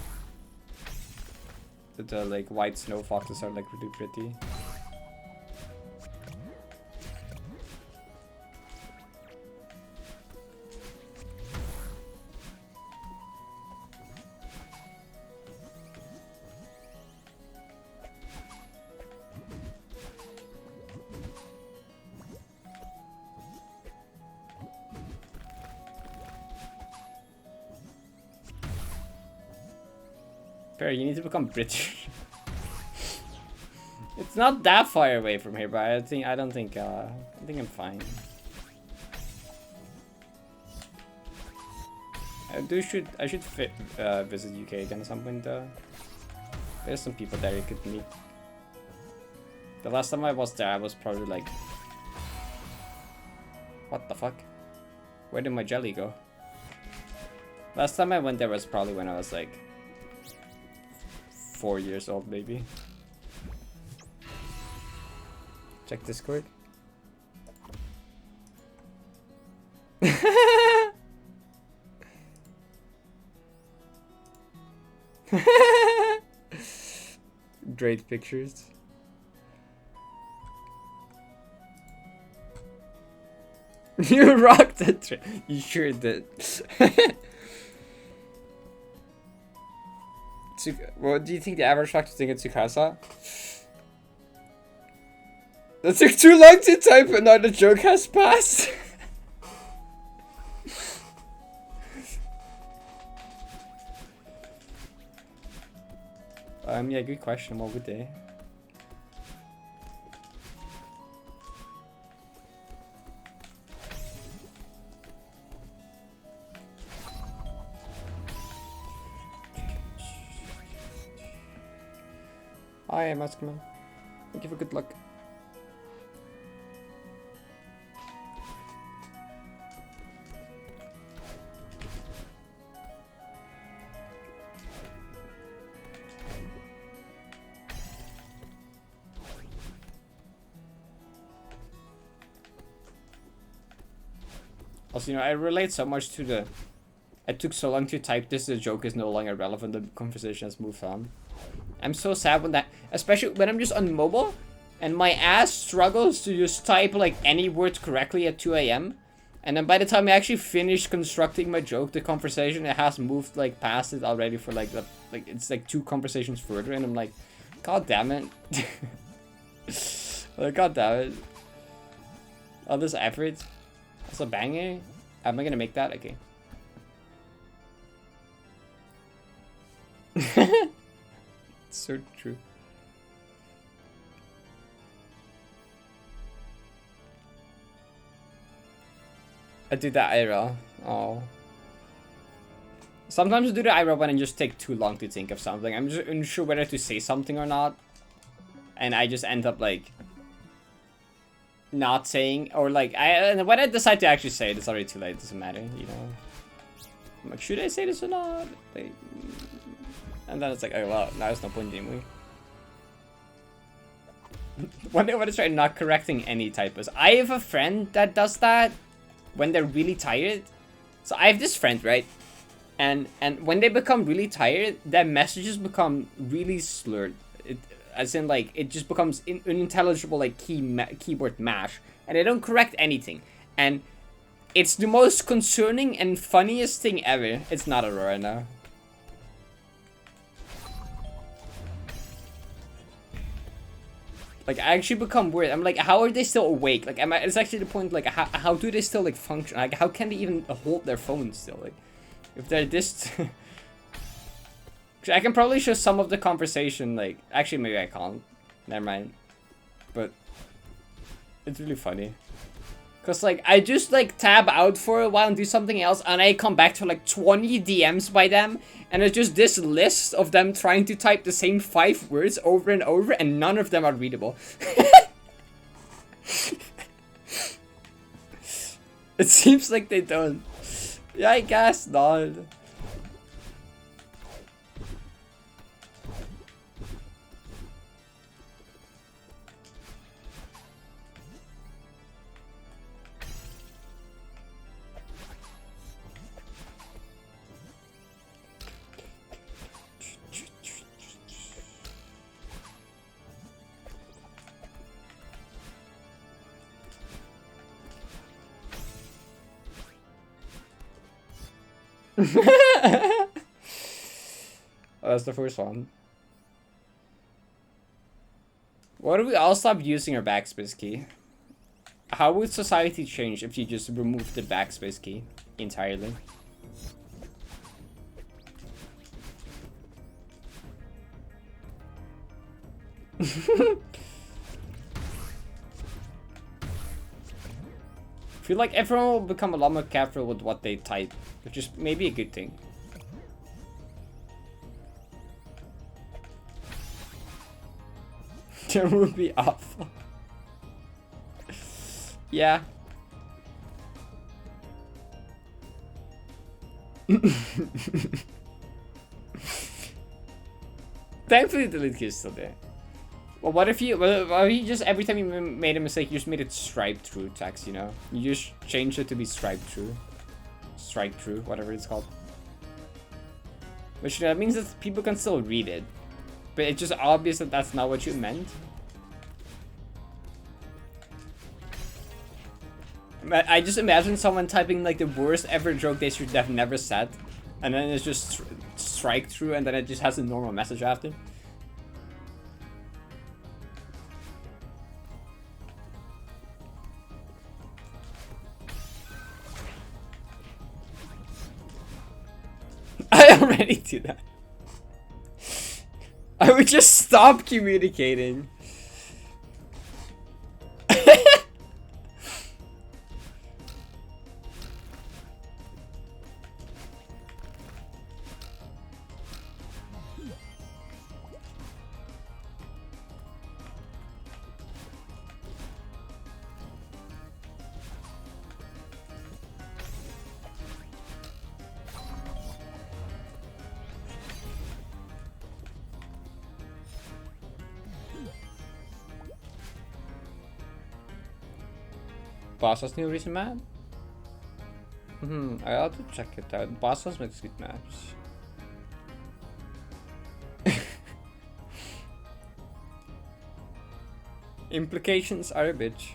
the like white snow foxes are like really pretty. Parrot, you need to become British. It's not that far away from here, but I don't think I'm fine. I should visit UK again at some point though. There's some people there you could meet. The last time I was there, I was probably like, what the fuck? Where did my jelly go? Last time I went there was probably when I was like 4 years old, maybe. Check Discord. Great pictures. You rocked the trip. You sure did. What do you think the average factor thing at Tsukasa? That took too long to type and now the joke has passed. Yeah, good question. What would they? Hi, Maskman. Thank you for good luck. Also, you know, I relate so much to the... I took so long to type this, the joke is no longer relevant, the conversation has moved on. I'm so sad when that... Especially when I'm just on mobile, and my ass struggles to just type, like, any word correctly at 2 AM. And then by the time I actually finish constructing my joke, the conversation, it has moved, like, past it already for, like, it's, like, 2 conversations further, and I'm like, God damn it. Like, God damn it. All this effort. That's a banger. Am I gonna make that? Okay. It's so true. I do that IRL. Oh. Sometimes I do the IRL when I just take too long to think of something. I'm just unsure whether to say something or not. And I just end up like not saying, or like and when I decide to actually say it, it's already too late. It doesn't matter, you know. I'm like, should I say this or not? Like, and then it's like, oh well, now there's no point anymore. One day I want to try not correcting any typos. I have a friend that does that when they're really tired. So I have this friend, right? And when they become really tired, their messages become really slurred. As in, like, it just becomes unintelligible, like, keyboard mash. And they don't correct anything. And it's the most concerning and funniest thing ever. It's not Aurora now. Like, I actually become worried. I'm like, how are they still awake? Like, it's actually the point, like, how do they still, like, function? Like, how can they even hold their phone still? Like, if they're this... I can probably show some of the conversation, like... Actually, maybe I can't. Never mind. But... It's really funny. Because, like, I just, like, tab out for a while and do something else, and I come back to, like, 20 DMs by them, and it's just this list of them trying to type the same 5 words over and over, and none of them are readable. It seems like they don't. Yeah, I guess not. Oh, that's the first one. What if we all stop using our backspace key? How would society change if you just remove the backspace key entirely? I feel like everyone will become a lot more careful with what they type, which is maybe a good thing. That would be awful. Yeah. Thankfully, the delete key is still there. Well, what if you just every time you made a mistake, you just made it stripe through text, you know? You just changed it to be stripe through. Strike through, whatever it's called. Which means that people can still read it. But it's just obvious that that's not what you meant. I just imagine someone typing like the worst ever joke they should have never said. And then it's just strike through and then it just has a normal message after. I already do that. I would just stop communicating. Boss's new recent map? I ought to check it out. Boss's makes good maps. Implications are a bitch.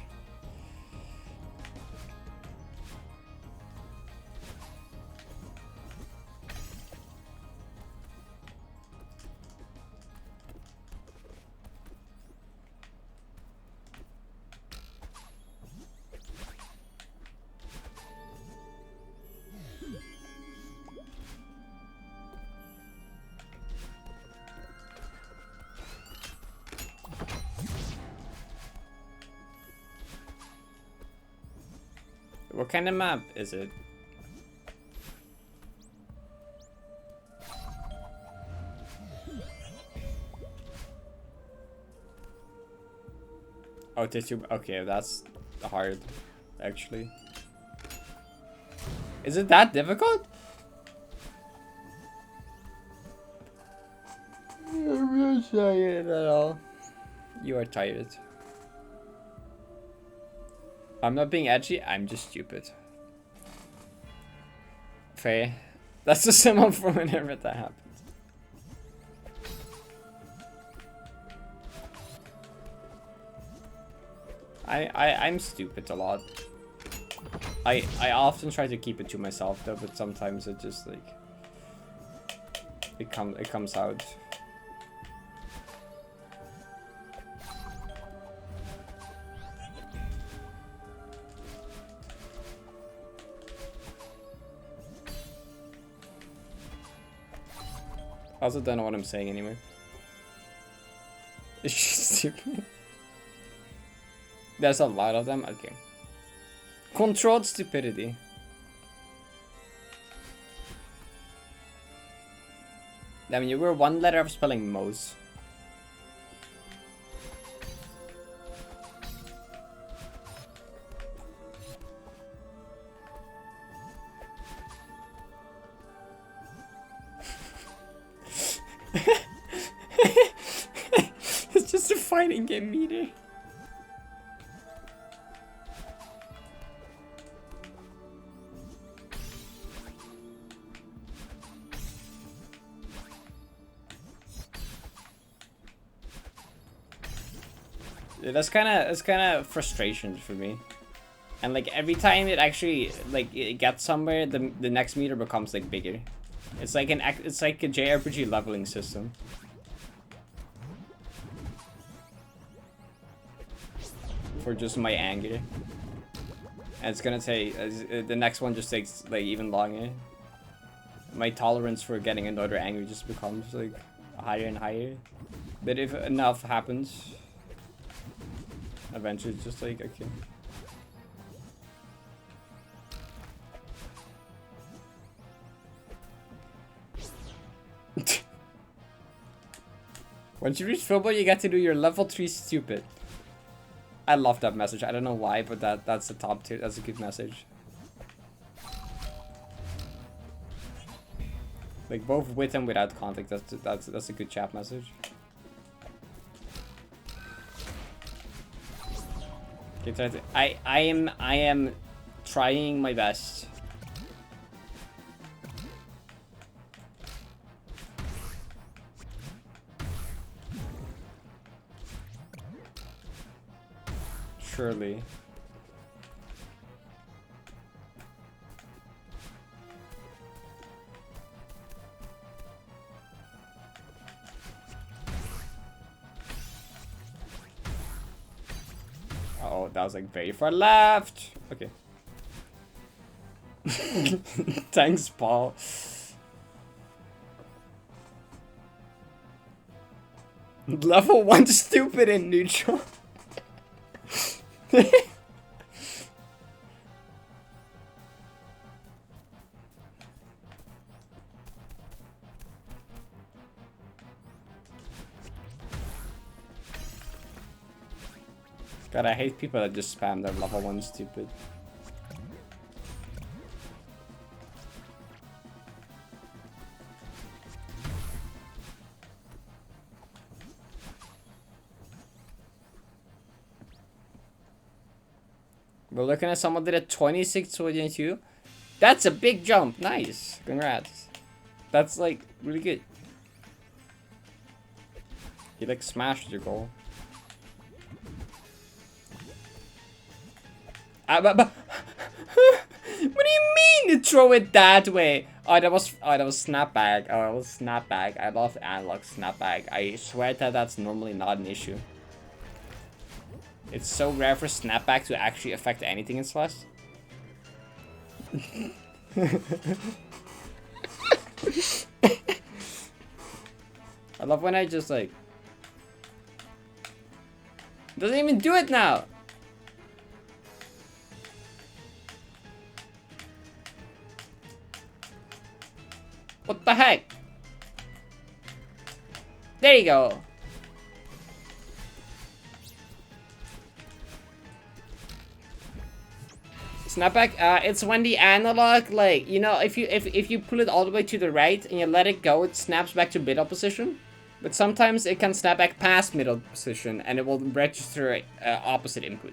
What kind of map is it? Oh, tissue. Okay, that's hard, actually. Is it that difficult? I'm not tired at all. You are tired. I'm not being edgy, I'm just stupid. Faye. That's the symbol for whenever that happens. I'm stupid a lot. I often try to keep it to myself though, but sometimes it just like it comes out. I also don't know what I'm saying anyway. Is she stupid? There's a lot of them? Okay. Controlled stupidity. I mean, you were one letter of spelling Mose. It's just a fighting game meter. Yeah, that's kind of frustration for me. And like every time it actually like it gets somewhere, the next meter becomes like bigger. It's like a JRPG leveling system. For just my anger. And it's gonna take the next one just takes like even longer. My tolerance for getting another angry just becomes like higher and higher. But if enough happens, eventually it's just like okay. Once you reach football, you get to do your level 3 stupid. I love that message. I don't know why, but that's the top tier. That's a good message. Like both with and without context, that's a good chat message. Okay, I am trying my best. Surely. Oh, that was like very far left. Okay. Thanks, Paul. Level 1 stupid and neutral. God, I hate people that just spam their level 1 stupid. We're looking at someone did a 26-22. That's a big jump. Nice. Congrats. That's like really good. You like smashed your goal. But what do you mean to throw it that way? Oh, that was snapback. Oh, it was snapback. I love analog snapback. I swear that that's normally not an issue. It's so rare for snapback to actually affect anything in Celeste. I love when I just like... Doesn't even do it now! What the heck? There you go. Snapback, it's when the analog, like, you know, if you pull it all the way to the right and you let it go, it snaps back to middle position. But sometimes it can snap back past middle position and it will register opposite input.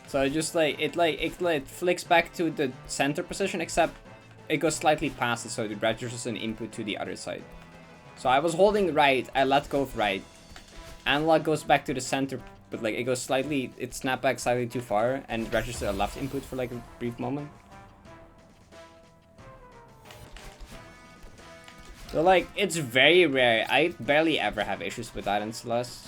So it just it flicks back to the center position, except it goes slightly past it, so it registers an input to the other side. So I was holding right, I let go of right. Analog goes back to the center, but like it goes slightly, it snapped back slightly too far and registers a left input for like a brief moment. So like, it's very rare. I barely ever have issues with that in Celeste.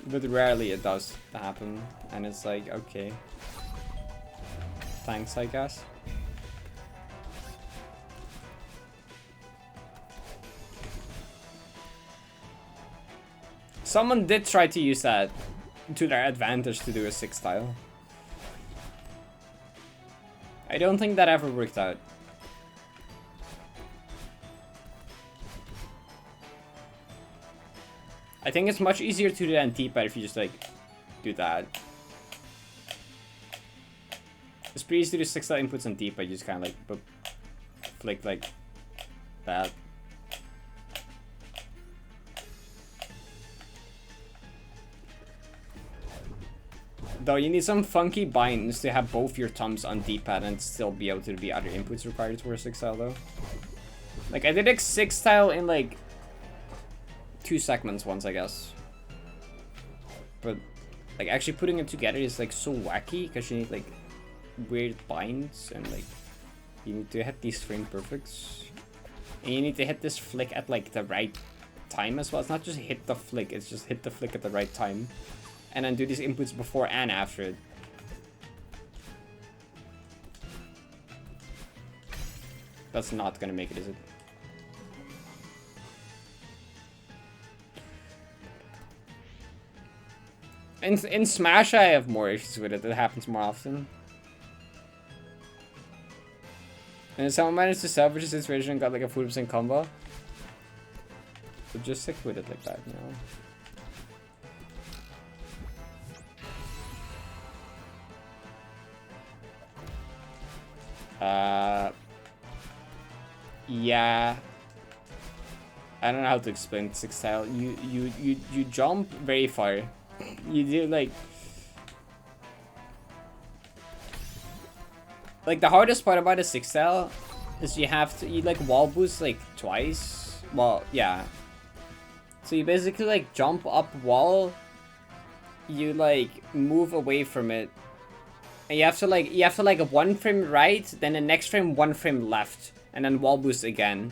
But rarely it does happen, and it's like, okay. Thanks, I guess. Someone did try to use that to their advantage to do a 6 tile. I don't think that ever worked out. I think it's much easier to do that in D-pad if you just like do that. It's pretty easy to do 6 tile inputs on D-pad, you just kind of like flick like that. Though you need some funky binds to have both your thumbs on D-pad and still be able to be other inputs required for a 6-style though. Like I did a 6-style in like 2 segments once, I guess. But like actually putting it together is like so wacky because you need like weird binds and like you need to hit these frame perfects. And you need to hit this flick at like the right time as well. It's not just hit the flick, it's just hit the flick at the right time. And then do these inputs before and after it. That's not gonna make it, is it? In Smash, I have more issues with it. It happens more often. And if someone managed to salvage the situation and got like a 40% combo, so just stick with it like that, you know? Yeah. I don't know how to explain 6-style. You jump very far. You do like the hardest part about a 6-style is you like wall boost like twice. Well, yeah. So you basically like jump up wall, you like move away from it, and you have to like 1 frame right, then the next frame 1 frame left, and then wall boost again,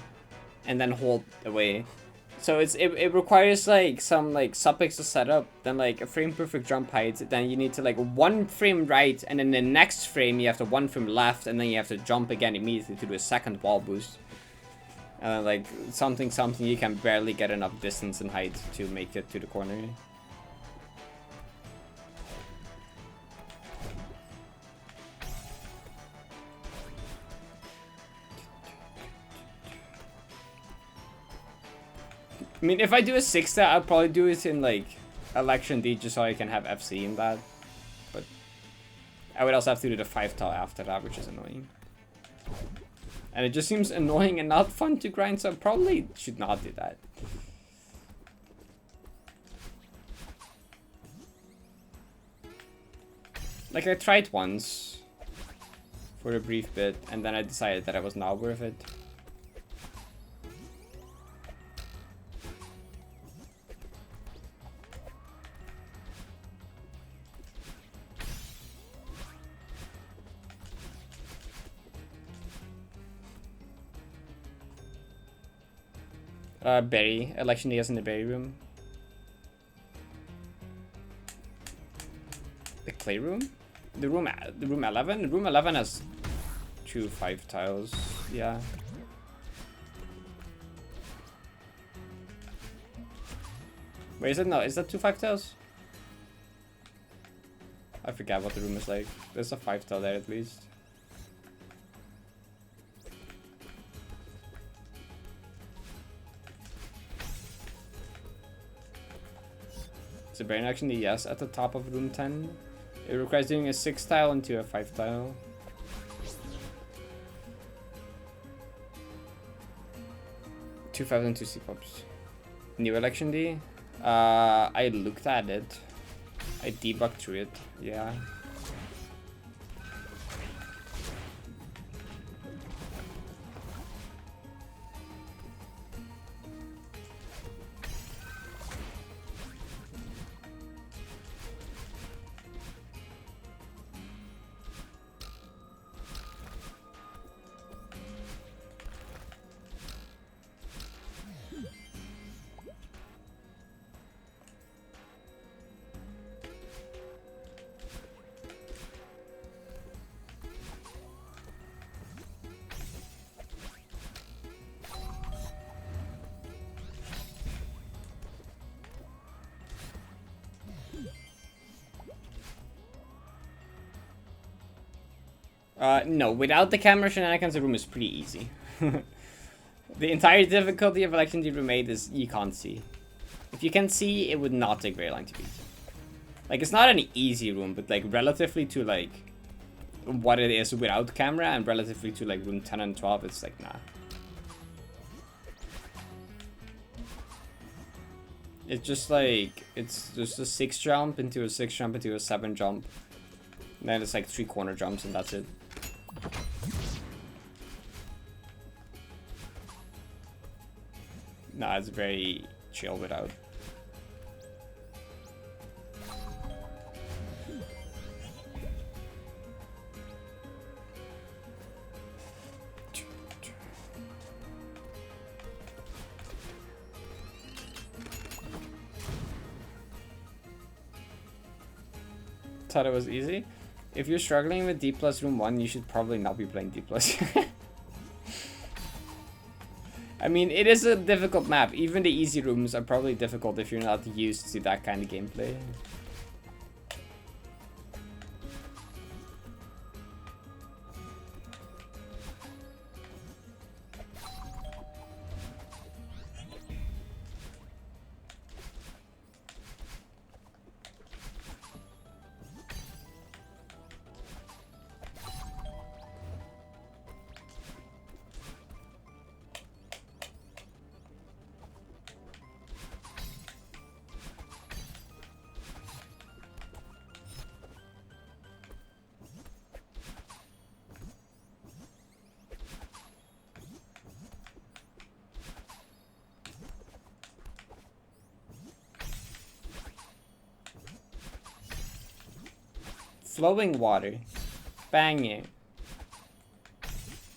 and then hold away. So it requires like some like suffix to set up, then like a frame perfect jump height, then you need to like 1 frame right, and then the next frame you have to 1 frame left, and then you have to jump again immediately to do a second wall boost. And like something you can barely get enough distance and height to make it to the corner. I mean, if I do a 6-style, I'll probably do it in like Election D just so I can have FC in that. But I would also have to do the 5-style after that, which is annoying. And it just seems annoying and not fun to grind, so I probably should not do that. Like I tried once for a brief bit, and then I decided that it was not worth it. Berry. Election day is in the berry room. The clay room? The room 11? The room 11 has 2 5 tiles. Yeah. Wait, is it? No, is that 2 5 tiles? I forget what the room is like. There's a 5 tile there at least. It's a brain action, yes, at the top of room 10. It requires doing a 6-tile into a 5-tile. Two 5 and 2 C-pops. New Election D. I looked at it. I debugged through it, yeah. No, without the camera shenanigans, the room is pretty easy. The entire difficulty of Election D Room 8 is you can't see. If you can see, it would not take very long to beat. Like, it's not an easy room, but like relatively to like what it is without camera and relatively to like room 10 and 12, it's like, nah. It's just like, it's just a 6 jump into a 6 jump into a 7 jump. Then it's like 3 corner jumps and that's it. Nah, it's very chill without. Thought it was easy. If you're struggling with D+ Room 1, you should probably not be playing D+. I mean, it is a difficult map. Even the easy rooms are probably difficult if you're not used to that kind of gameplay. Flowing water. Bang it.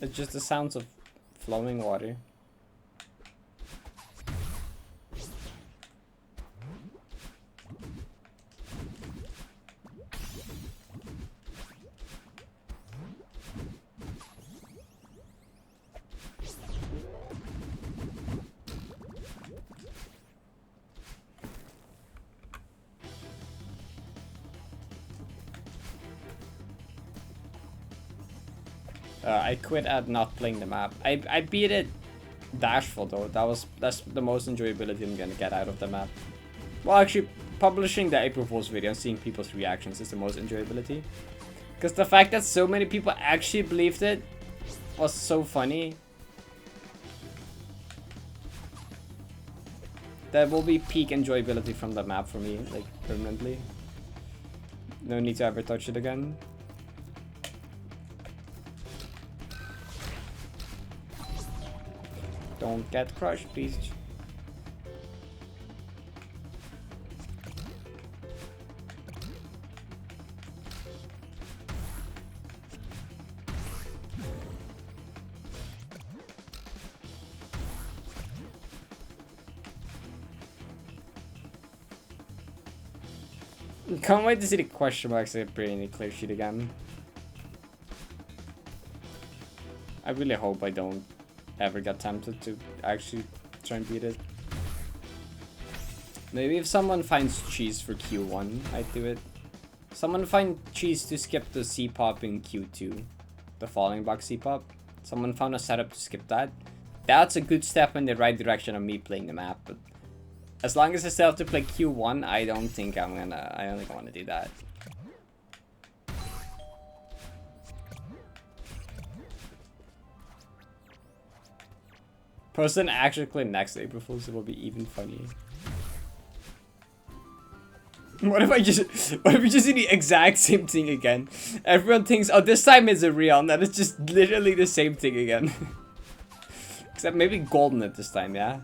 It's just the sounds of flowing water. I quit at not playing the map. I beat it dashful though. That's the most enjoyability I'm gonna get out of the map. Well, actually, publishing the April Fool's video and seeing people's reactions is the most enjoyability. Because the fact that so many people actually believed it was so funny. That will be peak enjoyability from the map for me, like permanently. No need to ever touch it again. Don't get crushed, please. Can't wait to see the question marks appear in the clear sheet again. I really hope I don't ever get tempted to actually try and beat it. Maybe if someone finds cheese for Q1, I'd do it. Someone find cheese to skip the C-pop in Q2. The falling back C-pop. Someone found a setup to skip that. That's a good step in the right direction of me playing the map, but as long as I still have to play Q1, I don't think I don't think I wanna do that. Person actually play next April Fool's, it will be even funnier. What if we just do the exact same thing again? Everyone thinks, oh, this time is a real, and then it's just literally the same thing again. Except maybe golden at this time, yeah?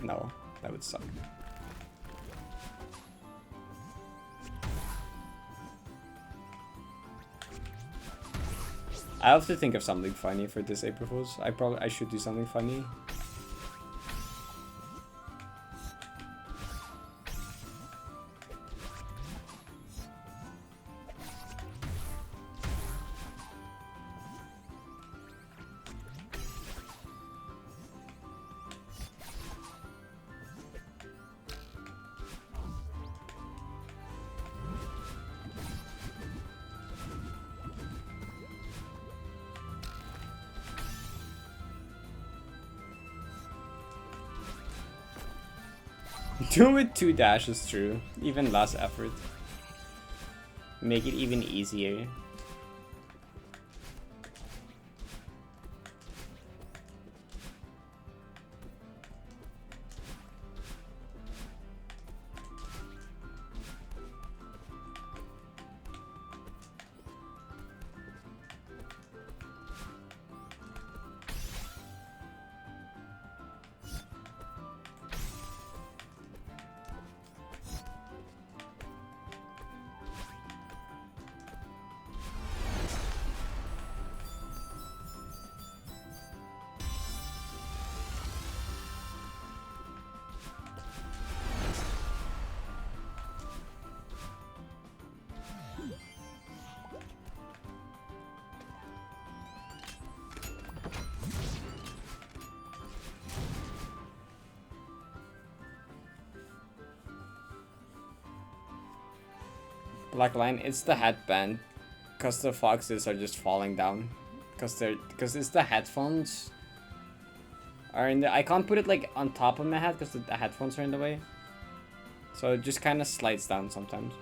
No, that would suck. I have to think of something funny for this April Fool's. I should do something funny. Do it with 2 dashes through, even less effort. Make it even easier. Black line, it's the headband. Because the foxes are just falling down. Because it's the headphones. Are in the, I can't put it like on top of my head because the headphones are in the way. So it just kind of slides down sometimes.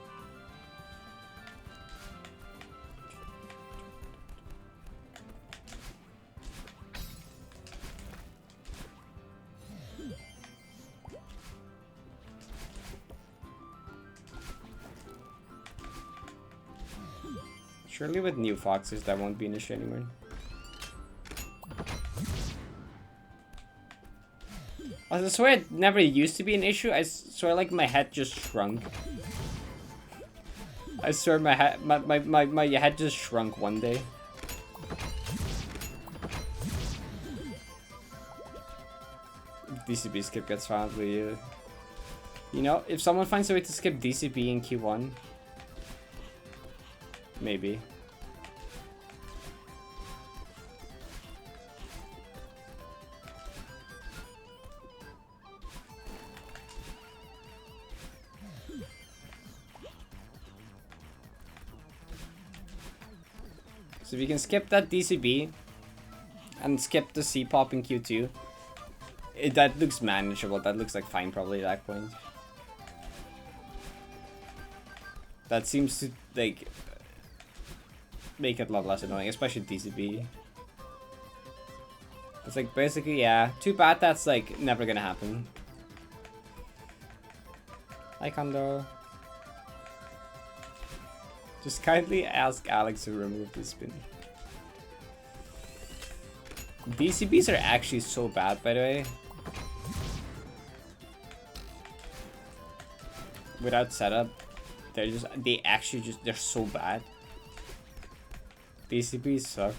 Surely with new foxes that won't be an issue anymore. I swear it never used to be an issue. I swear like my head just shrunk. I swear my head just shrunk one day. DCB skip gets found with you. You know, if someone finds a way to skip DCB in Q1, maybe. So if you can skip that DCB and skip the C-pop in Q2, that looks manageable. That looks like fine probably at that point. That seems to like make it a lot less annoying, especially DCB. It's like basically, yeah, too bad that's like never gonna happen. Hi Kondo. Just kindly ask Alex to remove the spin. DCBs are actually so bad, by the way. Without setup, they're so bad. DCBs suck.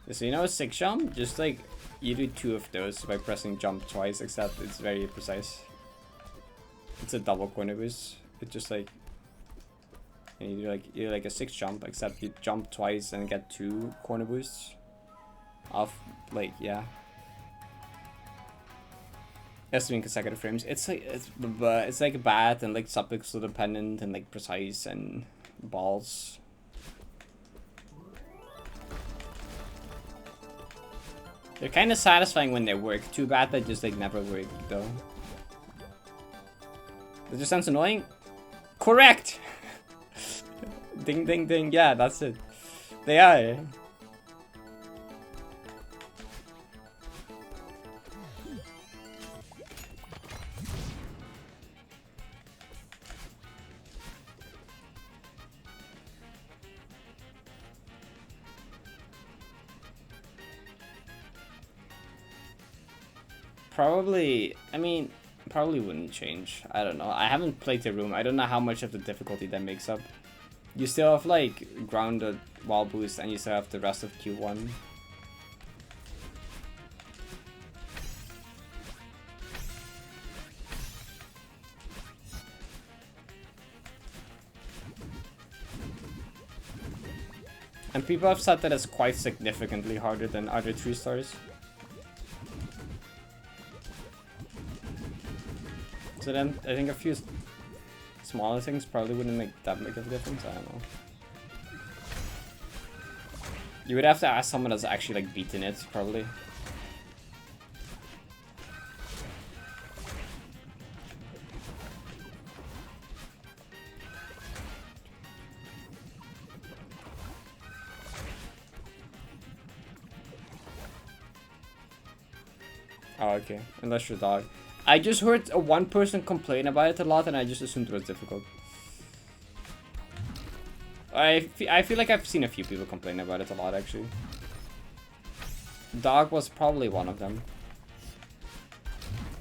So you know a 6 jump? Just like you do 2 of those by pressing jump twice, except it's very precise. It's a double corner boost. It's just like and you do like a 6 jump, except you jump twice and get 2 corner boosts. Off like yeah. Estimating consecutive frames. It's like bad and like subpixel dependent and like precise and balls. They're kind of satisfying when they work. Too bad they just like never work though. That just sounds annoying. Correct. Ding ding ding. Yeah, that's it. They are. Probably, I mean, probably wouldn't change. I don't know. I haven't played the room. I don't know how much of the difficulty that makes up. You still have like grounded wall boost and you still have the rest of Q1. And people have said that it's quite significantly harder than other 3 stars. So then, I think a few smaller things probably wouldn't make that big of a difference, I don't know. You would have to ask someone that's actually like beaten it, probably. Oh, okay. Unless you're dog. I just heard one person complain about it a lot and I just assumed it was difficult. I feel like I've seen a few people complain about it a lot actually. Dog was probably one of them.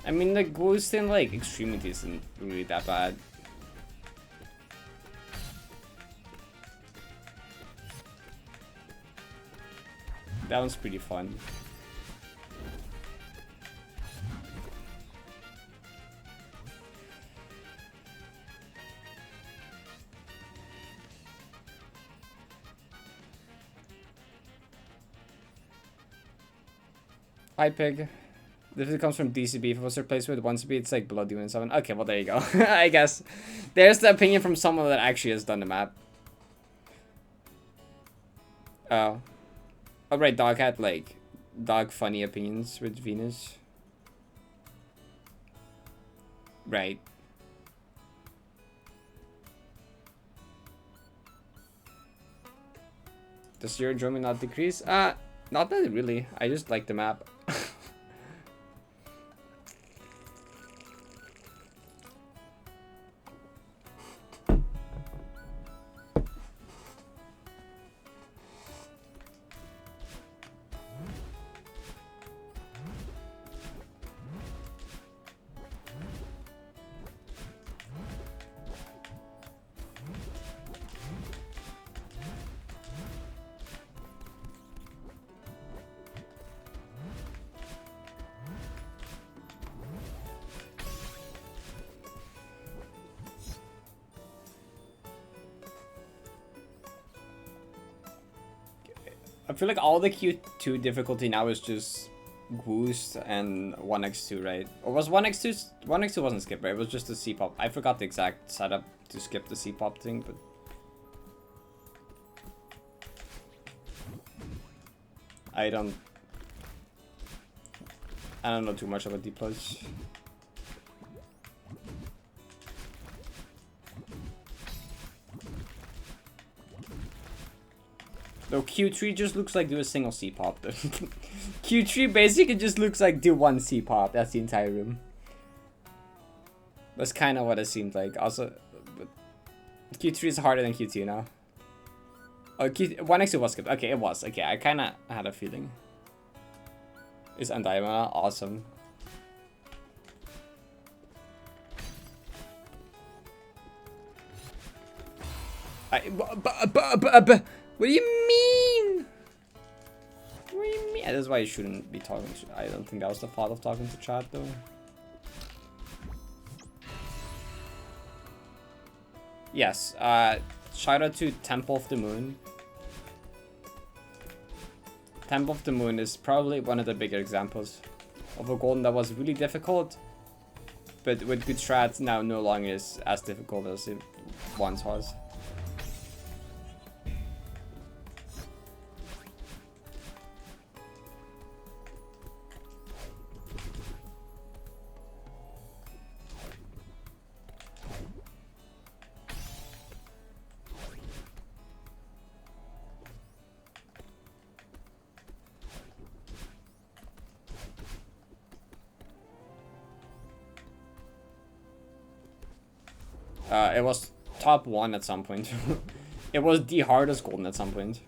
I mean the ghost in like extremity isn't really that bad. That one's pretty fun. Hi, Pig. If it comes from DCB, if it was replaced with 1CB, it's like below Demon 7. Okay, well, there you go. I guess. There's the opinion from someone that actually has done the map. Oh. Oh, right, Dog had, like, Dog funny opinions with Venus. Right. Does your enjoyment not decrease? Not that really. I just like the map. I feel like all the Q2 difficulty now is just Boost and 1x2, right? Or was 1x2... 1x2 wasn't skip, right? It was just the C-pop. I forgot the exact setup to skip the C-pop thing, but... I don't know too much about D+. Though Q3 just looks like do a single C-pop. Q3 basically just looks like do one C-pop. That's the entire room. That's kind of what it seemed like. Also, but Q3 is harder than Q2 now. Oh, 1x2 was skipped. Okay, it was. Okay, I kind of had a feeling. Is Undiama awesome? What do you mean? What do you mean? That's why you shouldn't be talking to... I don't think that was the fault of talking to chat, though. Yes, shout out to Temple of the Moon. Temple of the Moon is probably one of the bigger examples of a golden that was really difficult, but with good strats now no longer is as difficult as it once was. It was top 1 at some point. It was the hardest golden at some point.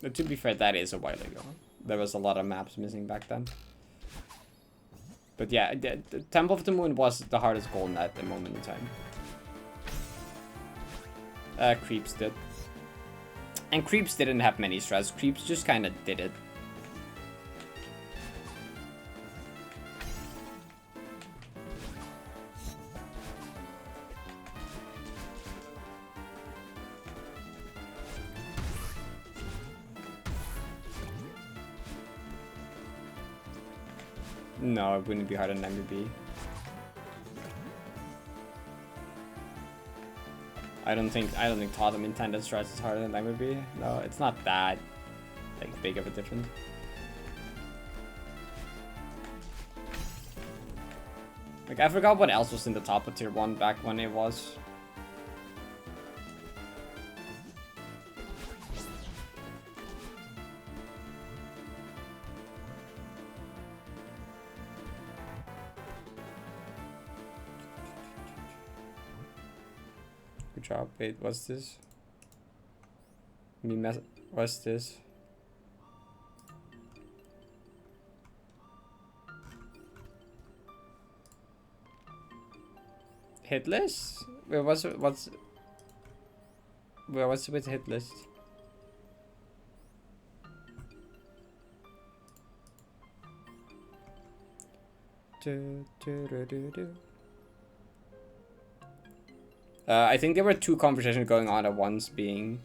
But to be fair, that is a while ago. There was a lot of maps missing back then. But yeah, the Temple of the Moon was the hardest golden at the moment in time. Creeps did. And Creeps didn't have many strats. Creeps just kind of did it. No, it wouldn't be harder than MBB. I don't think Totem intended strats is harder than MBB. No, it's not that like big of a difference. Like I forgot what else was in the top of tier 1 back when it was. Good job. Wait, what's this? What's this? Hit list? Wait, what's with hit list? I think there were two conversations going on at once, being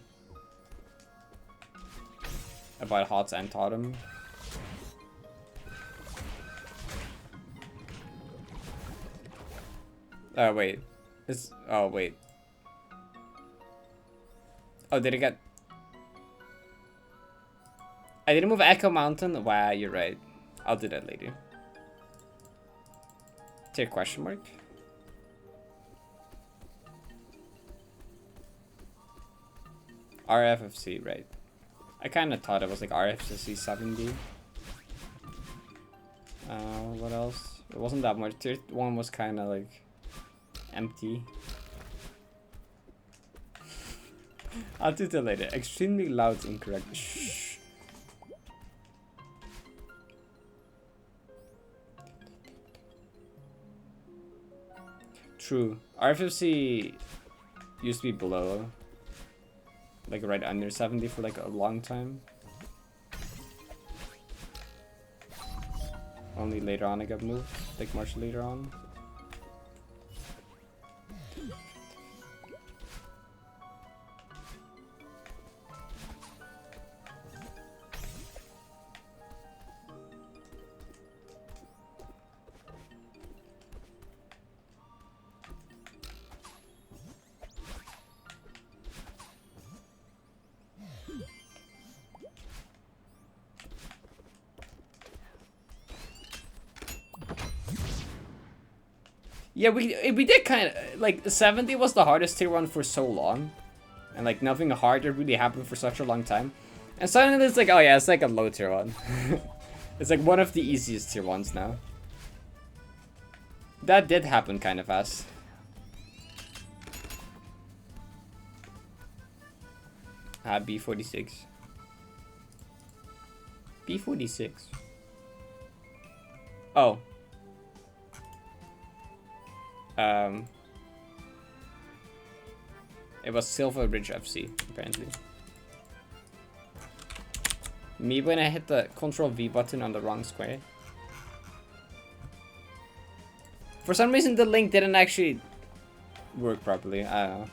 about HOTS and Totem. Wait. Oh, wait. Oh, did it get... I didn't move Echo Mountain? Wow, you're right. I'll do that later. Tier question mark? RFFC, right. I kind of thought it was like RFFC 70. What else? It wasn't that much. Tier 1 was kind of like empty. I'll do that later. Extremely loud, incorrect. Shh. True. RFFC used to be below. Like right under 70 for like a long time. Only later on I got moved. Like much later on. Yeah, we did kind of, like, 70 was the hardest tier 1 for so long. And, like, nothing harder really happened for such a long time. And suddenly it's like, oh yeah, it's like a low tier 1. It's like one of the easiest tier 1s now. That did happen kind of fast. B46. B46. Oh. It was Silver Bridge FC, apparently. Me when I hit the Control V button on the wrong square. For some reason the link didn't actually work properly, I don't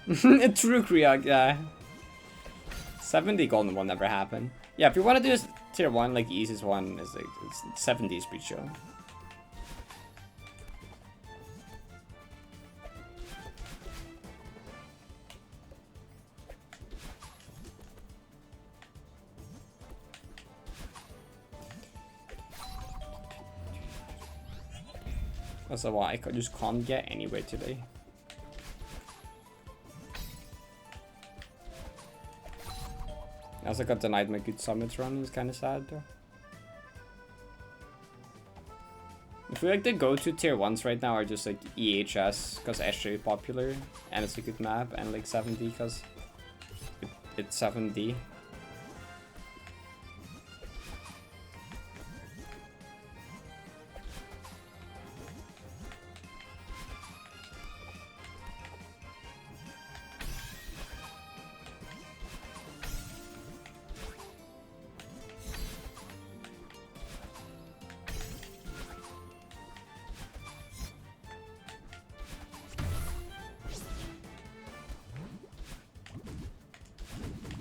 know. True Kriok, yeah. 70 golden will never happen. Yeah, if you want to do this tier 1, like the easiest one is like it's 70 speed show. That's why I just can't get anywhere today. I also got denied my good summits run, it's kind of sad though. I feel like the go-to tier 1s right now are just like EHS, because Escher is popular, and it's a good map, and like 7D, because it's 7D.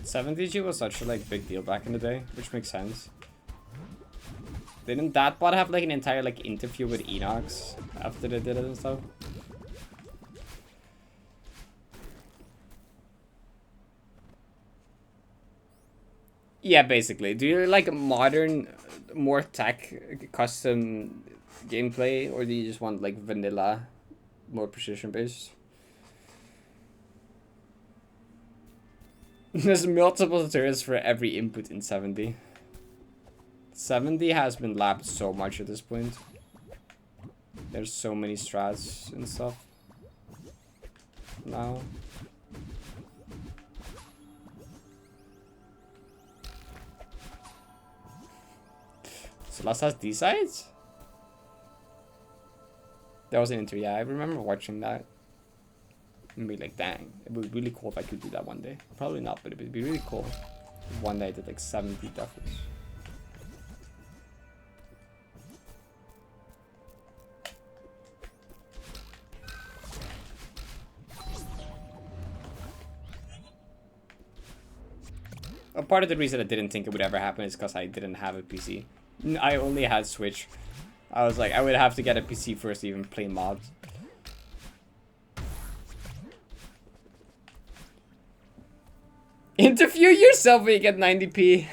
$70G was such a like big deal back in the day, which makes sense. Didn't that bot have like an entire like interview with Enox after they did it and stuff? Yeah, basically. Do you like modern, more tech, custom gameplay, or do you just want like vanilla, more precision based? There's multiple turrets for every input in 70. 70 has been lapped so much at this point. There's so many strats and stuff now. Celeste has D-sides? That was an intro, yeah, I remember watching that. And be like, dang, it would be really cool if I could do that one day. Probably not, but it would be really cool if one day I did like 70 Deathless. A part of the reason I didn't think it would ever happen is because I didn't have a PC. I only had Switch. I was like, I would have to get a PC first to even play mods. Interview yourself when you get 90p.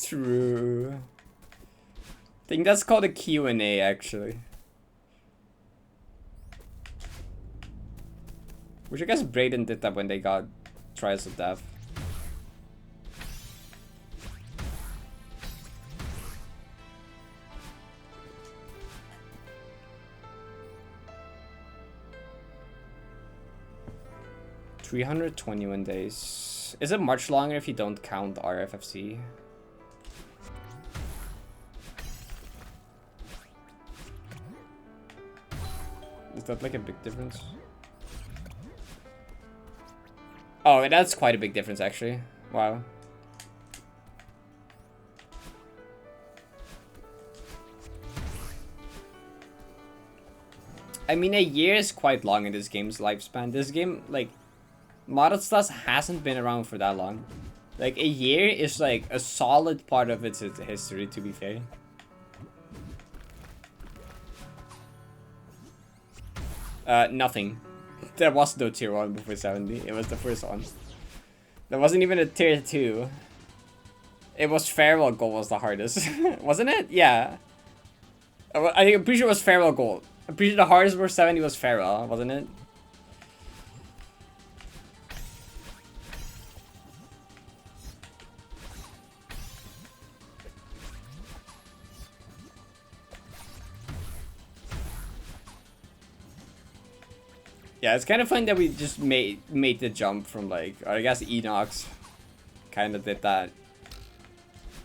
True. I think that's called a Q&A actually. Which I guess Brayden did that when they got Trials of Death. $321 days. Is it much longer if you don't count RFFC? Is that like a big difference? Oh, that's quite a big difference actually. Wow. I mean, a year is quite long in this game's lifespan. This game, like, Modded Stars hasn't been around for that long. Like, a year is like a solid part of its history, to be fair. Nothing. There was no tier 1 before 70. It was the first one. There wasn't even a tier 2. It was Farewell Gold was the hardest. Wasn't it? Yeah. I'm pretty sure it was Farewell Gold. I'm pretty sure the hardest for 70 was Farewell, wasn't it? Yeah, it's kind of fun that we just made the jump from like, or I guess Enox kind of did that.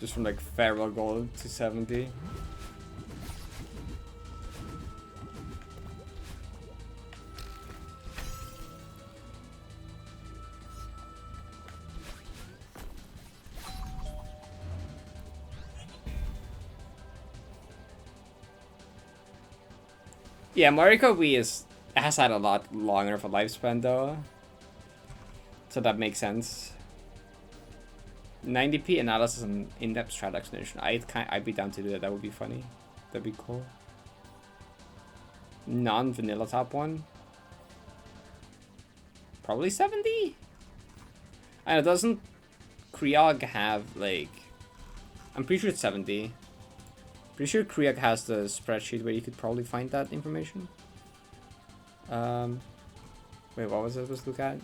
Just from like Farewell Gold to 70. Yeah, Mario Kart Wii has had a lot longer of a lifespan though, so that makes sense. 90p analysis and in-depth strat explanation. I'd be down to do that. That would be funny. That'd be cool. Non-vanilla top 1. Probably 70. I know, doesn't Kriog have like? I'm pretty sure it's 70. Pretty sure Kriog has the spreadsheet where you could probably find that information. Wait, what was I supposed to look at?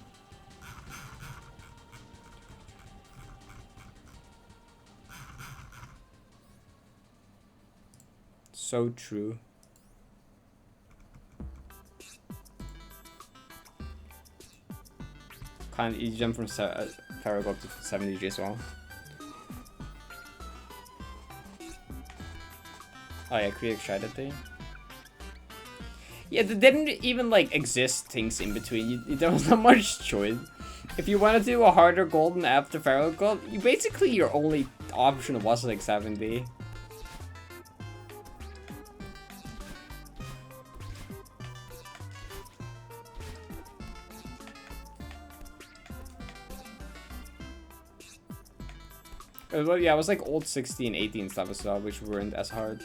So true. Kind of, you jump from Parrot up to 70 as well. Oh yeah, Krieg tried that thing. Yeah, there didn't even like exist things in between. There was not much choice. If you want to do a harder golden after Pharaoh Gold, basically your only option was like 70. Well, yeah, it was like old 16, 18 stuff as well, which weren't as hard.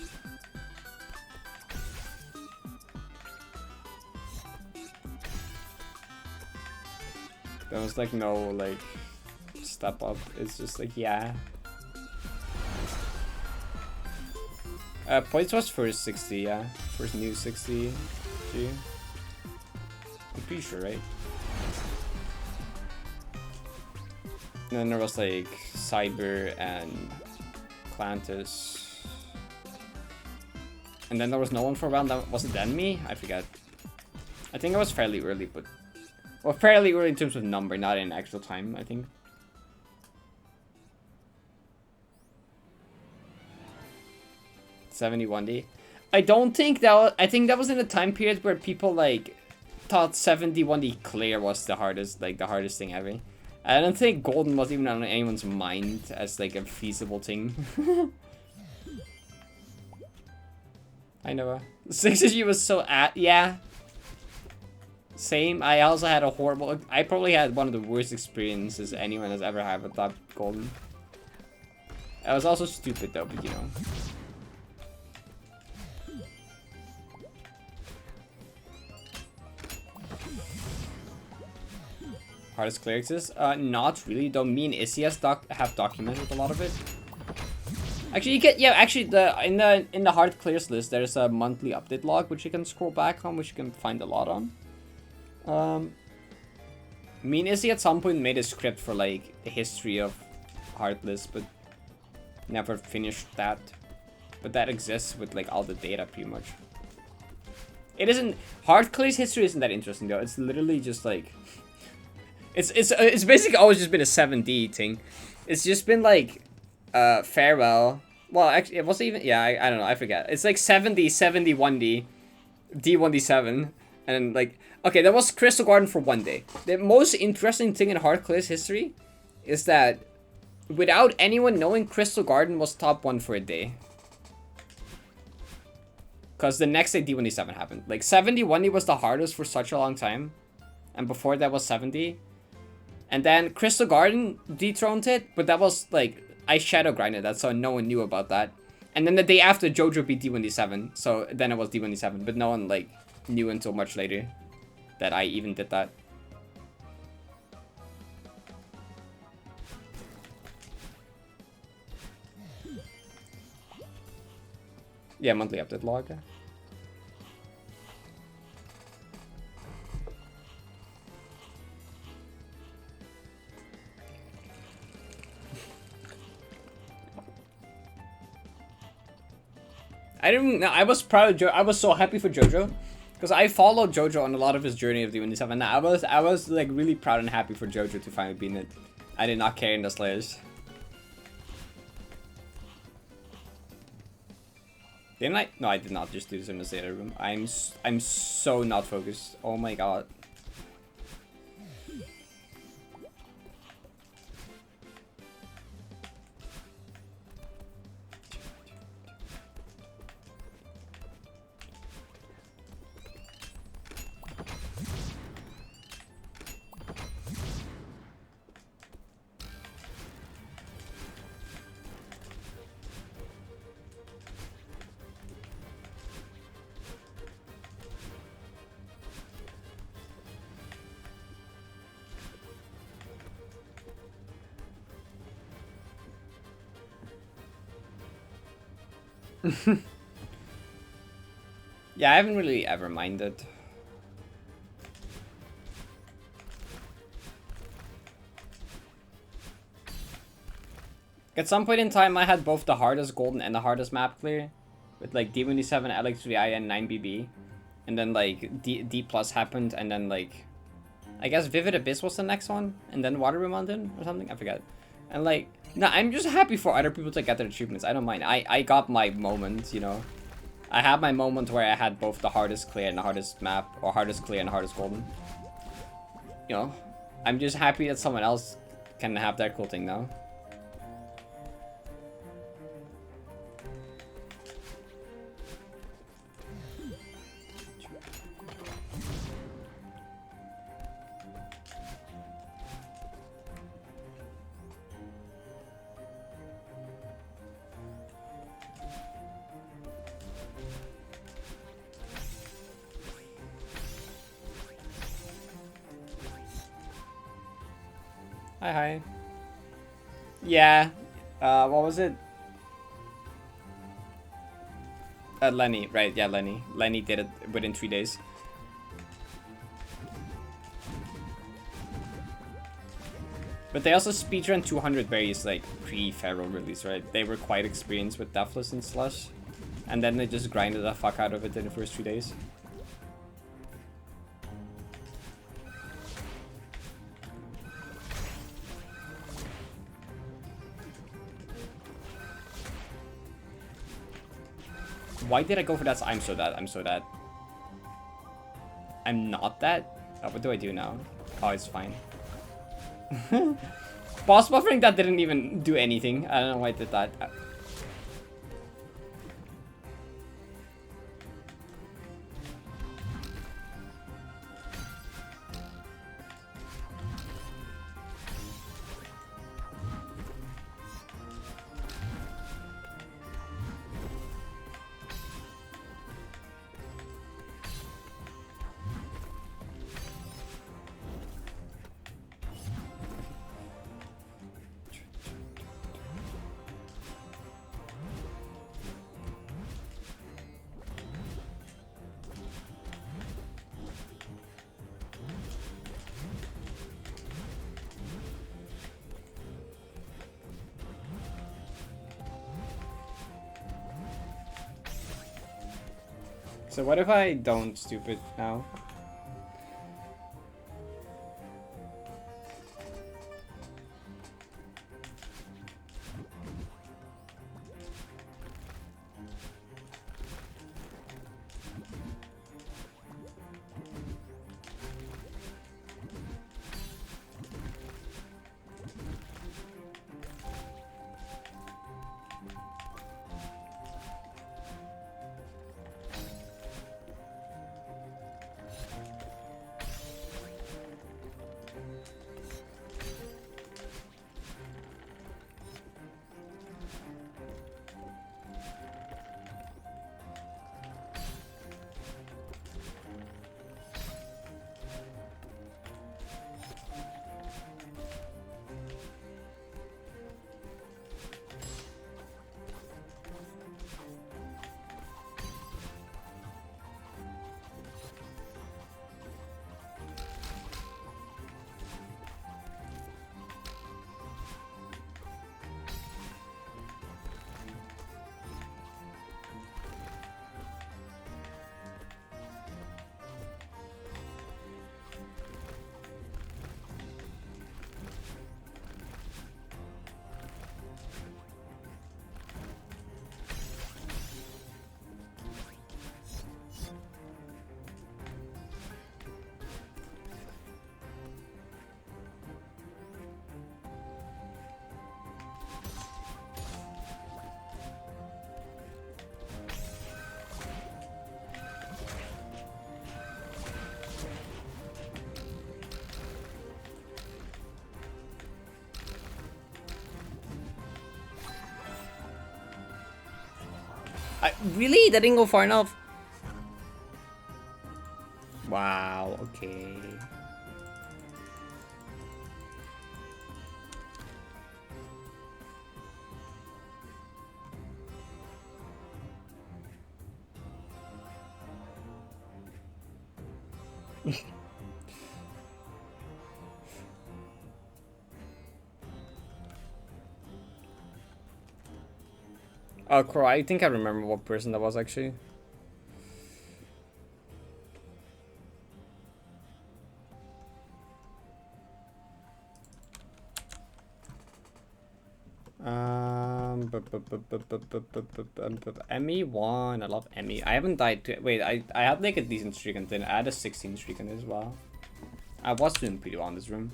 There was like no like step up. It's just like yeah. Points was first 60, yeah. First new 60 G. I'm pretty sure, right? And then there was like Cyber and Clantis. And then there was no one for a round. Was it then me? I forget. I think I was fairly early, but well, fairly early in terms of number, not in actual time, I think. $71D. I don't think that was, I think that was in a time period where people like thought 71D clear was the hardest, like the hardest thing ever. I don't think golden was even on anyone's mind as like a feasible thing. I know. 6G was so yeah. Same. I also had a horrible... I probably had one of the worst experiences anyone has ever had with that golden. I was also stupid though, but you know. Hardest clerics is? Not really, though me and Issy have documented a lot of it. Actually, you get, yeah, actually, in the hard clears list, there's a monthly update log, which you can scroll back on, which you can find a lot on. Me and Issy at some point made a script for, like, the history of hard list, but never finished that. But that exists with, like, all the data, pretty much. It isn't, hard clears history isn't that interesting, though. It's literally just, like, it's basically always just been a 7D thing. It's just been, like, farewell. Well, actually, it wasn't even, yeah, I don't know, I forget. It's like 7D, 71D, D1D7, and then, like, okay, that was Crystal Garden for 1 day. The most interesting thing in Hard Clay's history is that without anyone knowing, Crystal Garden was top 1 for a day. Because the next day D1D7 happened. Like, 71D was the hardest for such a long time. And before that was 70. And then Crystal Garden dethroned it, but that was, like, I shadow grinded that, so no one knew about that. And then the day after, JoJo beat D1D7, so then it was D1D7, but no one, like, knew until much later that I even did that. Yeah, monthly update log. I didn't know. I was proud of JoJo. I was so happy for JoJo. Because I followed JoJo on a lot of his journey of doing stuff. And I was like really proud and happy for JoJo to finally beat it. I did not care in the Slayers. Didn't I? No, I did not just do this in the Zeta room. I'm so not focused. Oh my god. Yeah, I haven't really ever minded. At some point in time, I had both the hardest golden and the hardest map clear. With like D1D7, LX3I, and 9BB. And then like D plus happened, and then like... I guess Vivid Abyss was the next one, and then Waterway Mountain or something, I forget. And like, no, I'm just happy for other people to get their achievements. I don't mind. I got my moment, you know. I had my moment where I had both the hardest clear and the hardest map, or hardest clear and the hardest golden. You know, I'm just happy that someone else can have that cool thing now. Hi. Yeah. What was it? Lenny, right? Yeah, Lenny. Lenny did it within 3 days. But they also speedrun 200 berries like pre-Pharaoh release, right? They were quite experienced with Deathless and Slush. And then they just grinded the fuck out of it in the first 3 days. Why did I go for that? I'm so that. I'm so that. I'm not that? Oh, what do I do now? Oh, it's fine. Boss buffering, that didn't even do anything. I don't know why I did that. So what if I don't stupid now? Really? That didn't go far enough? Wow, okay. Oh, Crow, I think I remember what person that was actually. ME1, I love ME. I haven't died to, wait, I had like a decent streak and then I had a 16 streak in this as well. I was doing pretty well in this room.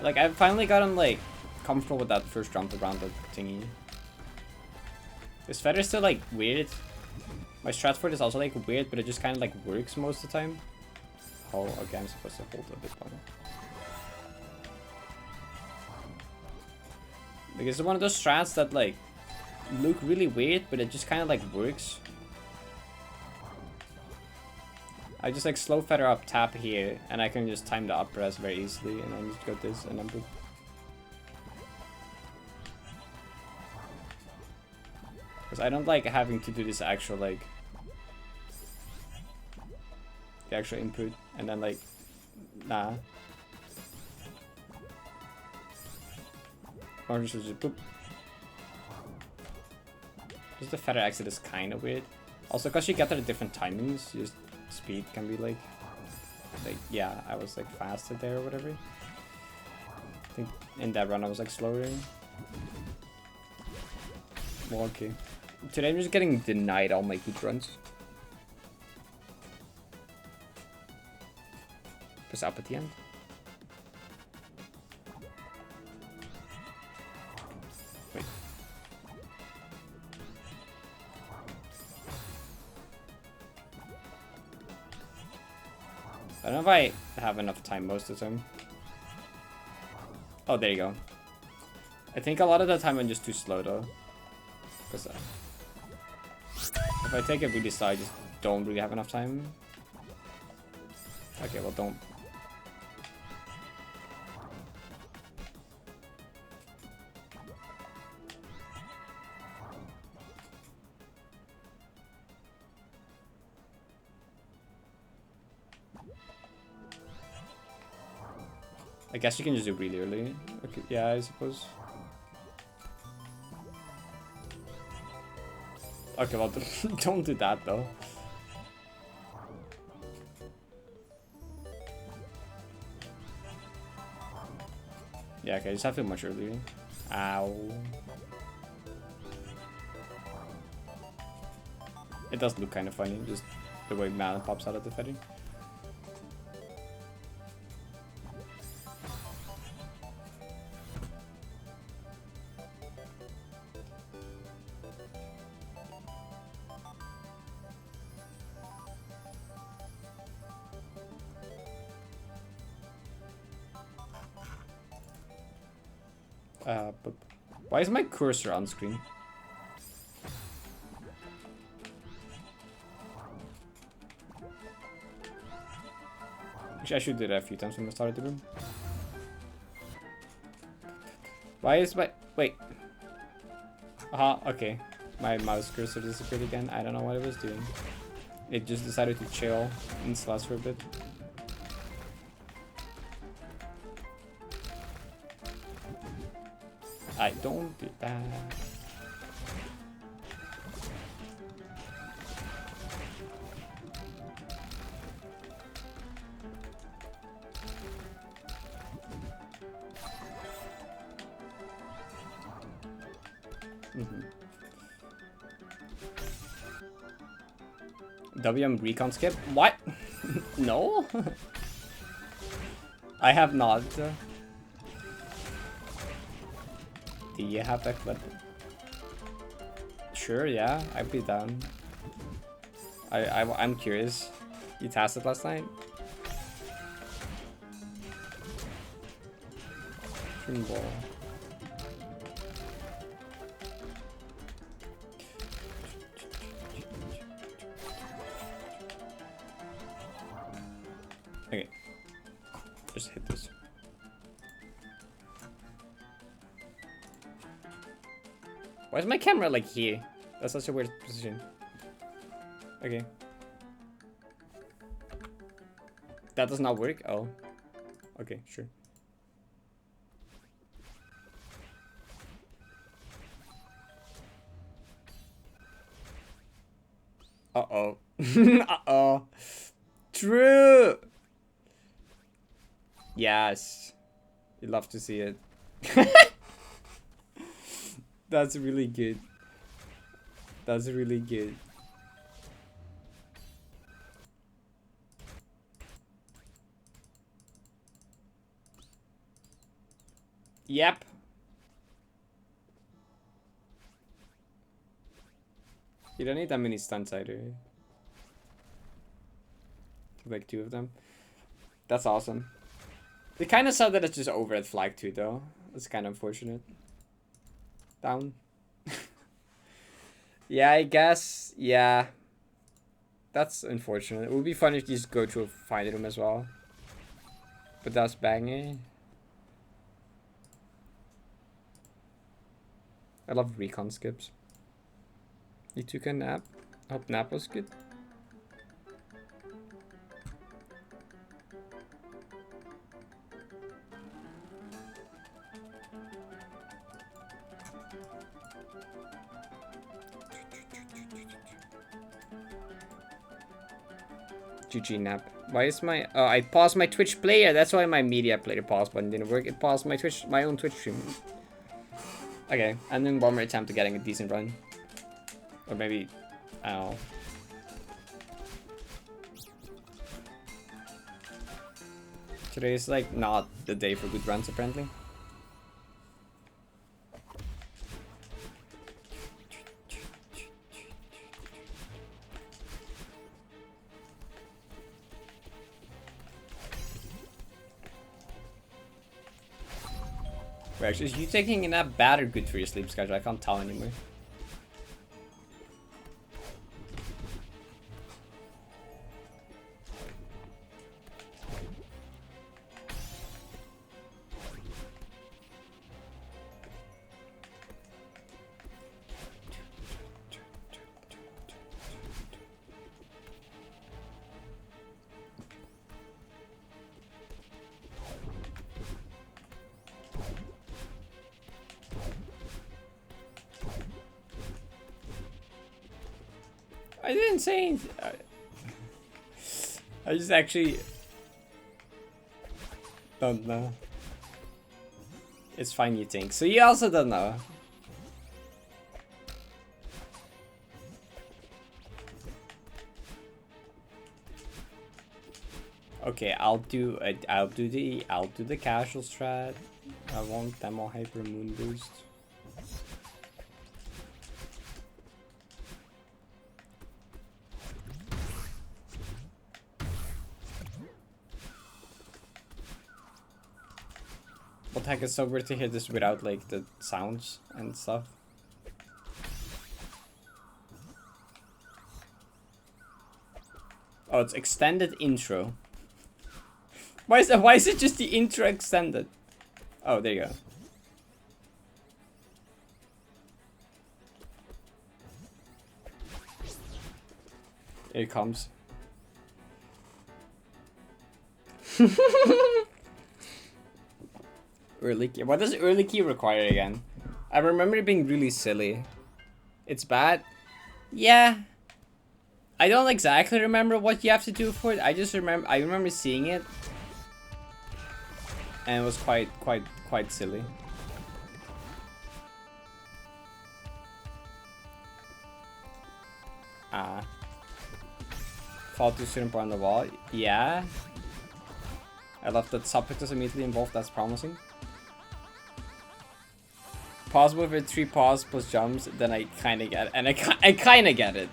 Like, I finally gotten like comfortable with that first jump around the thingy. This feather's still like weird. My Stratford is also like weird, but it just kind of like works most of the time. Oh, okay, I'm supposed to hold a bit longer. Because it's one of those strats that like look really weird, but it just kind of like works. I just like slow feather up, tap here, and I can just time the up press very easily, and I just got this, and I'm good. Because I don't like having to do this actual like the actual input, and then like nah. Or just boop. Just the feather exit is kind of weird. Also, because you get there at different timings, just speed can be like yeah, I was like faster there or whatever. I think in that run I was like slower. Well, okay. Today I'm just getting denied all my good runs. Press up at the end. Wait. I don't know if I have enough time most of the time. Oh, there you go. I think a lot of the time I'm just too slow though. Because if I take it really slow, I just don't really have enough time. Okay, well, don't. I guess you can just do really early. Okay, yeah, I suppose. Okay, well, don't do that though. Yeah, okay, just have to much earlier. Ow. It does look kind of funny, just the way mana pops out of the fetting. But why is my cursor on screen? Actually, I should do that a few times when I started the room. Why is my... Wait. Okay. My mouse cursor disappeared again. I don't know what it was doing. It just decided to chill in slots for a bit. I don't do that. WM recon skip? What? No? I have not. Do you have that clip? Sure, yeah, I'd be down. I'm curious. You tested last night? Ball. Okay. Just hit this. Why is my camera like here? That's such a weird position. Okay. That does not work? Oh. Okay, sure. Uh-oh. Uh-oh. True! Yes. You'd love to see it. That's really good. That's really good. Yep. You don't need that many stunts either. Like 2 of them. That's awesome. They kind of saw that it's just over at flag 2 though. It's kind of unfortunate. Down. Yeah, I guess. Yeah. That's unfortunate. It would be fun if you just go to a fight room as well. But that's banging. I love recon skips. You took a nap? I hope nap was good. GG nap. Why is my... Oh, I paused my Twitch player. That's why my media player pause button didn't work. It paused my Twitch, my own Twitch stream. Okay, I'm doing one more attempt to getting a decent run. Or maybe... Ow. Today is like not the day for good runs apparently. Wait, actually, is you taking a nap bad or good for your sleep schedule? I can't tell anymore. I didn't say anything. I just actually don't know. It's fine, you think. So you also don't know. Okay, I'll do the casual strat. I won't demo hyper moon boost. What the heck, is so weird to hear this without like the sounds and stuff. Oh, it's extended intro. Why is it just the intro extended? Oh, there you go. Here it comes. Early key. What does early key require again? I remember it being really silly. It's bad? Yeah. I don't exactly remember what you have to do for it. I remember seeing it. And it was quite silly. Fall too soon on the wall. Yeah. I love that subject is immediately involved. That's promising. Possible with 3 pause plus jumps, then I kind of get it. And I kind of get it.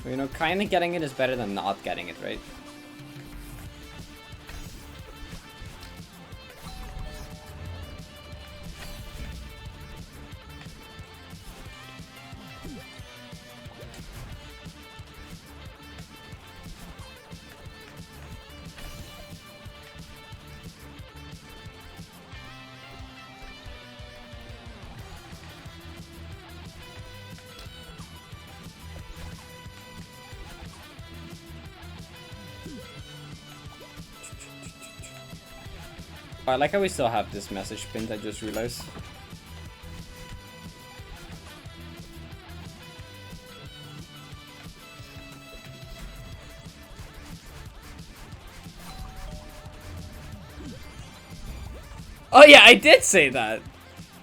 You know, kind of getting it is better than not getting it, right? I like how we still have this message pinned, I just realized. Oh yeah, I did say that!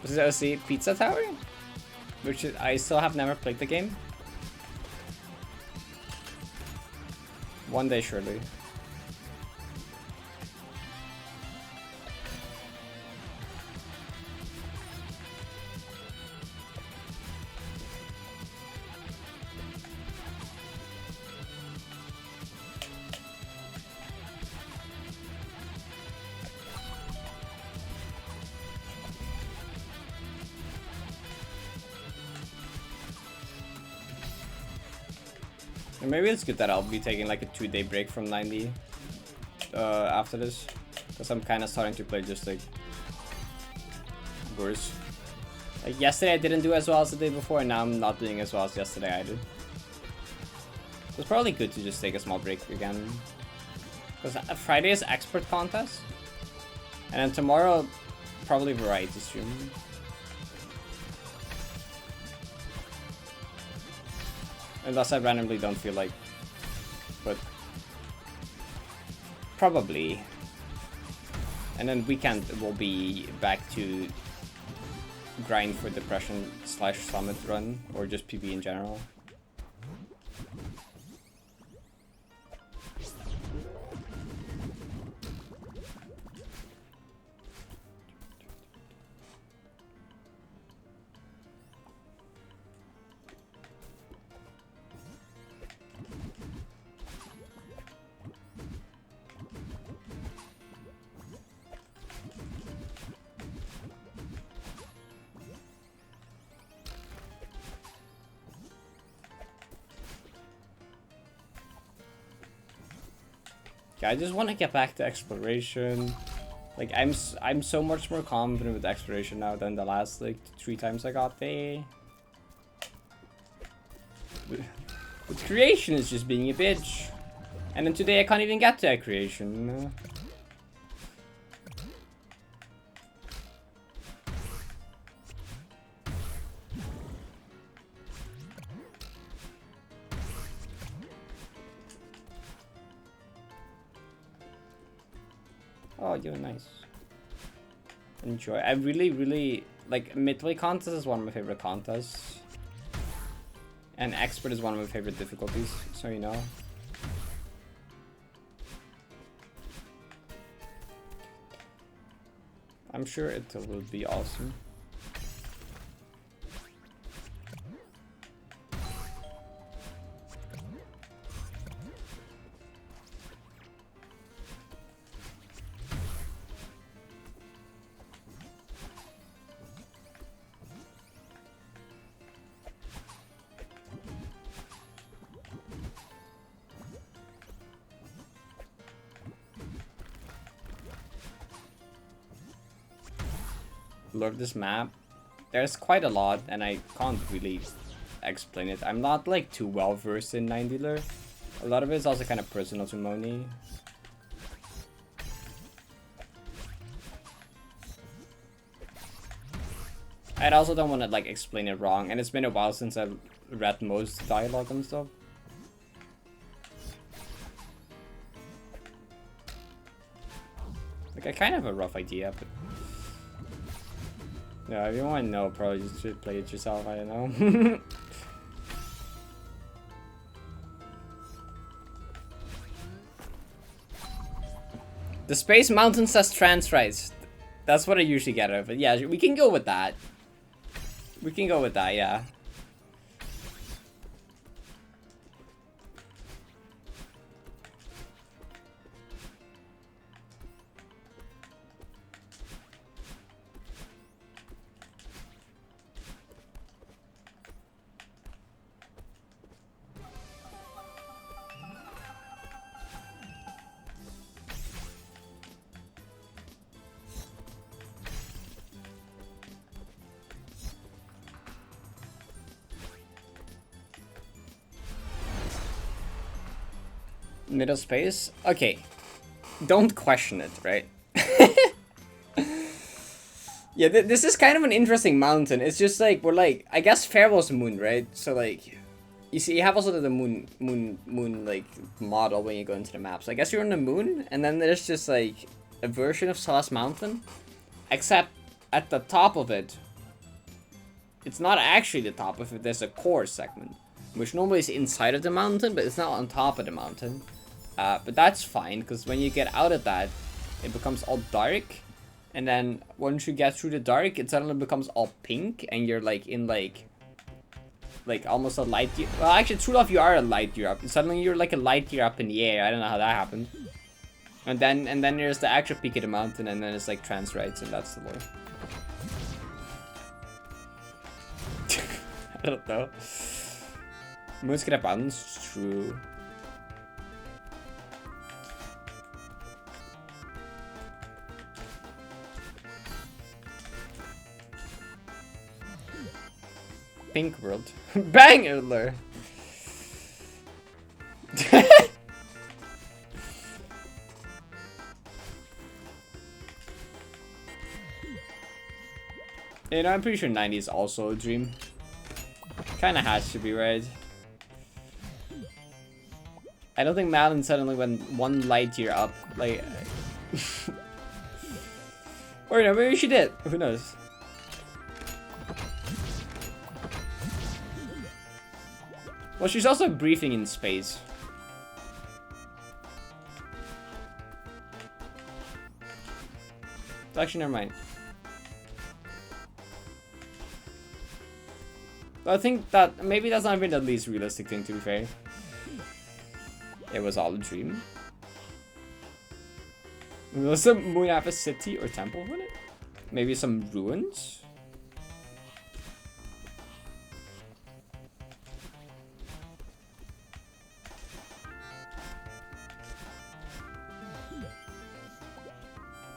Was it OC Pizza Tower? Which is, I still have never played the game. One day, surely. Maybe it's good that I'll be taking like a 2-day break from 90 after this, because I'm kind of starting to play just like worse. Like yesterday I didn't do as well as the day before, and now I'm not doing as well as yesterday I did. So it's probably good to just take a small break again, because Friday is expert contest, and then tomorrow probably variety stream. Unless I randomly don't feel like, but probably. And then weekend will be back to grind for depression / summit run, or just PB in general. I just want to get back to exploration. Like I'm so much more confident with exploration now than the last like 3 times I got there. But creation is just being a bitch, And then today I can't even get to that creation. Oh, you're nice. Enjoy. I really like midway contest is one of my favorite contests. And expert is one of my favorite difficulties, so you know. I'm sure it will be awesome. Love this map. There's quite a lot and I can't really explain it. I'm not like too well versed in 9 dealer. A lot of it is also kind of personal to Moni. I also don't want to like explain it wrong, and it's been a while since I've read most dialogue and stuff. Like I kind of have a rough idea, but no, if you want to know, probably just should play it yourself. I don't know. The Space Mountain says trans rights. That's what I usually get out of it. Yeah, we can go with that. We can go with that, yeah. Middle space? Okay. Don't question it, right? Yeah, this is kind of an interesting mountain. It's just like, we're like, I guess Farewell's moon, right? So like, you see, you have also the moon like model when you go into the map. So I guess you're on the moon, and then there's just like a version of Celeste Mountain. Except at the top of it, it's not actually the top of it, there's a core segment. Which normally is inside of the mountain, but it's not on top of the mountain. But that's fine, because when you get out of that, it becomes all dark. And then once you get through the dark, it suddenly becomes all pink, and you're like in like almost a light year. Well, actually, true love, you are a light year up. Suddenly you're like a light year up in the air. I don't know how that happened. And then there's the actual peak of the mountain, and then it's like trans rights, and that's the lore. I don't know. Moons get a bounce, true. Pink world. Banger! You know, I'm pretty sure 90 is also a dream. Kinda has to be, right? I don't think Malin suddenly went one light year up, like... Or no, maybe she did. Who knows? Well, she's also briefing in space. Actually, never mind. I think that maybe that's not even the least realistic thing, to be fair. It was all a dream. Will some moon have a city or temple in it? Maybe some ruins?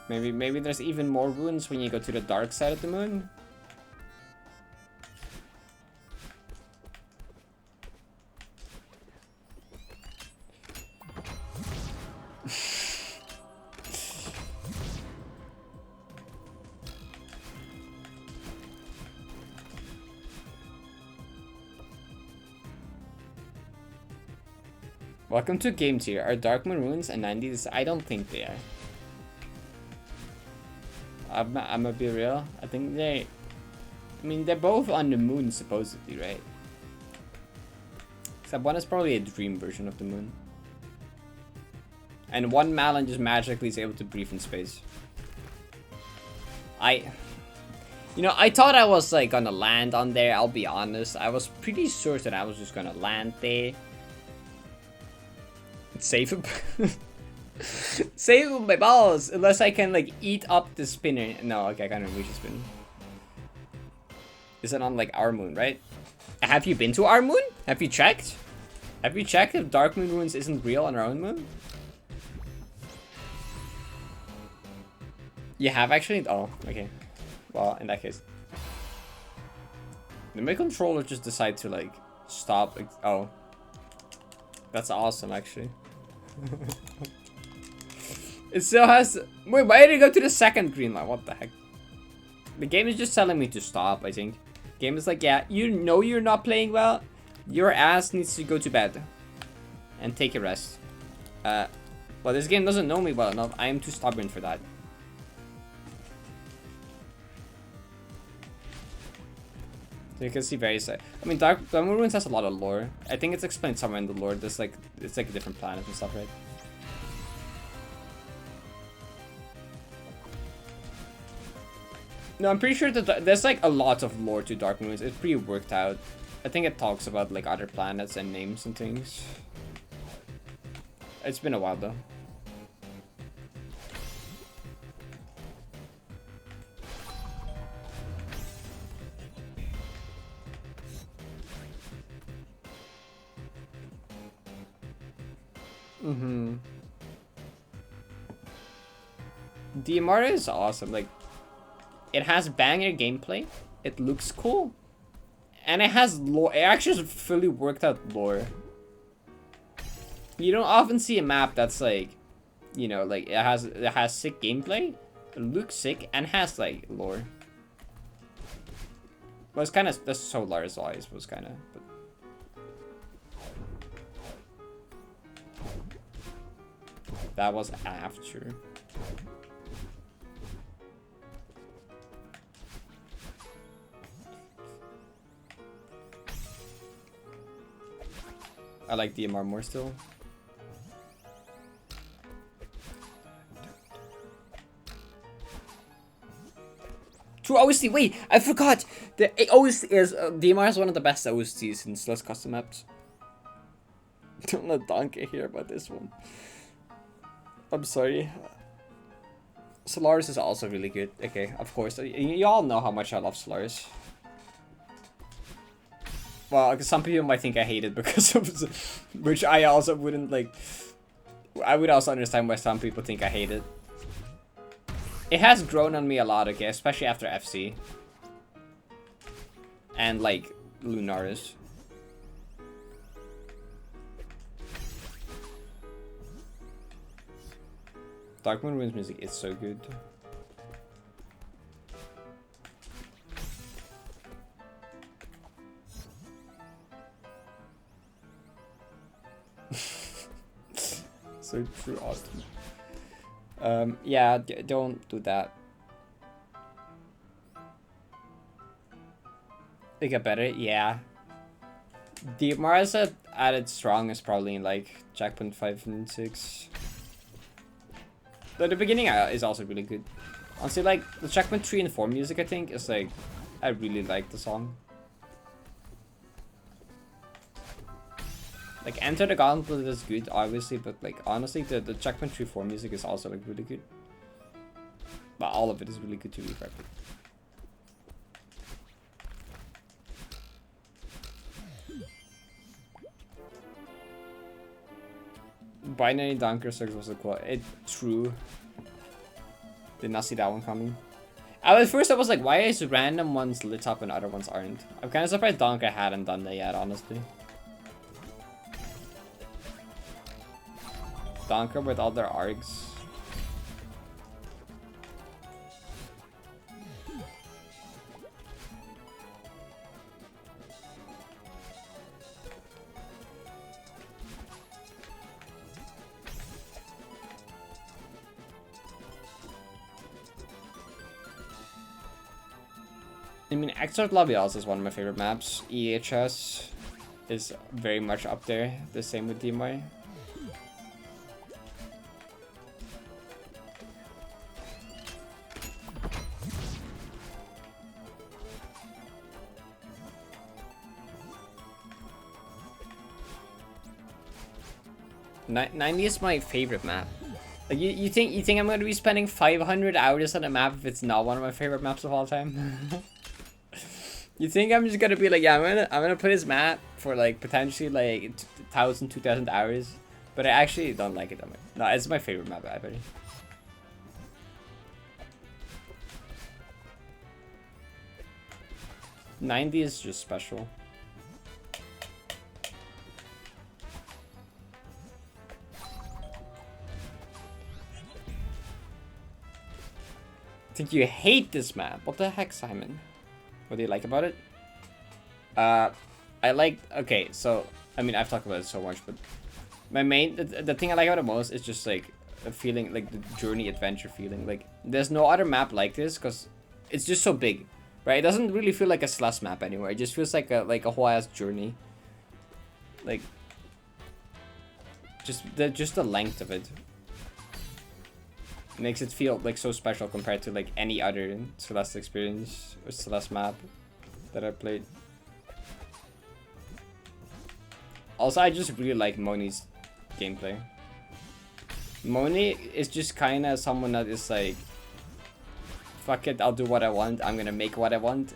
Maybe there's even more ruins when you go to the dark side of the moon. Welcome to Game Tier. Are Dark Moon Ruins and 90s? I don't think they are. I'm gonna be real. I think they... I mean, they're both on the moon, supposedly, right? Except one is probably a dream version of the moon. And one Malin just magically is able to breathe in space. You know, I thought I was like gonna land on there, I'll be honest. I was pretty certain I was just gonna land there. Save it. Save my balls! Unless I can like eat up the spinner. No, okay, I can't reach the spinner. Is it on like our moon, right? Have you been to our moon? Have you checked? Have you checked if Dark Moon Ruins isn't real on our own moon? You have actually? Oh, okay. Well, in that case. Did my controller just decide to like stop? Oh. That's awesome actually. It still has... Wait, why did it go to the second green line? What the heck? The game is just telling me to stop, I think. Game is like, yeah, you know you're not playing well. Your ass needs to go to bed. And take a rest. Well, this game doesn't know me well enough. I am too stubborn for that. So you can see very sad. I mean, Dark Moon Ruins has a lot of lore. I think it's explained somewhere in the lore. There's like, it's like a different planet and stuff, right? No, I'm pretty sure that there's like a lot of lore to Dark Moon Ruins. It's pretty worked out. I think it talks about like other planets and names and things. It's been a while though. DMR is awesome. Like, it has banger gameplay. It looks cool. And it has lore. It actually is fully worked out lore. You don't often see a map that's like, you know, like it has sick gameplay, it looks sick, and has like lore. Well, it's kind of that's Solar as well, I suppose, kind of. But... that was after. I like DMR more still. True OST. Wait, I forgot. The OST is DMR is one of the best OSTs in Celeste custom maps. Don't let Donkey hear about this one. I'm sorry. Solaris is also really good. Okay, of course. You all know how much I love Solaris. Well, some people might think I hate it because of... which I also wouldn't, like... I would also understand why some people think I hate it. It has grown on me a lot, okay? Especially after FC. And, like, Lunaris. Dark Moon Ruins music is so good. So true, Austin. Yeah, don't do that. They get better, yeah. The Mars at its strongest probably in like Checkpoint 5 and 6. But the beginning is also really good. Honestly, like the Checkpoint 3 and 4 music, I think is like, I really like the song. Like Enter the Gauntlet is good, obviously, but like honestly, the Checkpoint 3-4 music is also like really good. But all of it is really good to be fair. Binary Dunker Circus was a quote. True. Did not see that one coming. At first I was like, why is random ones lit up and other ones aren't? I'm kind of surprised Donker hadn't done that yet, honestly. Donker with all their args. I mean, Exort Lobby also is one of my favorite maps. EHS is very much up there. The same with DMY. Ni 90 is my favorite map. Like you think I'm gonna be spending 500 hours on a map if it's not one of my favorite maps of all time? You think I'm just gonna be like, yeah, I'm gonna put this map for like potentially like 1,000, 2,000 hours, but I actually don't like it that much. No, it's my favorite map ever. '90 is just special. I think you hate this map. What the heck, Simon? What do you like about it? I like, okay, so, I mean, I've talked about it so much, but my main, the thing I like about it most is just like a feeling, like the journey adventure feeling. Like, there's no other map like this because it's just so big, right? It doesn't really feel like a slush map anymore. It just feels like a whole ass journey. Like, just the length of it makes it feel like so special compared to like any other Celeste experience or Celeste map that I played. Also, I just really like Moni's gameplay. Moni is just kind of someone that is like, fuck it, I'll do what I want, I'm gonna make what I want,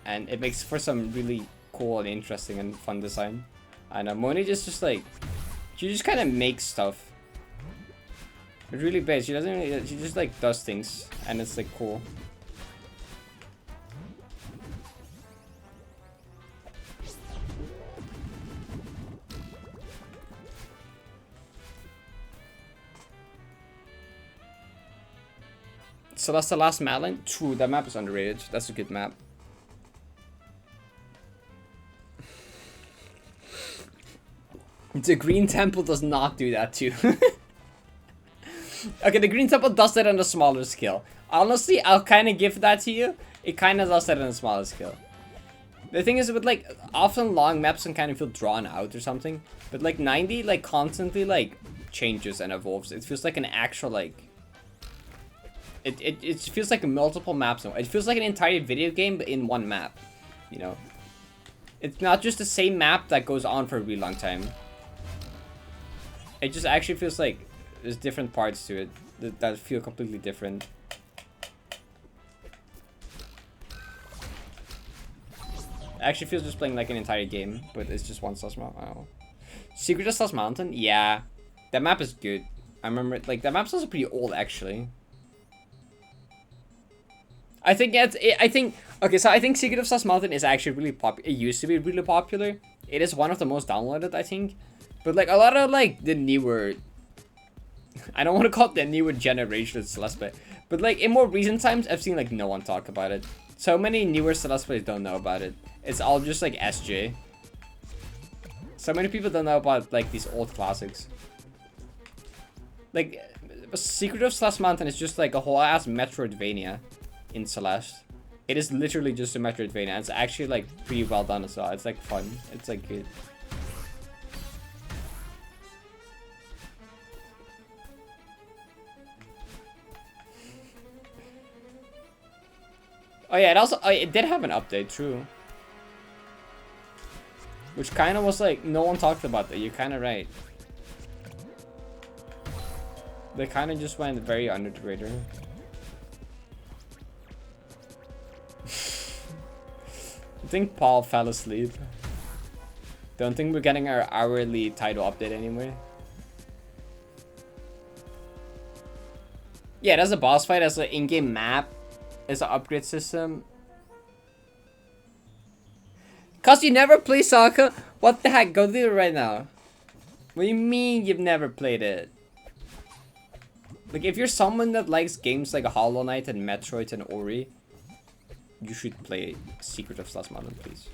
and it makes for some really cool and interesting and fun design. And Moni just like, she just kind of makes stuff. It's really bad. She doesn't really, she just like does things and it's like cool. So that's the last Malin. True, that map is underrated. That's a good map. The Green Temple does not do that too. Okay, the Green Temple does that on a smaller scale. Honestly, I'll kind of give that to you. It kind of does that on a smaller scale. The thing is with like, often long maps can kind of feel drawn out or something. But like 90, like constantly like changes and evolves. It feels like an actual like... It feels like multiple maps. It feels like an entire video game but in one map. You know? It's not just the same map that goes on for a really long time. It just actually feels like there's different parts to it that feel completely different. It actually feels just playing like an entire game, but it's just one slush map. Oh. Secret of Slush Mountain? Yeah. That map is good. I remember, like, that map's also pretty old, actually. I think okay, so I think Secret of Slush Mountain is actually really popular. It used to be really popular. It is one of the most downloaded, I think. But, like, a lot of, like, the newer... I don't want to call it the newer generation of Celeste play, but like in more recent times, I've seen like no one talk about it. So many newer Celeste players don't know about it. It's all just like SJ. So many people don't know about like these old classics. Like Secret of Slush Mountain is just like a whole ass Metroidvania in Celeste. It is literally just a Metroidvania. It's actually like pretty well done as well. It's like fun. It's like good. Oh yeah, it also it did have an update, true. Which kind of was like, no one talked about that. You're kind of right. They kind of just went very under the radar. I think Paul fell asleep. Don't think we're getting our hourly title update anyway. Yeah, that's a boss fight as an in-game map. As an upgrade system. Cause you never play Sokka? What the heck? Go do it right now. What do you mean you've never played it? Like, if you're someone that likes games like Hollow Knight and Metroid and Ori, you should play Secret of Slush Mountain, please.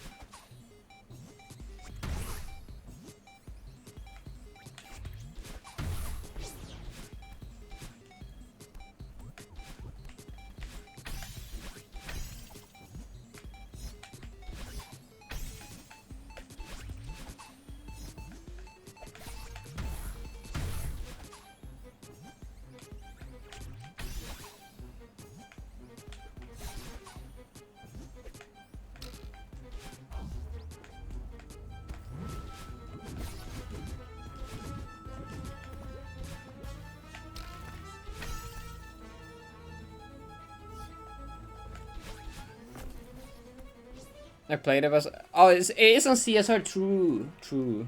I played it, was oh, it is on CSR. True, true.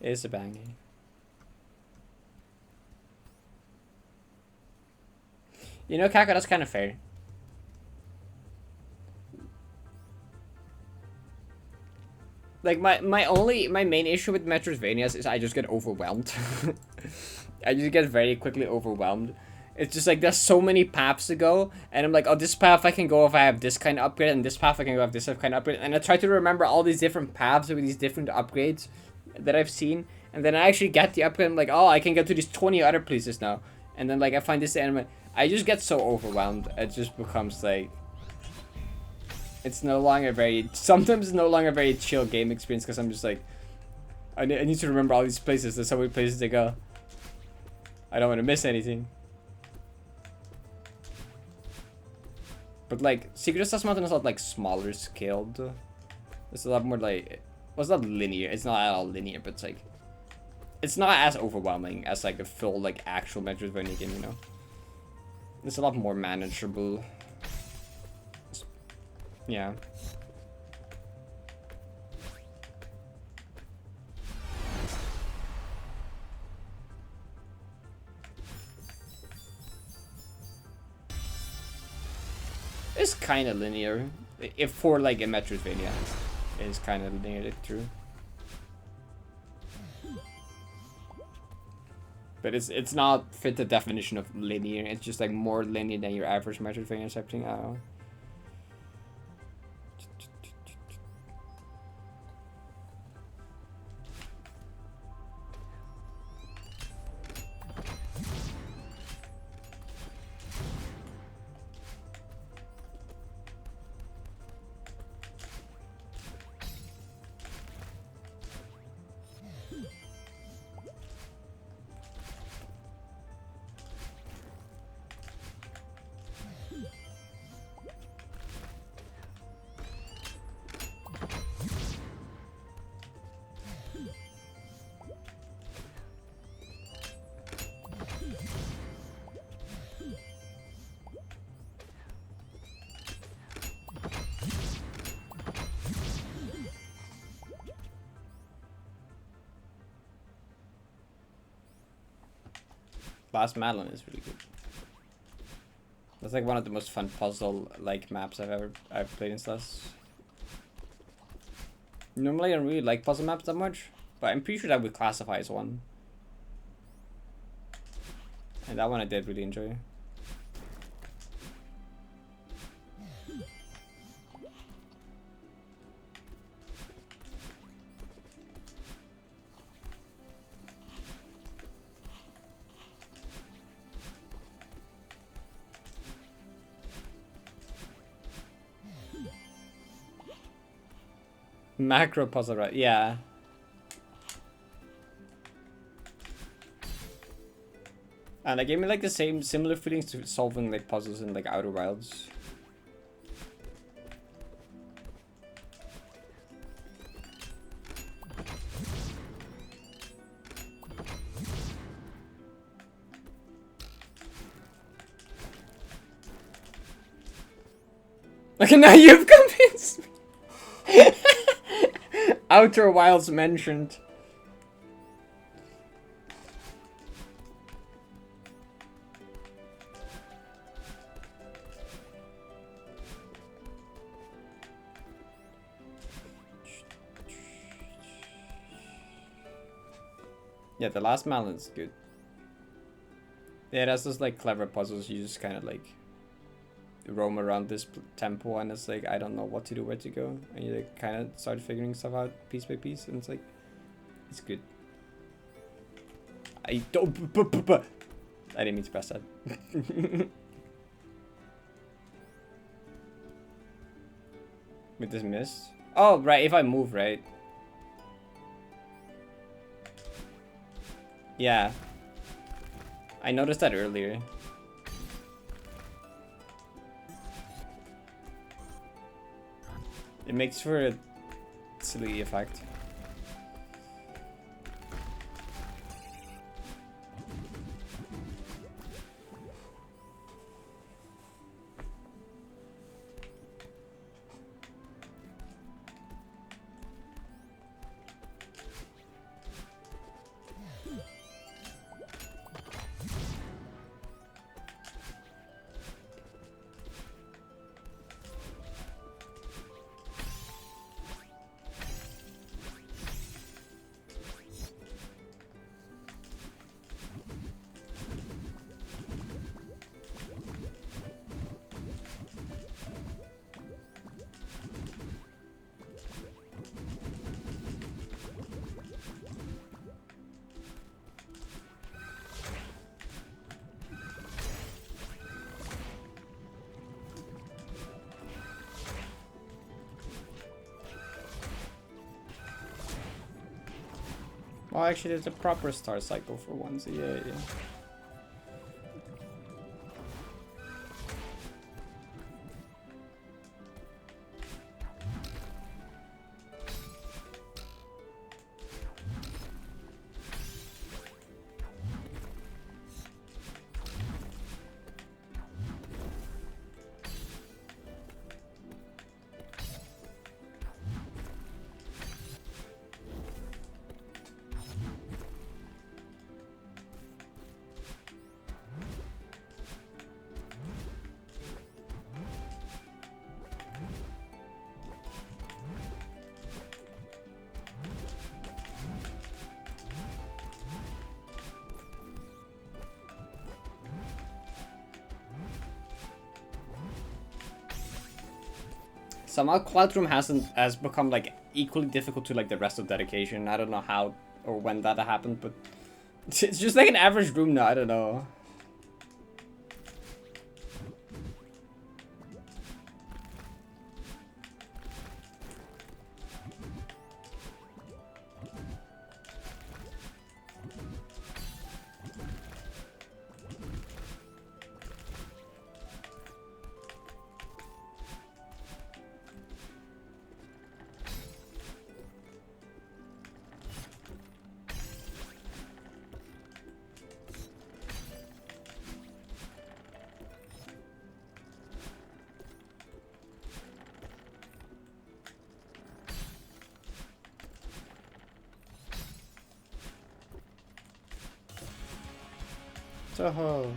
It is a banger. You know, Kaka, that's kind of fair. Like my main issue with Metroidvanias is I just get overwhelmed. I just get very quickly overwhelmed. It's just like there's so many paths to go, and I'm like, oh, this path I can go if I have this kind of upgrade, and this path I can go if this kind of upgrade, and I try to remember all these different paths with these different upgrades that I've seen, and then I actually get the upgrade. I'm like, oh, I can get to these 20 other places now, and then like I find this anime. I just get so overwhelmed. It just becomes like, it's no longer very, sometimes no longer very chill game experience, because I'm just like, I need to remember all these places. There's so many places to go. I don't want to miss anything. But like, Secret of Stars Mountain is a lot like smaller scaled. It's a lot more like, well, it's not linear. It's not at all linear, but it's like, it's not as overwhelming as like a full like actual Metroidvania game, you know. It's a lot more manageable. Yeah. It's kind of linear. If for like a Metroidvania, it's kind of linear, true. But it's not fit the definition of linear. It's just like more linear than your average Metroidvania type thing. I don't know. Last Madeline is really good. That's like one of the most fun puzzle like maps I've played in Celeste. Normally I don't really like puzzle maps that much, but I'm pretty sure that would classify as one. And that one I did really enjoy. Macro puzzle, right? Yeah. And it gave me like the similar feelings to solving like puzzles in like Outer Wilds. Okay, now you've convinced me. Outer Wilds mentioned. Yeah, the last Madeline is good. Yeah, that's those like clever puzzles. You just kind of like roam around this temple, and it's like I don't know what to do, where to go, and you like kind of start figuring stuff out piece by piece, and it's like it's good. I don't. I didn't mean to press that. With this miss. Oh right, if I move right. Yeah. I noticed that earlier. It makes for a silly effect. Well, actually, it's a proper star cycle for once. Yeah. Somehow Cloudroom has become like equally difficult to like the rest of Dedication. I don't know how or when that happened, but it's just like an average room now. I don't know. Toho.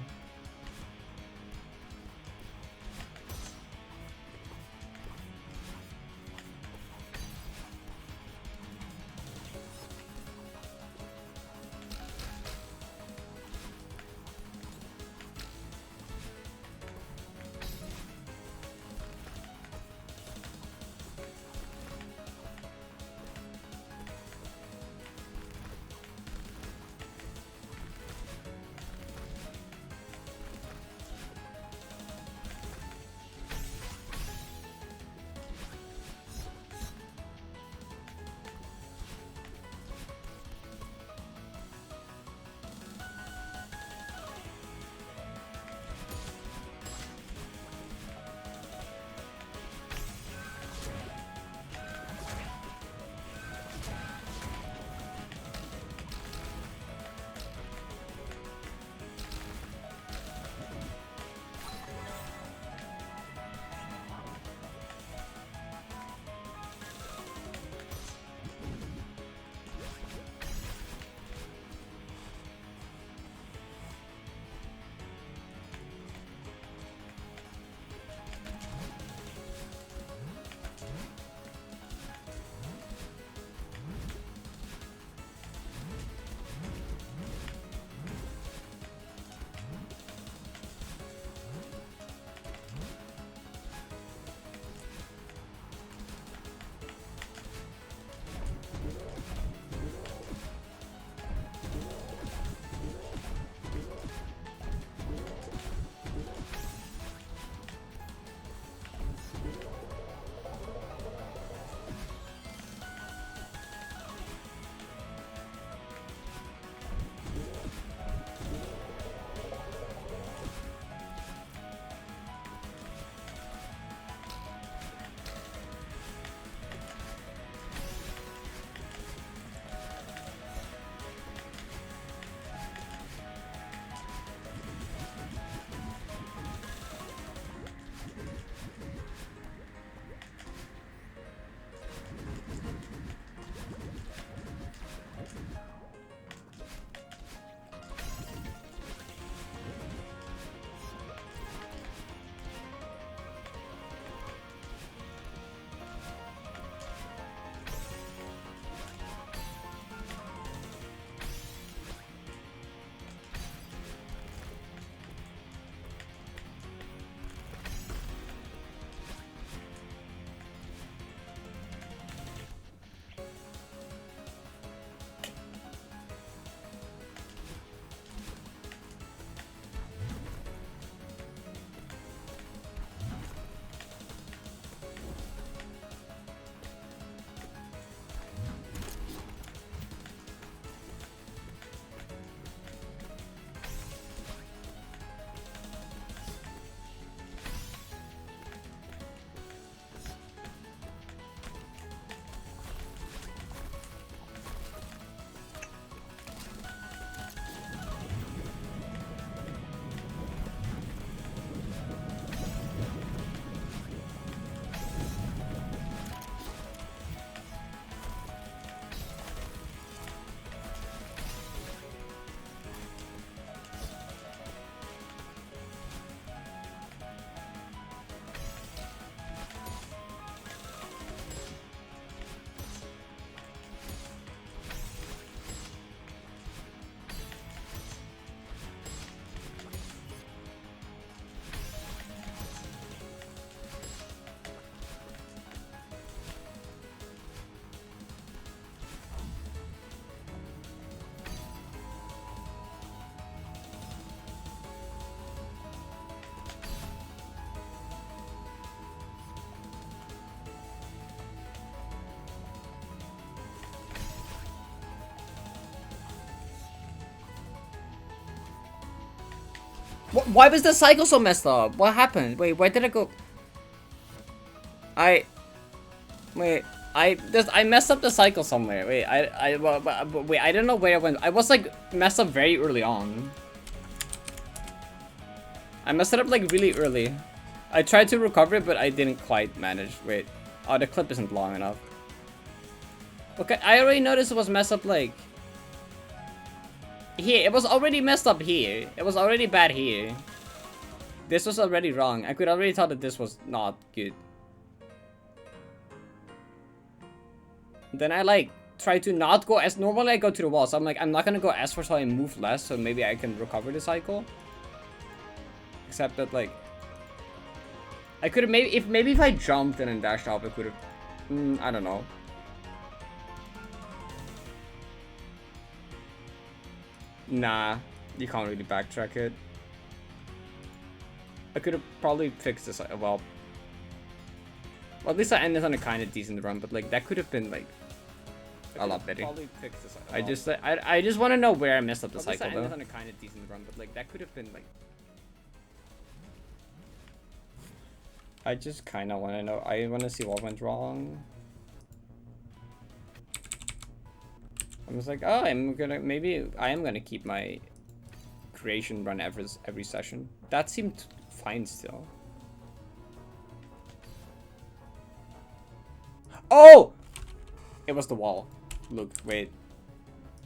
Why was the cycle so messed up? What happened? Wait, where did I go? I messed up the cycle somewhere. Wait, wait, I don't know where I went. I was like messed up very early on. I messed it up like really early. I tried to recover it, but I didn't quite manage. Wait, oh, the clip isn't long enough. Okay, I already noticed it was messed up like here. It was already messed up here. It was already bad here. This was already wrong. I could already tell that this was not good. Then I like try to not go as normally I go to the wall, so I'm like I'm not gonna go as far so I move less, so maybe I can recover the cycle. Except that like I could have maybe if I jumped and then dashed off, I could have. I don't know. Nah, you can't really backtrack it. I could have probably fixed this. Well, at least I ended on a kind of decent run, but like that could have been like a lot better. I just want to know where I messed up the cycle though. I ended on a kind of decent run, but like that could have been like. I just kind of want to know. I want to see what went wrong. I was like, oh, maybe I am gonna keep my creation run every session. That seemed fine still. Oh! It was the wall. Look, wait.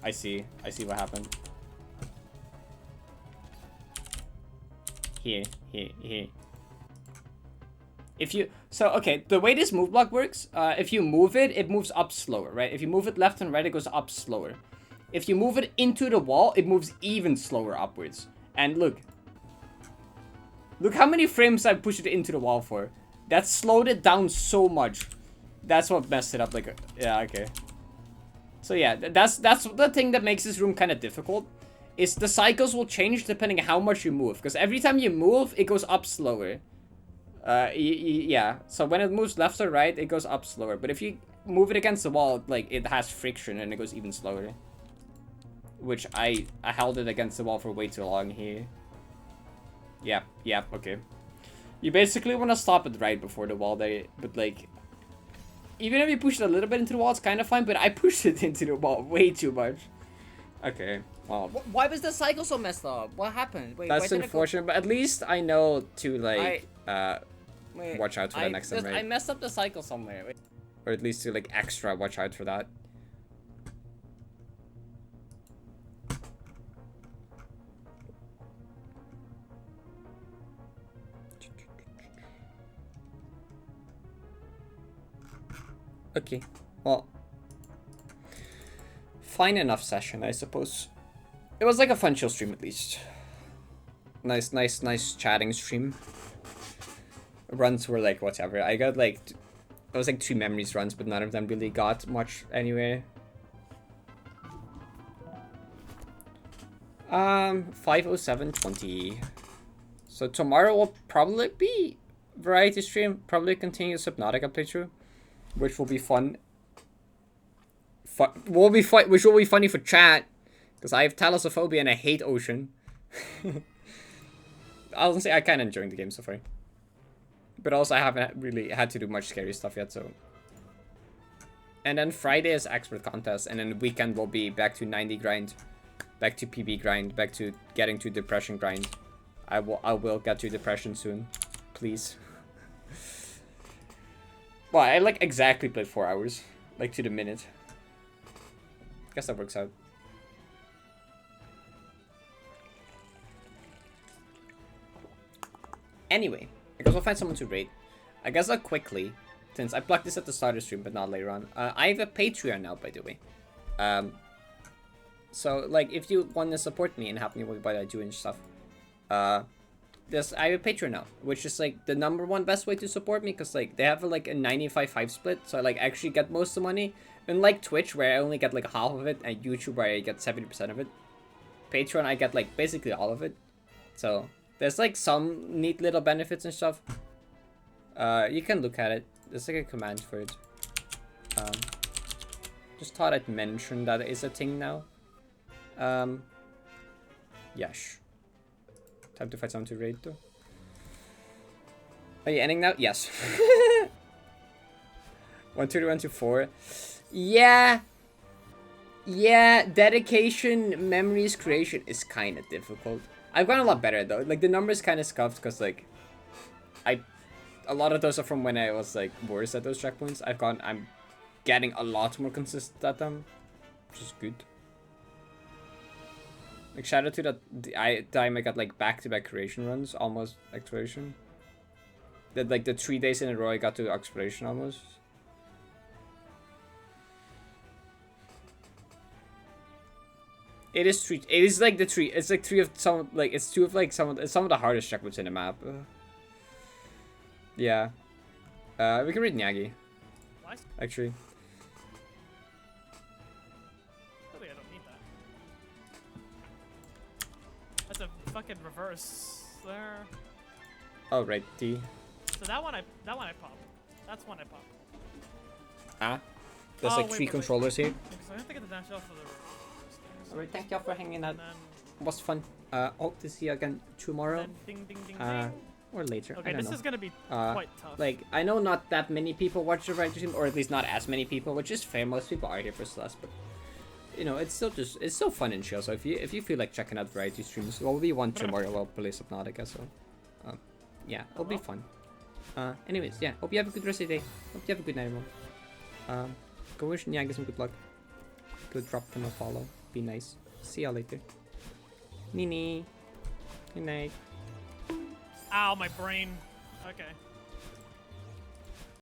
I see what happened. Here. Okay, the way this move block works, if you move it, it moves up slower, right? If you move it left and right, it goes up slower. If you move it into the wall, it moves even slower upwards. And look how many frames I pushed it into the wall for. That slowed it down so much. That's what messed it up. Like, yeah, okay. So yeah, that's the thing that makes this room kind of difficult. Is the cycles will change depending on how much you move. Because every time you move, it goes up slower. Yeah, so when it moves left or right, it goes up slower. But if you move it against the wall, like, it has friction and it goes even slower. Which I held it against the wall for way too long here. Yeah, okay. You basically want to stop it right before the wall there, but like, even if you push it a little bit into the wall, it's kind of fine, but I pushed it into the wall way too much. Okay, well. Why was the cycle so messed up? What happened? Wait, that's unfortunate, but at least I know to, like, watch out for that next time, right? I messed up the cycle somewhere. Wait. Or at least to, like, extra watch out for that. Okay, well, fine enough session, I suppose. It was like a fun chill stream at least. Nice chatting stream. Runs were like whatever. I got like, it was like 2 memories runs, but none of them really got much anyway. 5:07:20. So tomorrow will probably be variety stream. Probably continue Subnautica playthrough, which will be fun. Which will be funny for chat, because I have thalassophobia and I hate ocean. I'll say I kind of enjoying the game so far, but also I haven't really had to do much scary stuff yet. So, and then Friday is expert contest, and then the weekend will be back to 90 grind, back to PB grind, back to getting to depression grind. I will get to depression soon, please. Well, I like exactly played 4 hours, like to the minute. Guess that works out. Anyway, I guess I'll find someone to raid. I guess I'll quickly, since I plugged this at the start of the stream, but not later on. I have a Patreon now, by the way. So, like, if you want to support me and help me with what I do and stuff, I have a Patreon now, which is like the #1 best way to support me, because like they have like a 95-5 split, so I like actually get most of the money. Unlike Twitch, where I only get like half of it, and YouTube, where I get 70% of it. Patreon, I get like basically all of it. So there's like some neat little benefits and stuff. You can look at it. There's like a command for it. Just thought I'd mention that is a thing now. Yes. Time to fight someone to raid though. Are you ending now? Yes. 131 to 4. Yeah. Yeah, dedication, memories, creation is kind of difficult. I've gotten a lot better though. Like the numbers kind of scuffed because like a lot of those are from when I was like worse at those checkpoints. I'm getting a lot more consistent at them, which is good. Like shout out to that time I got like back-to-back creation runs, almost exploration. That like the 3 days in a row I got to exploration almost. It is three. It is like the three. It's like three of some. Like it's two of like it's some of the hardest checkpoints in the map. Yeah. We can read Nyagi. What? Actually. Really, I don't need that. That's a fucking reverse there. Oh right, D. So that one I pop. That's one I pop. Ah. There's Oh, like wait, three wait. controllers here. So I have to get the dash off for the reverse. Alright, thank y'all for hanging out. And then, It was fun. Hope to see you again tomorrow. then ding ding ding ding. Or later. I Okay, don't this know. is gonna be Uh, quite tough. Like, I know not that many people watch the variety stream, or at least not as many people, which is fair. Most people are here for Celeste, but you know, it's still fun and chill. So if you feel like checking out variety streams, well, we want tomorrow. We'll play Subnautica, so yeah, it'll be fun. Anyways, yeah, hope you have a good rest of the day. Hope you have a good night, everyone. Go wish Nyanga some good luck. Go drop them a follow. Be nice. See y'all later. Nini. Good night. Ow, my brain. Okay.